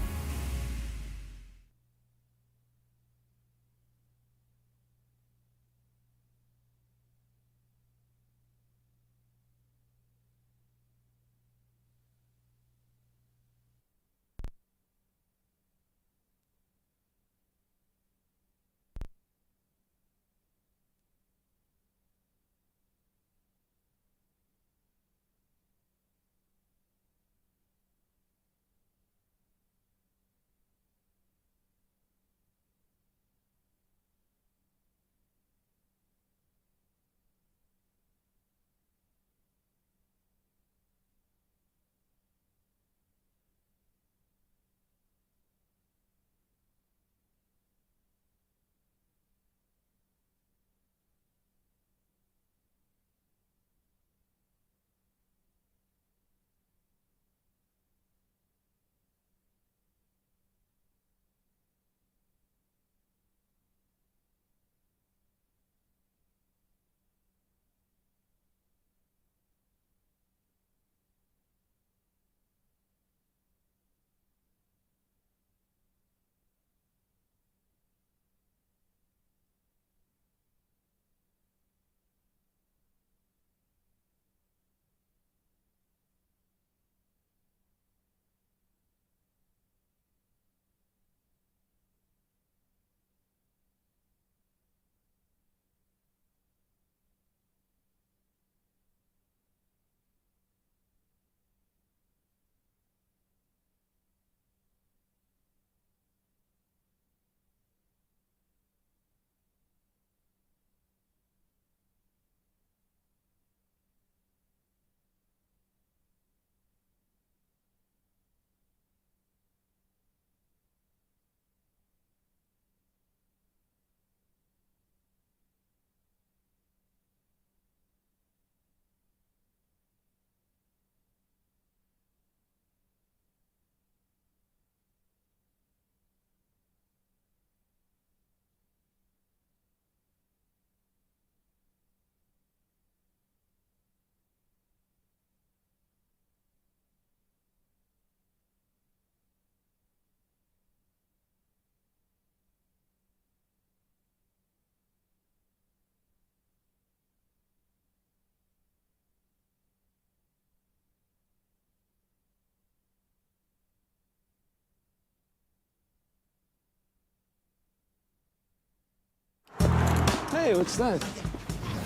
Hey, what's that?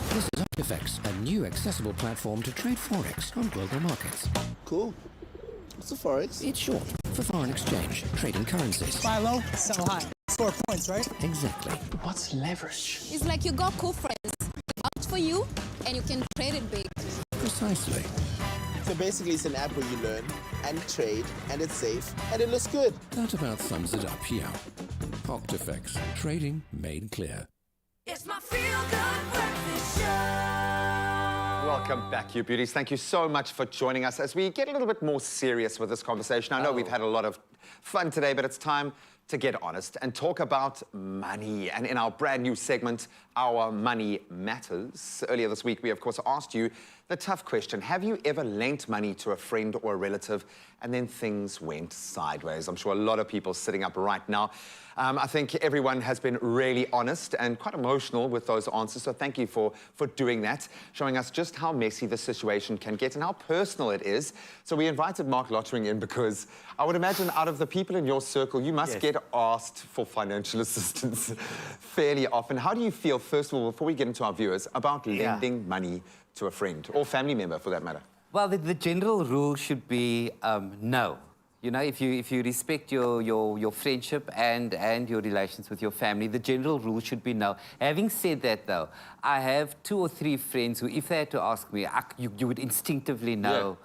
This is Optifex, a new accessible platform to trade Forex on global markets. Cool. What's the Forex? It's short for foreign exchange, trading currencies. Buy low, sell high. Score points, right? Exactly. What's leverage? It's like you got cool friends out for you and you can trade it big. Precisely. So basically it's an app where you learn and trade and it's safe and it looks good. That about sums it up here. Optifex, trading made clear. It's my feel-good breakfast show. Welcome back, you beauties. Thank you so much for joining us as we get a little bit more serious with this conversation. I know we've had a lot of fun today, but it's time to get honest and talk about money. And in our brand new segment, Our Money Matters, earlier this week, we of course asked you the tough question: have you ever lent money to a friend or a relative and then things went sideways? I'm sure a lot of people sitting up right now. I think everyone has been really honest and quite emotional with those answers, so thank you for doing that, showing us just how messy the situation can get and how personal it is. So we invited Mark Lottering in because I would imagine out of the people in your circle, you must get asked for financial assistance fairly often. How do you feel, first of all, before we get into our viewers, about lending money to a friend or family member, for that matter? Well, the general rule should be no. You know, if you respect your friendship and your relations with your family, the general rule should be no. Having said that, though, I have 2 or 3 friends who, if they had to ask me, you would instinctively know.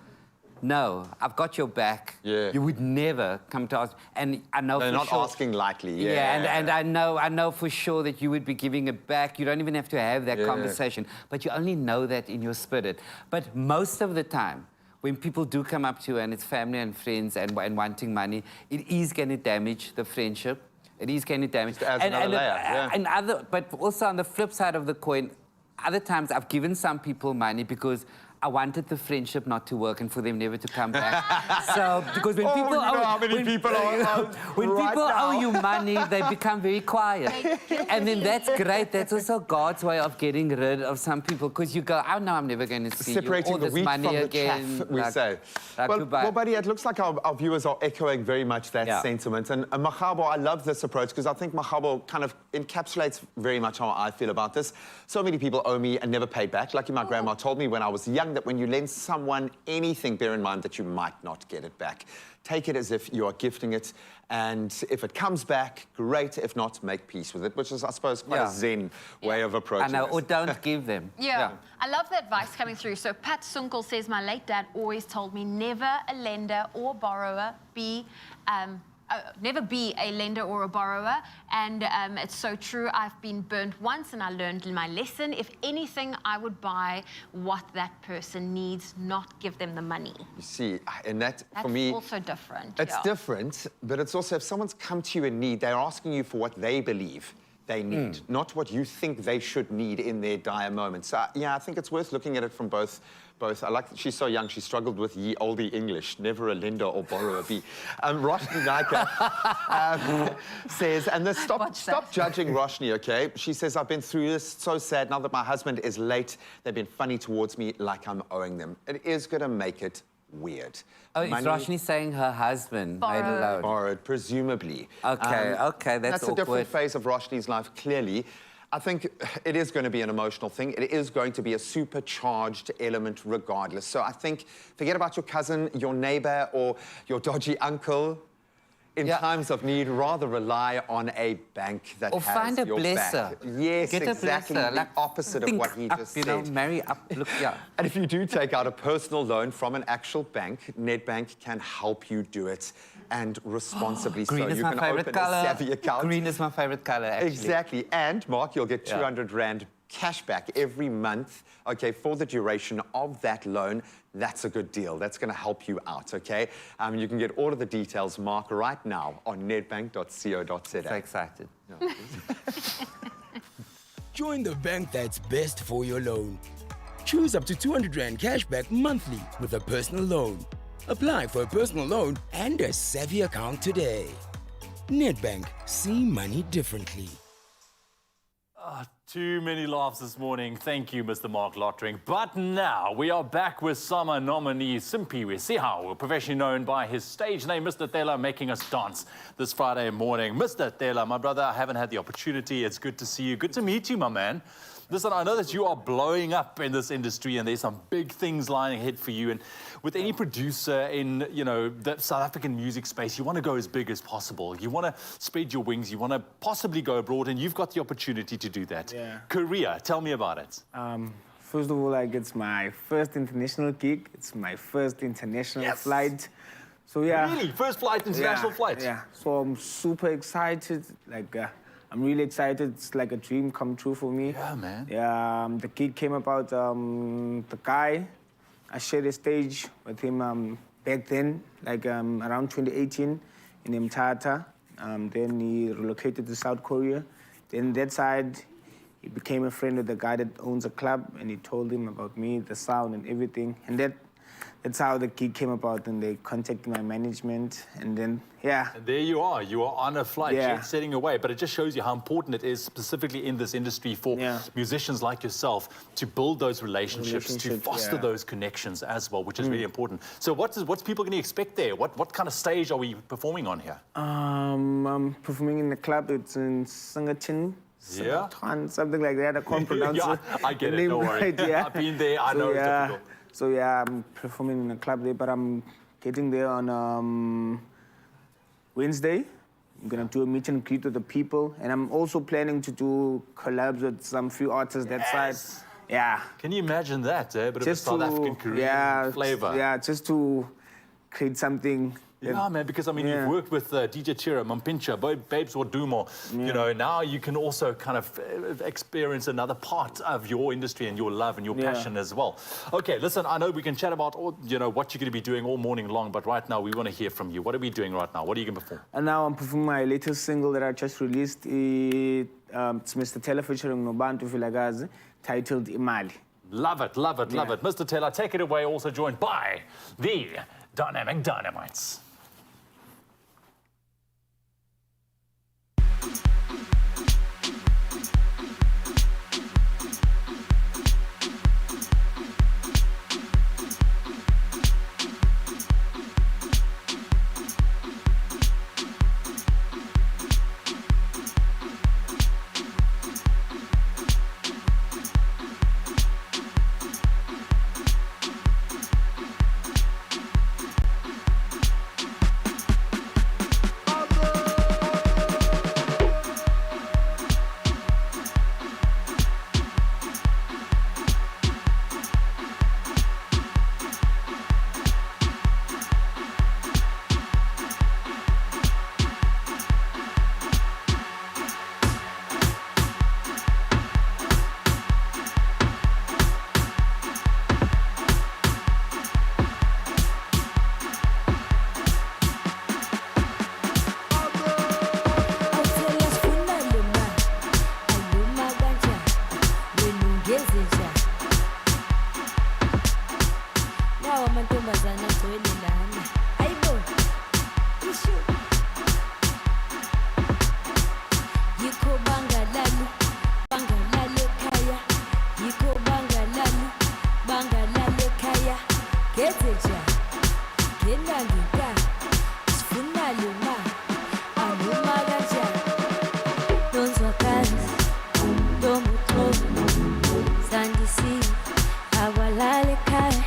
No, I've got your back. You would never come to ask. And I know They're for not sure, asking lightly. and I know for sure that you would be giving it back. You don't even have to have that conversation, but you only know that in your spirit. But most of the time, when people do come up to you and it's family and friends and wanting money, it is going to damage the friendship. It is going to damage. Just adds another layer, But also on the flip side of the coin, other times I've given some people money because I wanted the friendship not to work and for them never to come back. So, because when people owe you money, they become very quiet. And then that's great. That's also God's way of getting rid of some people, because you go, oh no, I'm never going to see Separating you. All the this wheat money from the again. chaff, we say. Well, buddy, it looks like our viewers are echoing very much that sentiment. And Mahabo, I love this approach because I think Mahabo kind of encapsulates very much how I feel about this. So many people owe me and never paid back. Lucky my grandma told me when I was young that when you lend someone anything, bear in mind that you might not get it back. Take it as if you are gifting it, and if it comes back, great. If not, make peace with it, which is, I suppose, quite a Zen way of approaching I know, this. or don't give them. I love the advice coming through. So Pat Sunkel says, my late dad always told me never a lender or borrower be... never be a lender or a borrower, and it's so true. I've been burnt once and I learned my lesson. If anything, I would buy what that person needs, not give them the money. You see, and that, That's for me... also different. It's different, but it's also if someone's come to you in need, they're asking you for what they believe they need, not what you think they should need in their dire moments. So, yeah, I think it's worth looking at it from both. I like that she's so young, she struggled with ye olde English, never a lender or borrower be. Roshni Naika says, and this, stop judging Roshni, okay? She says, I've been through this, so sad now that my husband is late. They've been funny towards me like I'm owing them. It is going to make it weird. Oh, is Roshni saying her husband made a loan? Borrowed, presumably. Okay, that's a different phase of Roshni's life, clearly. I think it is going to be an emotional thing. It is going to be a supercharged element regardless. So I think forget about your cousin, your neighbor, or your dodgy uncle. In times of need, rather rely on a bank that has find a your blesser. back. Yes, Get exactly. a blesser. The Like, opposite of what he just said. You know, marry up. Look, And if you do take out a personal loan from an actual bank, Nedbank can help you do it, and responsibly so. Green is You my can favorite open color. a savvy account. Green is my favorite color, actually. Exactly. And, Mark, you'll get 200 Rand cash back every month, okay, for the duration of that loan. That's a good deal. That's going to help you out, okay? You can get all of the details, Mark, right now on nedbank.co.za. So excited. Join the bank that's best for your loan. Choose up to 200 Rand cash back monthly with a personal loan. Apply for a personal loan and a savvy account today. Nedbank. See money differently. Too many laughs this morning. Thank you, Mr. Mark Lottering. But now we are back with summer nominee Simpiwe Sihau, professionally known by his stage name, Mr. Tela, making us dance this Friday morning. Mr. Tela, my brother, I haven't had the opportunity. It's good to see you. Good to meet you, my man. Listen, I know that you are blowing up in this industry and there's some big things lying ahead for you. And with any producer in, you know, the South African music space, you want to go as big as possible. You want to spread your wings. You want to possibly go abroad, and you've got the opportunity to do that. Yeah. Korea, tell me about it. First of all, like, it's my first international gig. It's my first international flight. So yeah. Really? First flight, international flight? Yeah. So I'm super excited. Like, I'm really excited. It's like a dream come true for me. Yeah, man. Yeah. The gig came about the guy. I shared a stage with him back then, like around 2018 in Mthatha. Then he relocated to South Korea. Then that side, he became a friend of the guy that owns a club, and he told him about me, the sound and everything. And that's how the gig came about, and they contacted my management, and then, yeah. And there you are on a flight, jet setting away. But it just shows you how important it is, specifically in this industry, for musicians like yourself to build those relationships, to foster those connections as well, which is really important. So what's people going to expect there? What kind of stage are we performing on here? I'm performing in the club. It's in Sangatin. Yeah. Something like that. I can't pronounce it. I get it, don't worry. I've been there, I know it's difficult. So yeah, I'm performing in a club there, but I'm getting there on Wednesday. I'm gonna do a meet and greet with the people, and I'm also planning to do collabs with some few artists that side. Yeah. Can you imagine that? A bit of a South African Korean flavor. Yeah, just to create something. Yeah, man, because, I mean, you've worked with DJ Chira, Mampincha, Babes Wadumo. You know, now you can also kind of experience another part of your industry and your love and your passion as well. Okay, listen, I know we can chat about, you know, what you're going to be doing all morning long, but right now we want to hear from you. What are we doing right now? What are you going to perform? And now I'm performing my latest single that I just released. It's Mr. Tela featuring Nobantu Vilagazi, titled Imali. Love it, love it, love it. Mr. Tela, take it away, also joined by the Dynamic Dynamites. Awalale kai,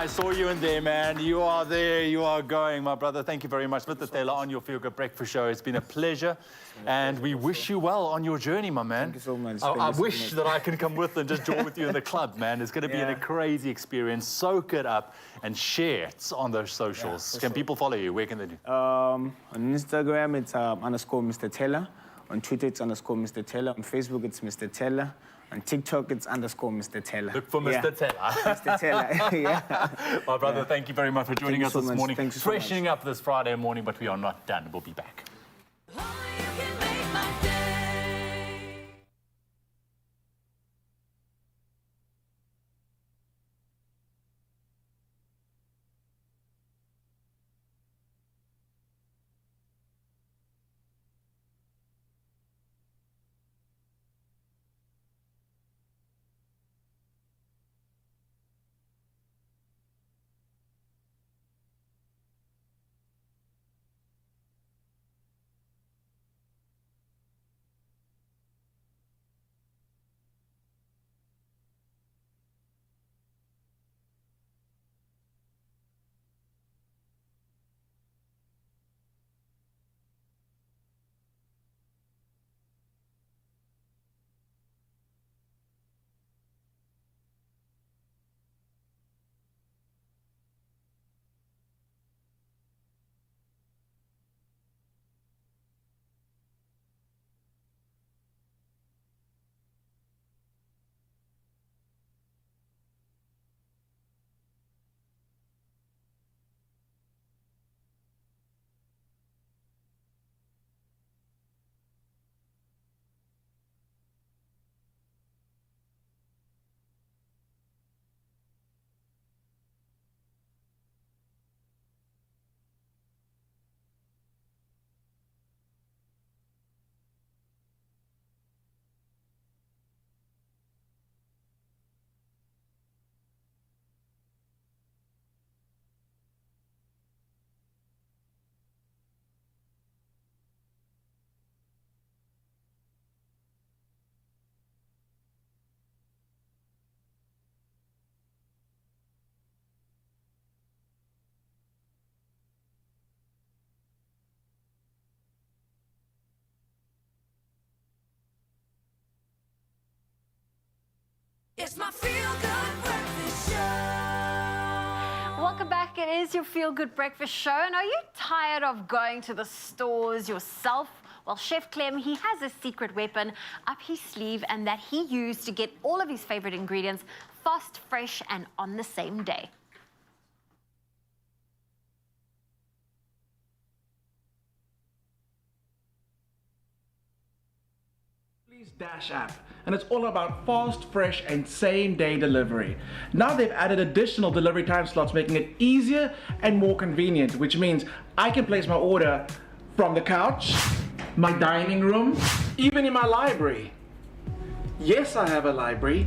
I saw you in there, man. You are there. You are going, my brother. Thank you very much. Mr. Taylor on your Feel Good Breakfast Show. It's been a pleasure. And we wish you well on your journey, my man. Thank you so much. I wish that I can come with and just join with you in the club, man. It's going to be a crazy experience. Soak it up and share it on those socials. Can people follow you? Where can they do? On Instagram, it's _ Mr. Taylor. On Twitter, it's _ Mr. Taylor. On Facebook, it's Mr. Taylor. On TikTok, it's _ Mr. Taylor. Look for Mr. Taylor. Mr. Taylor, yeah. My brother, thank you very much for joining us this morning. Thank you so much. Freshening up this Friday morning, but we are not done. We'll be back. It's my Feel Good Breakfast Show. Welcome back. It is your Feel Good Breakfast Show. And are you tired of going to the stores yourself? Well, Chef Clem, he has a secret weapon up his sleeve and that he used to get all of his favorite ingredients fast, fresh, and on the same day. Dash app, and it's all about fast, fresh, and same-day delivery. Now they've added additional delivery time slots, making it easier and more convenient, which means I can place my order from the couch, my dining room, even in my library. Yes, I have a library.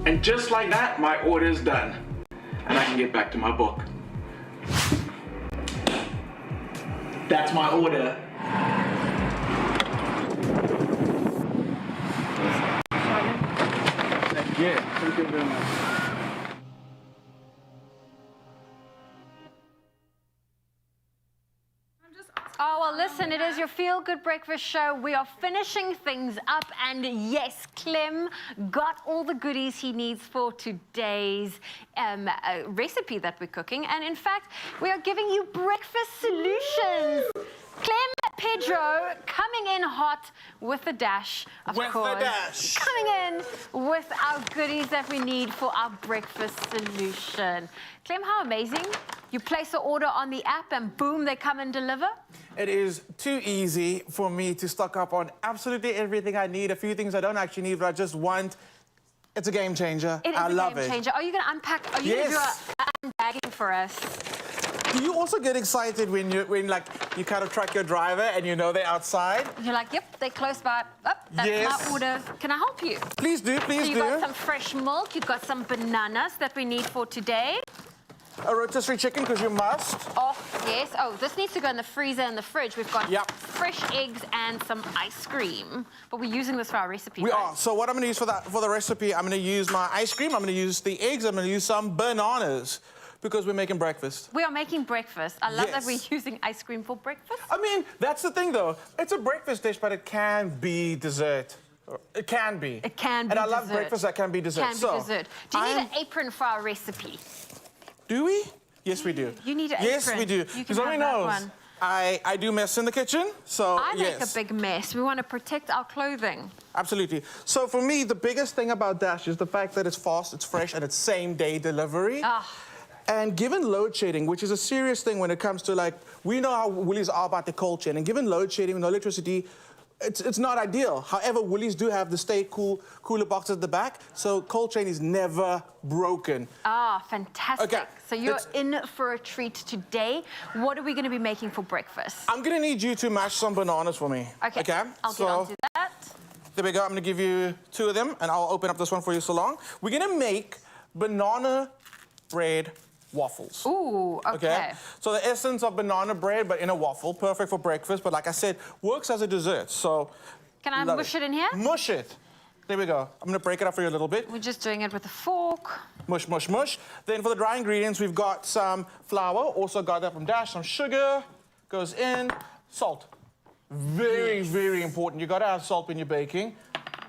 And just like that, my order is done, and I can get back to my book. That's my order. Thank you. Thank you very much. Oh, well, listen, it is your Feel Good Breakfast show. We are finishing things up, and yes, Clem got all the goodies he needs for today's recipe that we're cooking. And in fact, we are giving you breakfast solutions. Clem, Pedro, coming in hot with the dash, of course. With the dash. Coming in with our goodies that we need for our breakfast solution. Clem, how amazing. You place an order on the app and boom, they come and deliver. It is too easy for me to stock up on absolutely everything I need. A few things I don't actually need, but I just want. It's a game changer. It is I love a game changer. Are you going to unpack? Are you going to do an unbagging for us? Do you also get excited when you kind of track your driver and you know they're outside? You're like, yep, they're close by. Oh, that's my order. Can I help you? Please do, please do. So you've got some fresh milk. You've got some bananas that we need for today. A rotisserie chicken, because you must. Oh, yes. Oh, this needs to go in the freezer and the fridge. We've got fresh eggs and some ice cream. But we're using this for our recipe. We are. So what I'm going to use for the recipe, I'm going to use my ice cream, I'm going to use the eggs, I'm going to use some bananas, because we're making breakfast. We are making breakfast. I love that we're using ice cream for breakfast. I mean, that's the thing, though. It's a breakfast dish, but it can be dessert. It can be. It can be And I dessert. love breakfast that can be dessert. Can be dessert. Do you need an apron for our recipe? Do we? Yes, we do. You need an apron. Yes, we do. You Because can only have that knows one. I do mess in the kitchen, so I make a big mess. We want to protect our clothing. Absolutely. So for me, the biggest thing about Dash is the fact that it's fast, it's fresh, and it's same-day delivery. And given load shedding, which is a serious thing when it comes to, like, we know how Woolies are about the cold chain, and given load shedding, no electricity, it's not ideal. However, Woolies do have the stay cool cooler box at the back, so cold chain is never broken. Ah, fantastic. Okay, So you're in for a treat today. What are we going to be making for breakfast? I'm going to need you to mash some bananas for me. Okay, I'll get on to that. There we go. I'm going to give you 2 of them, and I'll open up this one for you so long. We're going to make banana bread waffles. Ooh, okay. So the essence of banana bread, but in a waffle, perfect for breakfast, but like I said, works as a dessert, so... Can I mush it in here? Mush it. There we go. I'm gonna break it up for you a little bit. We're just doing it with a fork. Mush, mush, mush. Then for the dry ingredients, we've got some flour, also got that from Dash, some sugar, goes in, salt. Very, very important. You gotta have salt when you're baking.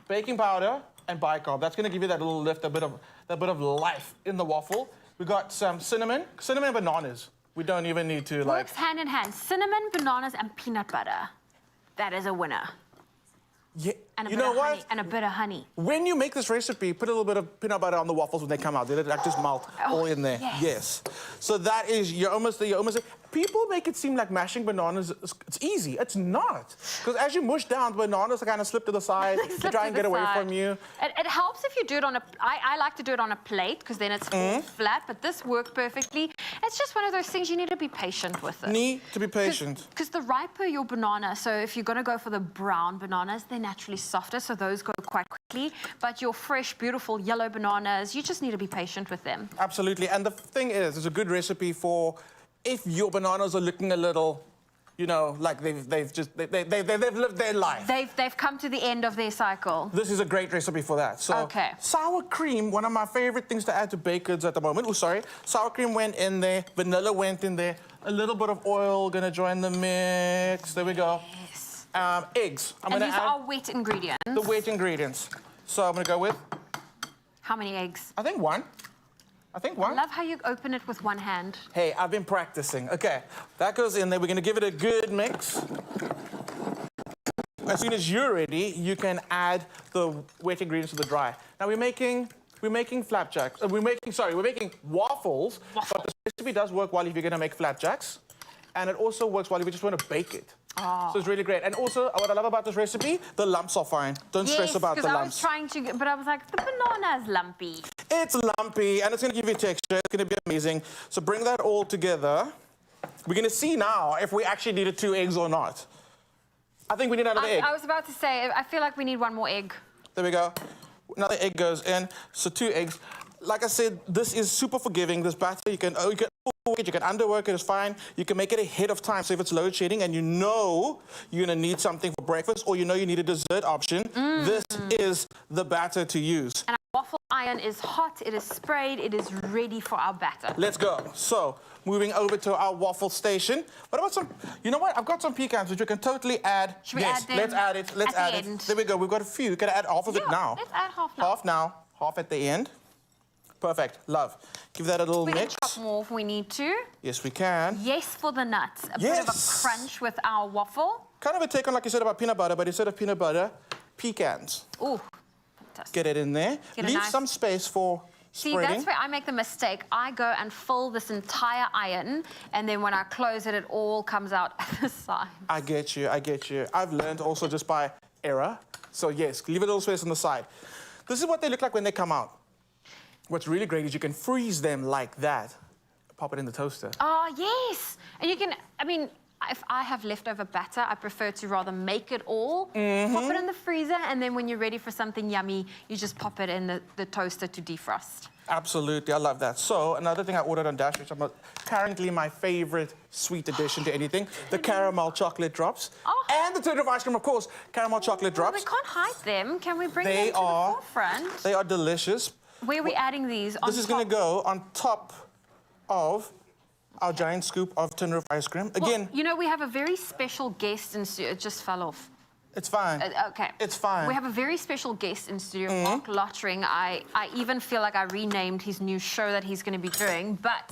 Baking powder and bicarb. That's gonna give you that little lift, that bit of life in the waffle. We got some cinnamon and bananas. We don't even need to like... Works hand in hand. Cinnamon, bananas, and peanut butter. That is a winner. Yeah, And a you bit know of what? honey. And a bit of honey. When you make this recipe, put a little bit of peanut butter on the waffles when they come out. They like just melt all in there. Yes. So that is, you're almost there. People make it seem like mashing bananas, it's easy. It's not. Because as you mush down, the bananas kind of slip to the side. They try and get away from you. It helps if you do it on a... I like to do it on a plate, because then it's flat, but this worked perfectly. It's just one of those things you need to be patient with it. Need to be patient. Because the riper your banana, so if you're going to go for the brown bananas, they're naturally softer, so those go quite quickly. But your fresh, beautiful yellow bananas, you just need to be patient with them. Absolutely. And the thing is, it's a good recipe for if your bananas are looking a little, you know, like they've lived their life. They've come to the end of their cycle. This is a great recipe for that. So sour cream, one of my favorite things to add to baked goods at the moment. Oh, sorry. Sour cream went in there. Vanilla went in there. A little bit of oil gonna join the mix. There we go. Yes. Eggs. And these are wet ingredients. The wet ingredients. So I'm gonna go with... How many eggs? I think 1. I love how you open it with one hand. Hey, I've been practicing. Okay, that goes in there. We're gonna give it a good mix. As soon as you're ready, you can add the wet ingredients to the dry. Now we're making flapjacks. We're making waffles. But this recipe does work well if you're gonna make flapjacks. and it also works while you just want to bake it. Oh. So it's really great. And also, what I love about this recipe, the lumps are fine. Don't stress about the because I was lumps. trying to, but I was like, the banana is lumpy. It's lumpy, and it's going to give you texture. It's going to be amazing. So bring that all together. We're going to see now if we actually needed 2 eggs or not. I think we need another egg. I was about to say, I feel like we need 1 more egg. There we go. Another egg goes in. So 2 eggs. Like I said, this is super forgiving. This batter, you can overwork it, you can underwork it, it's fine. You can make it ahead of time. So if it's load shedding and you know you're going to need something for breakfast or you know you need a dessert option, this is the batter to use. And our waffle iron is hot, it is sprayed, it is ready for our batter. Let's go. So, moving over to our waffle station. What about some, you know what? I've got some pecans which you can totally add. Should we add them let's add it. Let's at add the it. end? There we go. We've got a few. You can add half of it now. Let's add half now. Half now, half at the end. Perfect. Love. Give that a little We mix. can chop more if we need to. Yes, we can. Yes, for the nuts. A bit of a crunch with our waffle. Kind of a take on, like you said, about peanut butter, but instead of peanut butter, pecans. Ooh, fantastic. Get it in there. Get a Leave nice- some space for See, spreading. that's where I make the mistake. I go and fill this entire iron, and then when I close it, it all comes out at the side. I get you, I get you. I've learned also just by error. So yes, leave a little space on the side. This is what they look like when they come out. What's really great is you can freeze them like that. Pop it in the toaster. Oh, yes. And you can, I mean, if I have leftover batter, I prefer to rather make it all, pop it in the freezer, and then when you're ready for something yummy, you just pop it in the toaster to defrost. Absolutely, I love that. So another thing I ordered on Dash, which is currently my favorite sweet addition to anything, the caramel chocolate drops. And the tin of ice cream, of course, caramel chocolate drops. We can't hide them. Can we bring They them to are- the forefront? They are delicious. Where are we adding these? On This is going to go on top of our giant scoop of tin roof ice cream. Again, Well, you know, we have a very special guest in studio. It just fell off. it's fine. Okay. It's fine. We have a very special guest in studio, Mark Lottering. I even feel like I renamed his new show that he's going to be doing, but...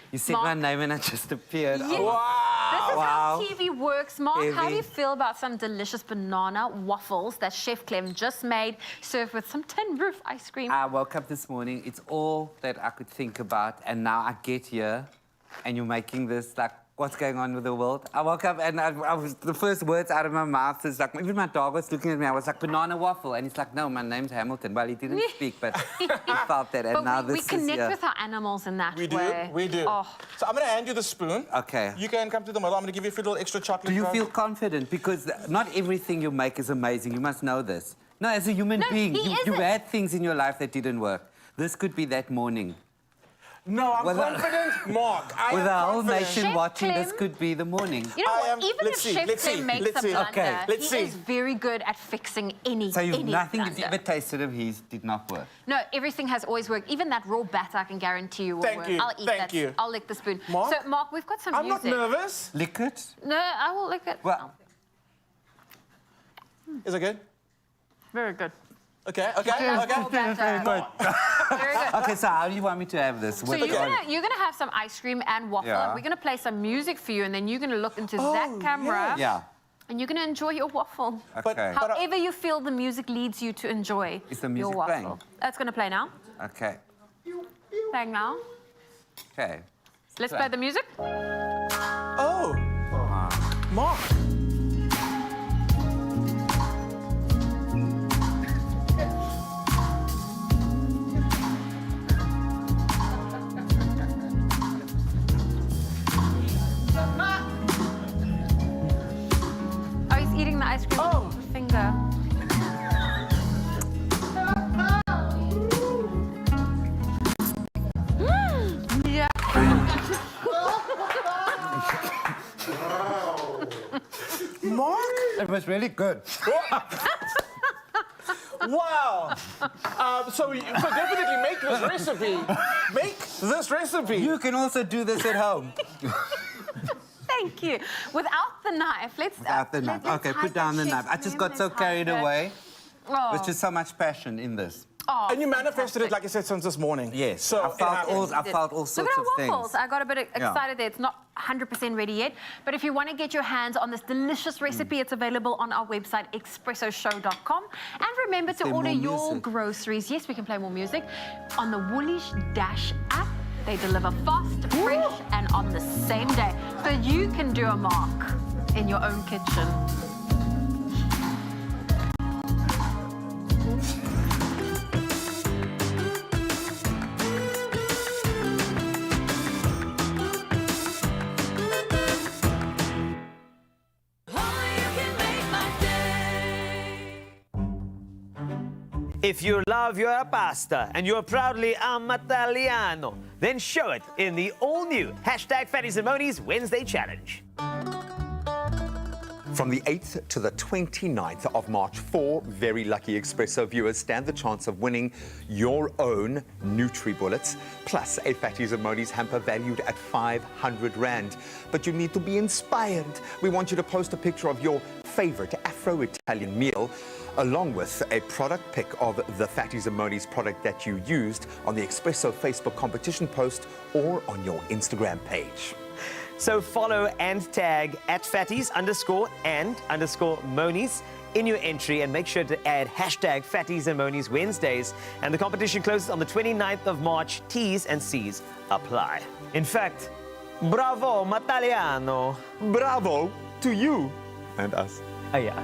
You said my name and it just appeared. Yes. Oh, This is wow. how TV works. Mark, how do Heavy. you feel about some delicious banana waffles that Chef Clem just made, served with some tin roof ice cream? I woke up this morning, it's all that I could think about, and now I get here, and you're making this, like, what's going on with the world? I woke up and I was, the first words out of my mouth is like, even my dog was looking at me, I was like, banana waffle, and he's like, no, my name's Hamilton. Well, he didn't speak, but he felt that, and But now we this is connect here. with our animals in that We do, way. we do. Oh. So I'm going to hand you the spoon. Okay. You can come to the middle. I'm going to give you a few little extra chocolate. Do you drop. feel confident? Because not everything you make is amazing. You must know this. No, as a human being, he you isn't. had things in your life that didn't work. This could be that morning. No, I'm With a- confident, Mark. I With am our whole confident. nation Chef watching, this Clem- could be the morning. You know I what? am- Even let's if see, Chef let's see, Clem makes let's a see. blunder, Okay. Let's he see. is very good at fixing any So nothing blunder. you've ever tasted of his did not work. No, everything has always worked. Even that raw batter, I can guarantee you will Thank work. you, I'll eat thank that. you. I'll lick the spoon. Mark? So, Mark, we've got some I'm not music. nervous. Lick it? No, I will lick it. Well, Is it good? Very good. Okay, okay, Raw okay. batter. Very good. Okay, so how do you want me to have this? So you're gonna have some ice cream and waffle. Yeah. And we're gonna play some music for you, and then you're gonna look into that camera. Yeah. And you're gonna enjoy your waffle. Okay. However you feel the music leads you to enjoy Is the your music waffle. playing? That's gonna play now. Okay. Playing now. Okay. Let's play the music. Oh, Mark. Oh, he's eating the ice cream with his finger. Yeah. Mark? It was really good. Wow. So definitely make this recipe. Make this recipe. You can also do this at home. Thank you. Without the knife, let's... Without the knife. let's Okay, hide put down that the knife. chef's I just name. got so Let's carried hide it. away. Oh. There's just so much passion in this. Oh, And you manifested it, like you said, since this morning. Yes. So I felt all Look sorts at of our things. waffles. I got a bit Yeah. excited there. It's not 100% ready yet. But if you want to get your hands on this delicious recipe, it's available on our website, expressoshow.com. And remember to Play order more your music. groceries. Yes, we can play more music on the Woolish Dash app. They deliver fast, fresh, and on the same day. So you can do a Mark in your own kitchen. If you love your pasta and you're proudly Italiano, then show it in the all-new #Fatties and Monies Wednesday Challenge. From the 8th to the 29th of March, 4 very lucky Expresso viewers stand the chance of winning your own Nutri-Bullets, plus a Fatties and Monies hamper valued at 500 Rand. But you need to be inspired. We want you to post a picture of your favorite Afro-Italian meal, along with a product pic of the Fatties and Monies product that you used on the Expresso Facebook competition post or on your Instagram page. So follow and tag @Fatties_and_Monies in your entry and make sure to add #Fatties and Monies Wednesdays. And the competition closes on the 29th of March. T's and C's apply. In fact, bravo, Mataliano. Bravo to you and us. Oh, yeah.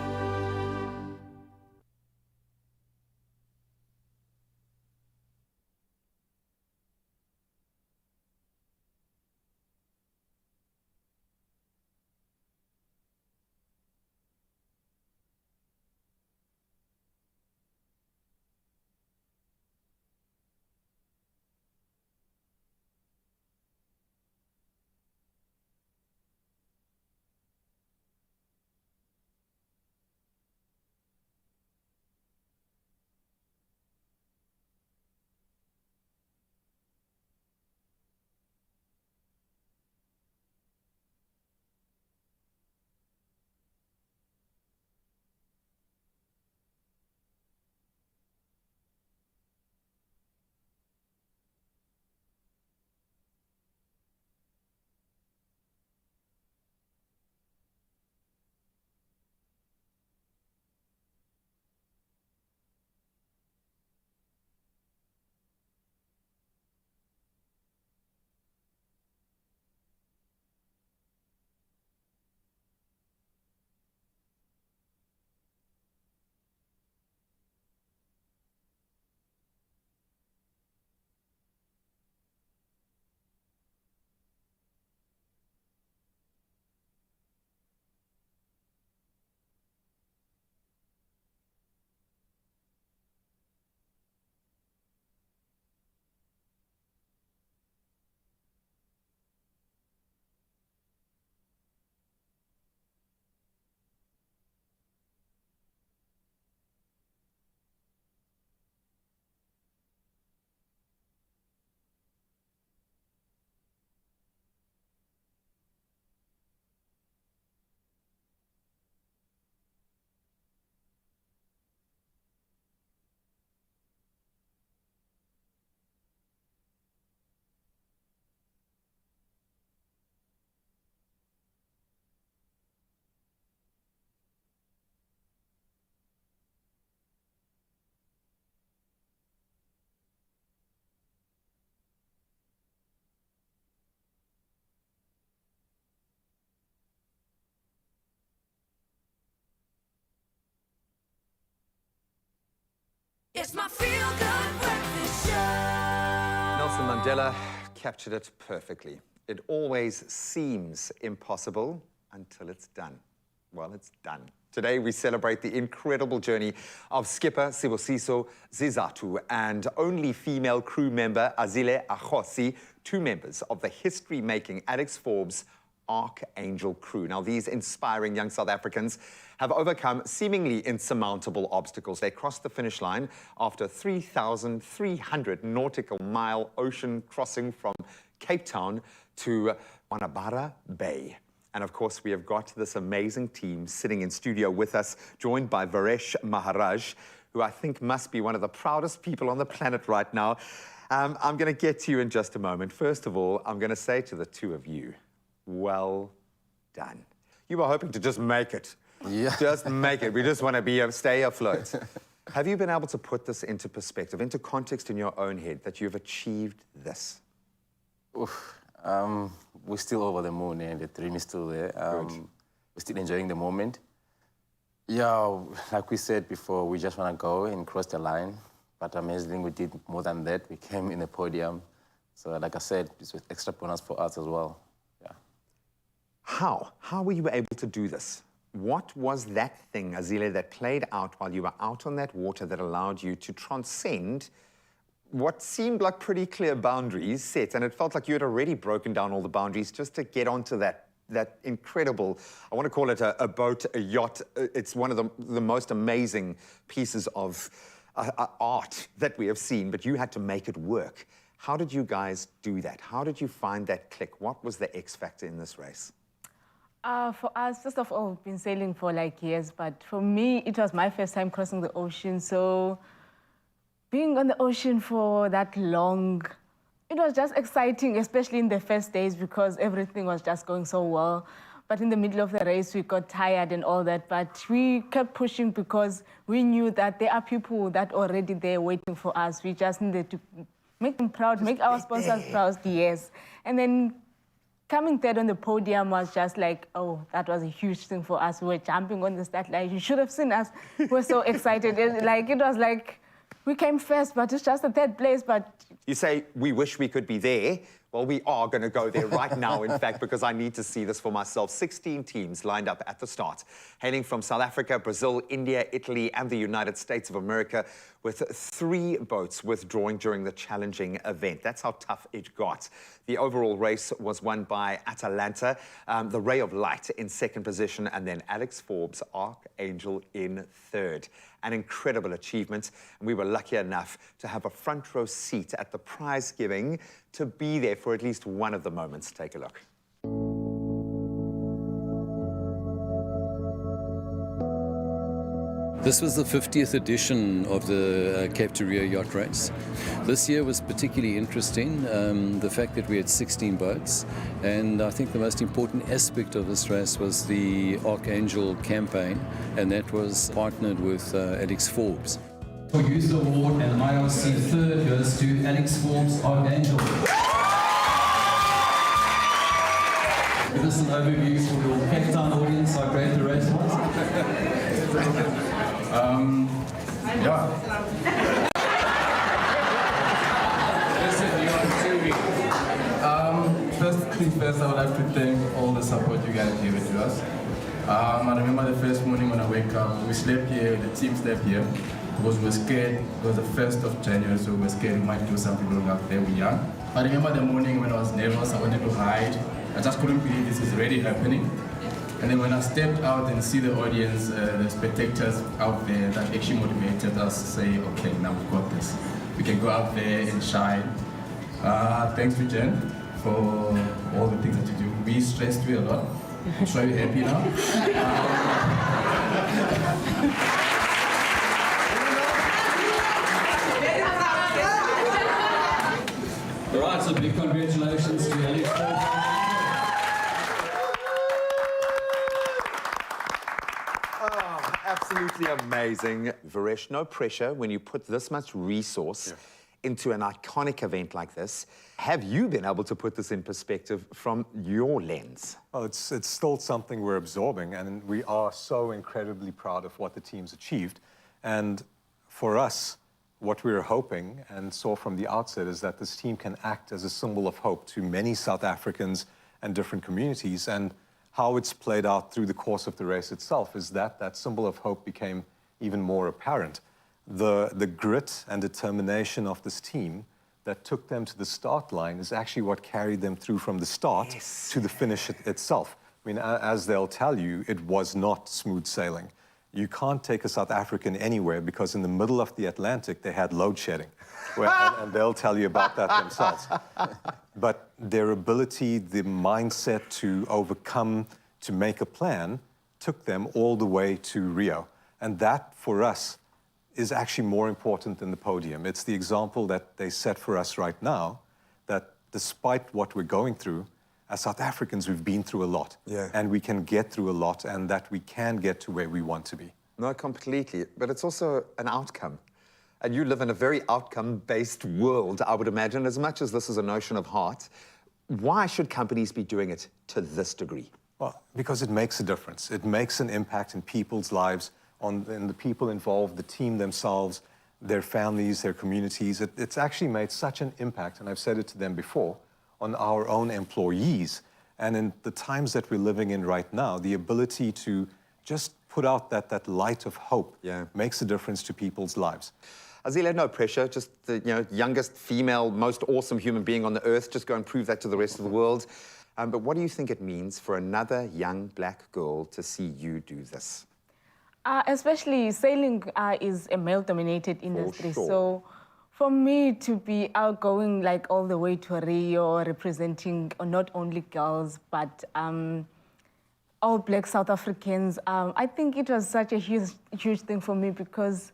It's my feel-good breakfast show. Nelson Mandela captured it perfectly. It always seems impossible until it's done. Well, it's done. Today, we celebrate the incredible journey of skipper Sibusiso Zizatu and only female crew member Azile Akhosi, two members of the history-making Alex Forbes Archangel crew. Now, these inspiring young South Africans have overcome seemingly insurmountable obstacles. They crossed the finish line after 3,300 nautical mile ocean crossing from Cape Town to Wanabara Bay. And of course, we have got this amazing team sitting in studio with us, joined by Varesh Maharaj, who I think must be one of the proudest people on the planet right now. I'm going to get to you in just a moment. First of all, I'm going to say to the two of you, well done. You were hoping to just make it. Yeah. Just make it. We just want to stay afloat. Have you been able to put this into perspective, into context in your own head, that you've achieved this? We're still over the moon and the dream is still there. We're still enjoying the moment. Yeah, like we said before, we just want to go and cross the line. But amazingly, we did more than that. We came in the podium. So like I said, it's with extra bonus for us as well. Yeah. How were you able to do this? What was that thing, Azile, that played out while you were out on that water that allowed you to transcend what seemed like pretty clear boundaries set? And it felt like you had already broken down all the boundaries just to get onto that incredible, I want to call it a boat, a yacht. It's one of the most amazing pieces of art that we have seen, but you had to make it work. How did you guys do that? How did you find that click? What was the X factor in this race? For us, first of all, we've been sailing for like years, but for me, it was my first time crossing the ocean. So being on the ocean for that long, it was just exciting, especially in the first days because everything was just going so well. But in the middle of the race, we got tired and all that, but we kept pushing because we knew that there are people that are already there waiting for us. We just needed to make them proud, make our sponsors proud, yes. And then coming third on the podium was just like, oh, that was a huge thing for us. We were jumping on the start line. You should have seen us. We were so excited. It was like, we came first, but it's just a third place, but... You say, we wish we could be there. Well, we are going to go there right now, in fact, because I need to see this for myself. 16 teams lined up at the start, hailing from South Africa, Brazil, India, Italy, and the United States of America, with 3 boats withdrawing during the challenging event. That's how tough it got. The overall race was won by Atalanta, the Ray of Light in second position, and then Alex Forbes, Archangel, in third. An incredible achievement, and we were lucky enough to have a front row seat at the prize giving to be there for at least one of the moments. Take a look. This was the 50th edition of the Cape to Rio Yacht Race. This year was particularly interesting, the fact that we had 16 boats, and I think the most important aspect of this race was the Archangel campaign, and that was partnered with Alex Forbes. For Youth Award and IRC third goes to Alex Forbes, Archangel. Give us an overview for your Cape Town audience, how great the race was. First, I would like to thank all the support you guys gave to us. I remember the first morning when I wake up, we slept here, the team slept here, because we were scared. It was the 1st of January, so we were scared we might do something wrong out there, we're young. I remember the morning when I was nervous, I wanted to hide. I just couldn't believe this is really happening. And then when I stepped out and see the audience, the spectators out there, that actually motivated us to say, okay, now we've got this. We can go out there and shine. Thanks to Jen for all the things that you do. We stressed you a lot. I'm sure you're happy now. All right, so big congratulations to Alex Forbes. Absolutely amazing. Varesh, no pressure when you put this much resource into an iconic event like this. Have you been able to put this in perspective from your lens? Well, it's still something we're absorbing, and we are so incredibly proud of what the team's achieved. And for us, what we were hoping and saw from the outset is that this team can act as a symbol of hope to many South Africans and different communities. And how it's played out through the course of the race itself is that that symbol of hope became even more apparent. The grit and determination of this team that took them to the start line is actually what carried them through from the start to the finish itself. I mean, as they'll tell you, it was not smooth sailing. You can't take a South African anywhere because in the middle of the Atlantic, they had load shedding. And they'll tell you about that themselves. But their ability, the mindset to overcome, to make a plan, took them all the way to Rio. And that, for us, is actually more important than the podium. It's the example that they set for us right now, that despite what we're going through, as South Africans, we've been through a lot. And we can get through a lot, and that we can get to where we want to be. No, completely. But it's also an outcome. And you live in a very outcome-based world, I would imagine, as much as this is a notion of heart. Why should companies be doing it to this degree? Well, because it makes a difference. It makes an impact in people's lives, in the people involved, the team themselves, their families, their communities. It's actually made such an impact, and I've said it to them before, on our own employees. And in the times that we're living in right now, the ability to just put out that light of hope makes a difference to people's lives. Azila, no pressure, just the youngest female, most awesome human being on the earth. Just go and prove that to the rest of the world. But what do you think it means for another young black girl to see you do this? Especially sailing is a male-dominated industry, so for me to be outgoing like all the way to Rio, representing not only girls but all black South Africans, I think it was such a huge thing for me because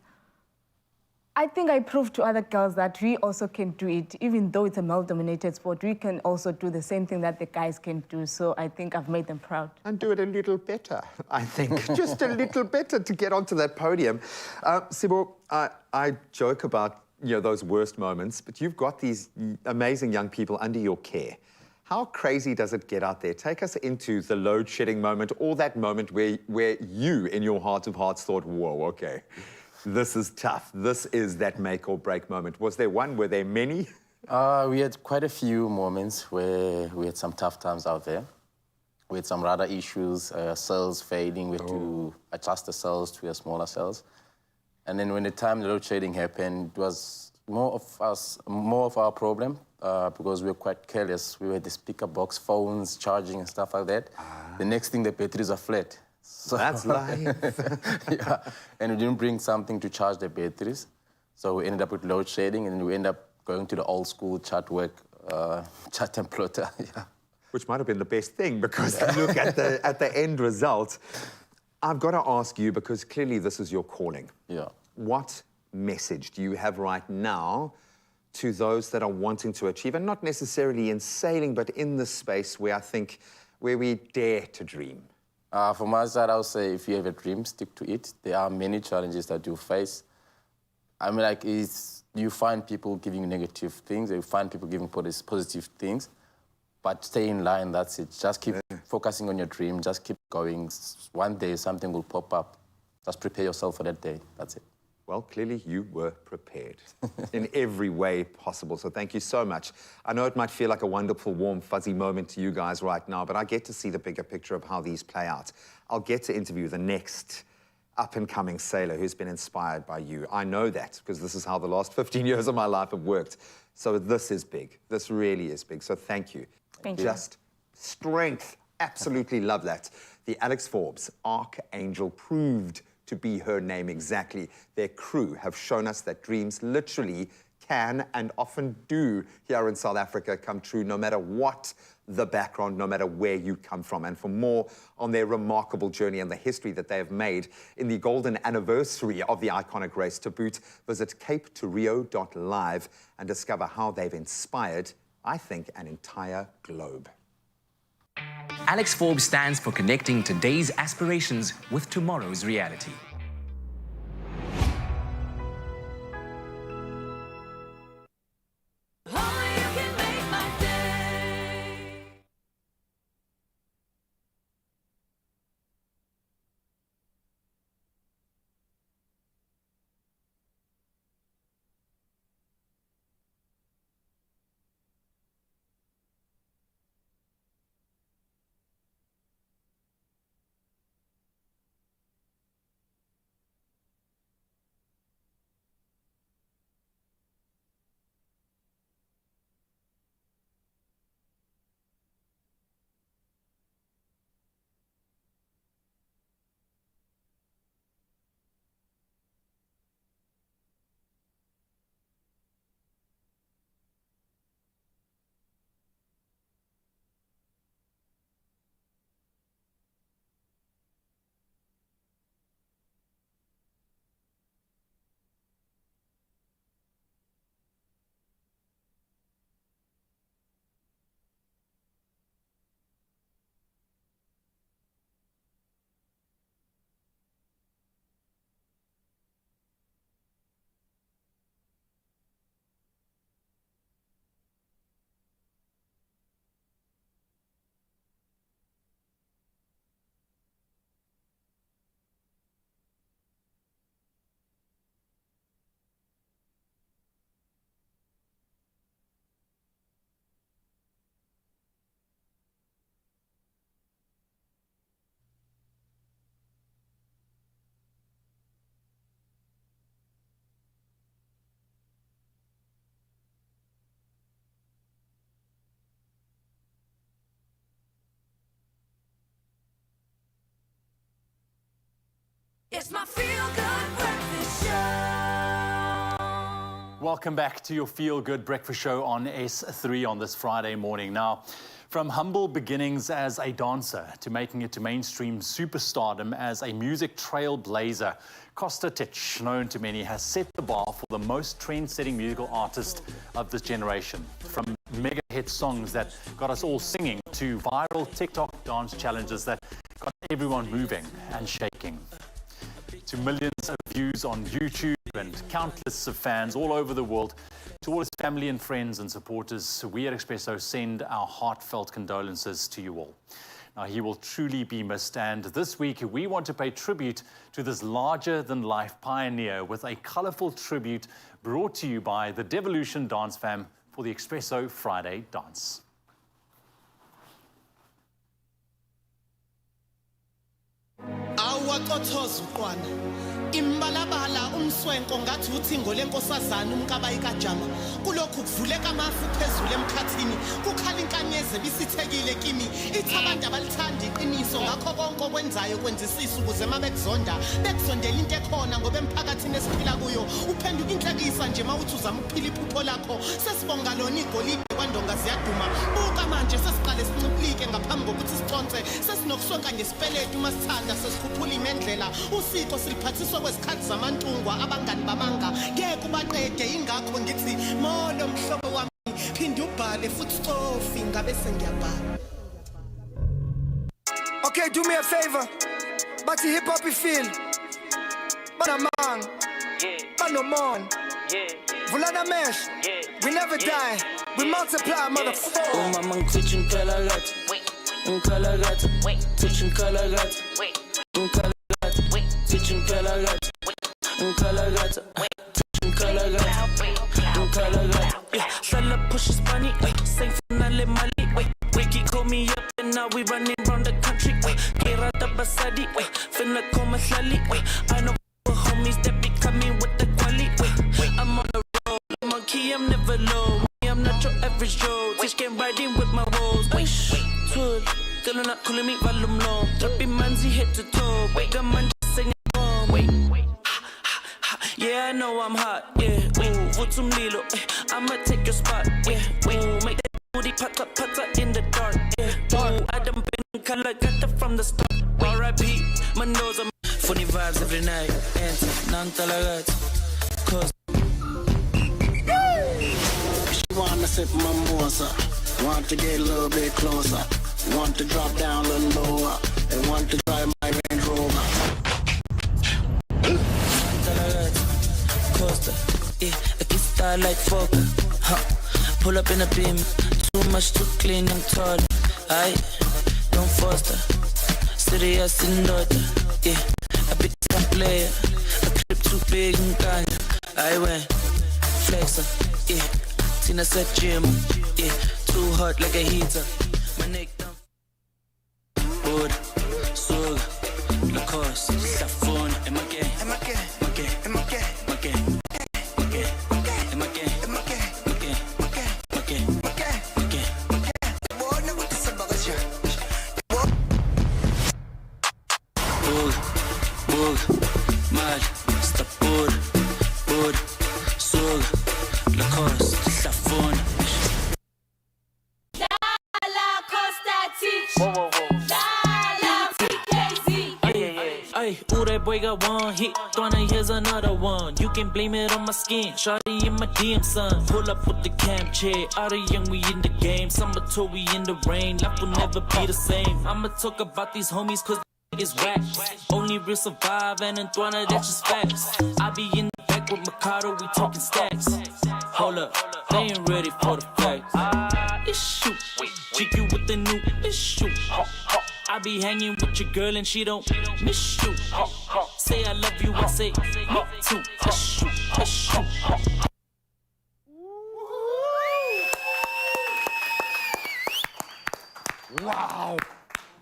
I think I proved to other girls that we also can do it. Even though it's a male-dominated sport, we can also do the same thing that the guys can do. So I think I've made them proud. And do it a little better, I think. Just a little better to get onto that podium. Sibo, I joke about those worst moments, but you've got these amazing young people under your care. How crazy does it get out there? Take us into the load-shedding moment, or that moment where you, in your heart of hearts, thought, whoa, okay. This is tough. This is that make or break moment. Was there one? Were there many? We had quite a few moments where we had some tough times out there. We had some radar issues, cells fading. We had to adjust the cells to smaller cells. And then when the time the load shedding happened, it was more of our problem because we were quite careless. We had the speaker box, phones, charging and stuff like that. The next thing, the batteries are flat. So, that's life. Yeah, and we didn't bring something to charge the batteries. So we ended up with load shedding, and we ended up going to the old school chat work, chat and plotter. Yeah. Which might have been the best thing, because look at the end result. I've got to ask you, because clearly this is your calling. Yeah. What message do you have right now to those that are wanting to achieve, and not necessarily in sailing, but in the space where we dare to dream? From my side, I would say if you have a dream, stick to it. There are many challenges that you face. I mean, like, you find people giving negative things, you find people giving positive things, but stay in line, that's it. Just keep focusing on your dream, just keep going. One day, something will pop up. Just prepare yourself for that day, that's it. Well, clearly you were prepared in every way possible, so thank you so much. I know it might feel like a wonderful, warm, fuzzy moment to you guys right now, but I get to see the bigger picture of how these play out. I'll get to interview the next up-and-coming sailor who's been inspired by you. I know that, because this is how the last 15 years of my life have worked. So this is big. This really is big, so thank you. Thank you. Just strength. Absolutely love that. The Alex Forbes Archangel proved to be her name exactly. Their crew have shown us that dreams literally can and often do here in South Africa come true, no matter what the background, no matter where you come from. And for more on their remarkable journey and the history that they have made in the golden anniversary of the iconic race to boot, visit capetorio.live and discover how they've inspired, I think, an entire globe. Alex Forbes stands for connecting today's aspirations with tomorrow's reality. It's my feel-good breakfast show. Welcome back to your Feel Good Breakfast Show on S3 on this Friday morning. Now, from humble beginnings as a dancer to making it to mainstream superstardom as a music trailblazer, Costa Titch, known to many, has set the bar for the most trend-setting musical artist of this generation. From mega hit songs that got us all singing to viral TikTok dance challenges that got everyone moving and shaking, to millions of views on YouTube and countless of fans all over the world, to all his family and friends and supporters, we at Expresso send our heartfelt condolences to you all. Now, he will truly be missed, and this week we want to pay tribute to this larger-than-life pioneer with a colourful tribute brought to you by the Devolution Dance Fam for the Expresso Friday Dance. Imbalabala umswenko ngathi uthingo lenkosazana umkabayi kajama kulokhu kuvuleka amafu phezulu emkhathini kukhala inkanyeze bisithekile kimi ithi abantu abalithanda iqiniso ngakho konke okwenzayo kwenzisisa ukuze mabekuzonda bekuzondela into ekhona ngoba emphakathini esiphila kuyo uphenduka inhlekisa nje mawuthi uzama ukuphila iphupho lakho sesibonga lona igolide kwandonga ziyaduma buka manje sesiqale sinciplike ngaphambi kokuthi siconce sesinokusonka ngesipeletu uma sithanda sesikhuphula imendlela usiko siliphathiswa kwesikhathi zamantungwa abangani bamanga ngeke ubaqede ingakho ngithi molo mhlobo wami phinda ubhale futhi stofi ngabe sengiyabhala. Okay, do me a favor. But hip hop you feel. But a man. But no man. Vulana mesh. We never die. We multiply, motherfucker. Oh, mama, teaching Clarins. Clarins. Teaching Clarins. Teaching Clarins. Clarins. Teaching Clarins. Yeah, Shala pushes money. Same finale Mali. Wiki call me up and now we running round the country. Kerata Basadi. Finna coma Slali. I know homies that be coming with the quality. I'm on the road. I'm on key, I'm never low. I'm not your average Joe. Teach game riding with my woes. Twirl. Girl, not calling me volume low. Trapping manzi head to toe. Wake up man just singing home. Yeah, I know I'm hot. Yeah, ooh, Vutum Lilo. I'ma take your spot. Yeah, ooh, make that booty pata in the dark. Yeah, ooh, I done been color got from the start. R.I.P. Mendoza. Funny vibes every night. Enter, nang talagat. Cause she wanna sip mimosa, want to get a little bit closer, want to drop down a little lower, and want to drive my Range Rover. Costa, yeah, I can style like fuck. Huh. Pull up in a beam, too much to clean, I'm tired. Aye, don't foster, serious in order. Yeah, a big time player, a clip too big and kind. I went flexer, yeah. Tina said gym, yeah. Too hot like a heater. My neck down. Wood, Sug, Lacoste, Safon, and my gang. And my gang, my gang, and my gang, my gang. Boy got one hit, Tshwane, here's another one. You can blame it on my skin, shawty in my DM, son. Pull up with the cam chair, out of young, we in the game. Summer tour, we in the rain, life will never be the same. I'ma talk about these homies, cause is whack. Only real survive, and in Tshwane, that's just facts. I be in the back with Mikado, we talking stacks. Hold up, they ain't ready for the facts. It's shoot, GQ with the new, it's shoot. I be hanging with your girl and she don't miss you. Say I love you, I say me too. Hush you, hush you. Wow.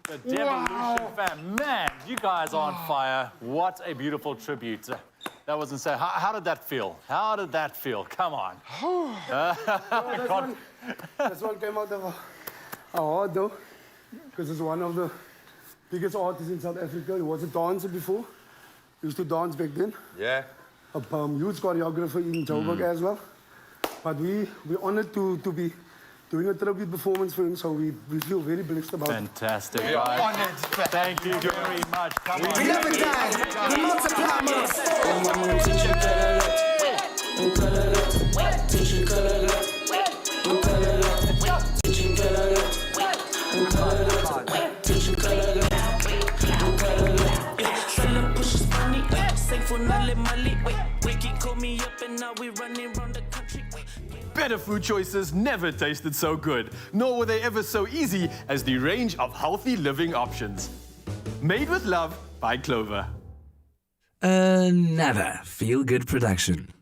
The Devolution Fam. Man, you guys are on fire. What a beautiful tribute. That was insane. How did that feel? How did that feel? Come on. That's one came out of a hard though, because it's one of the biggest artists in South Africa. He was a dancer before, used to dance back then. Yeah. A huge choreographer in Joburg as well. But we're honored to be doing a tribute performance for him, so we feel very blessed about it. Fantastic. We are honored. Thank you very much. Come on. We never die. We multiply, Better food choices never tasted so good, nor were they ever so easy as the range of healthy living options. Made with love by Clover. Another feel-good production.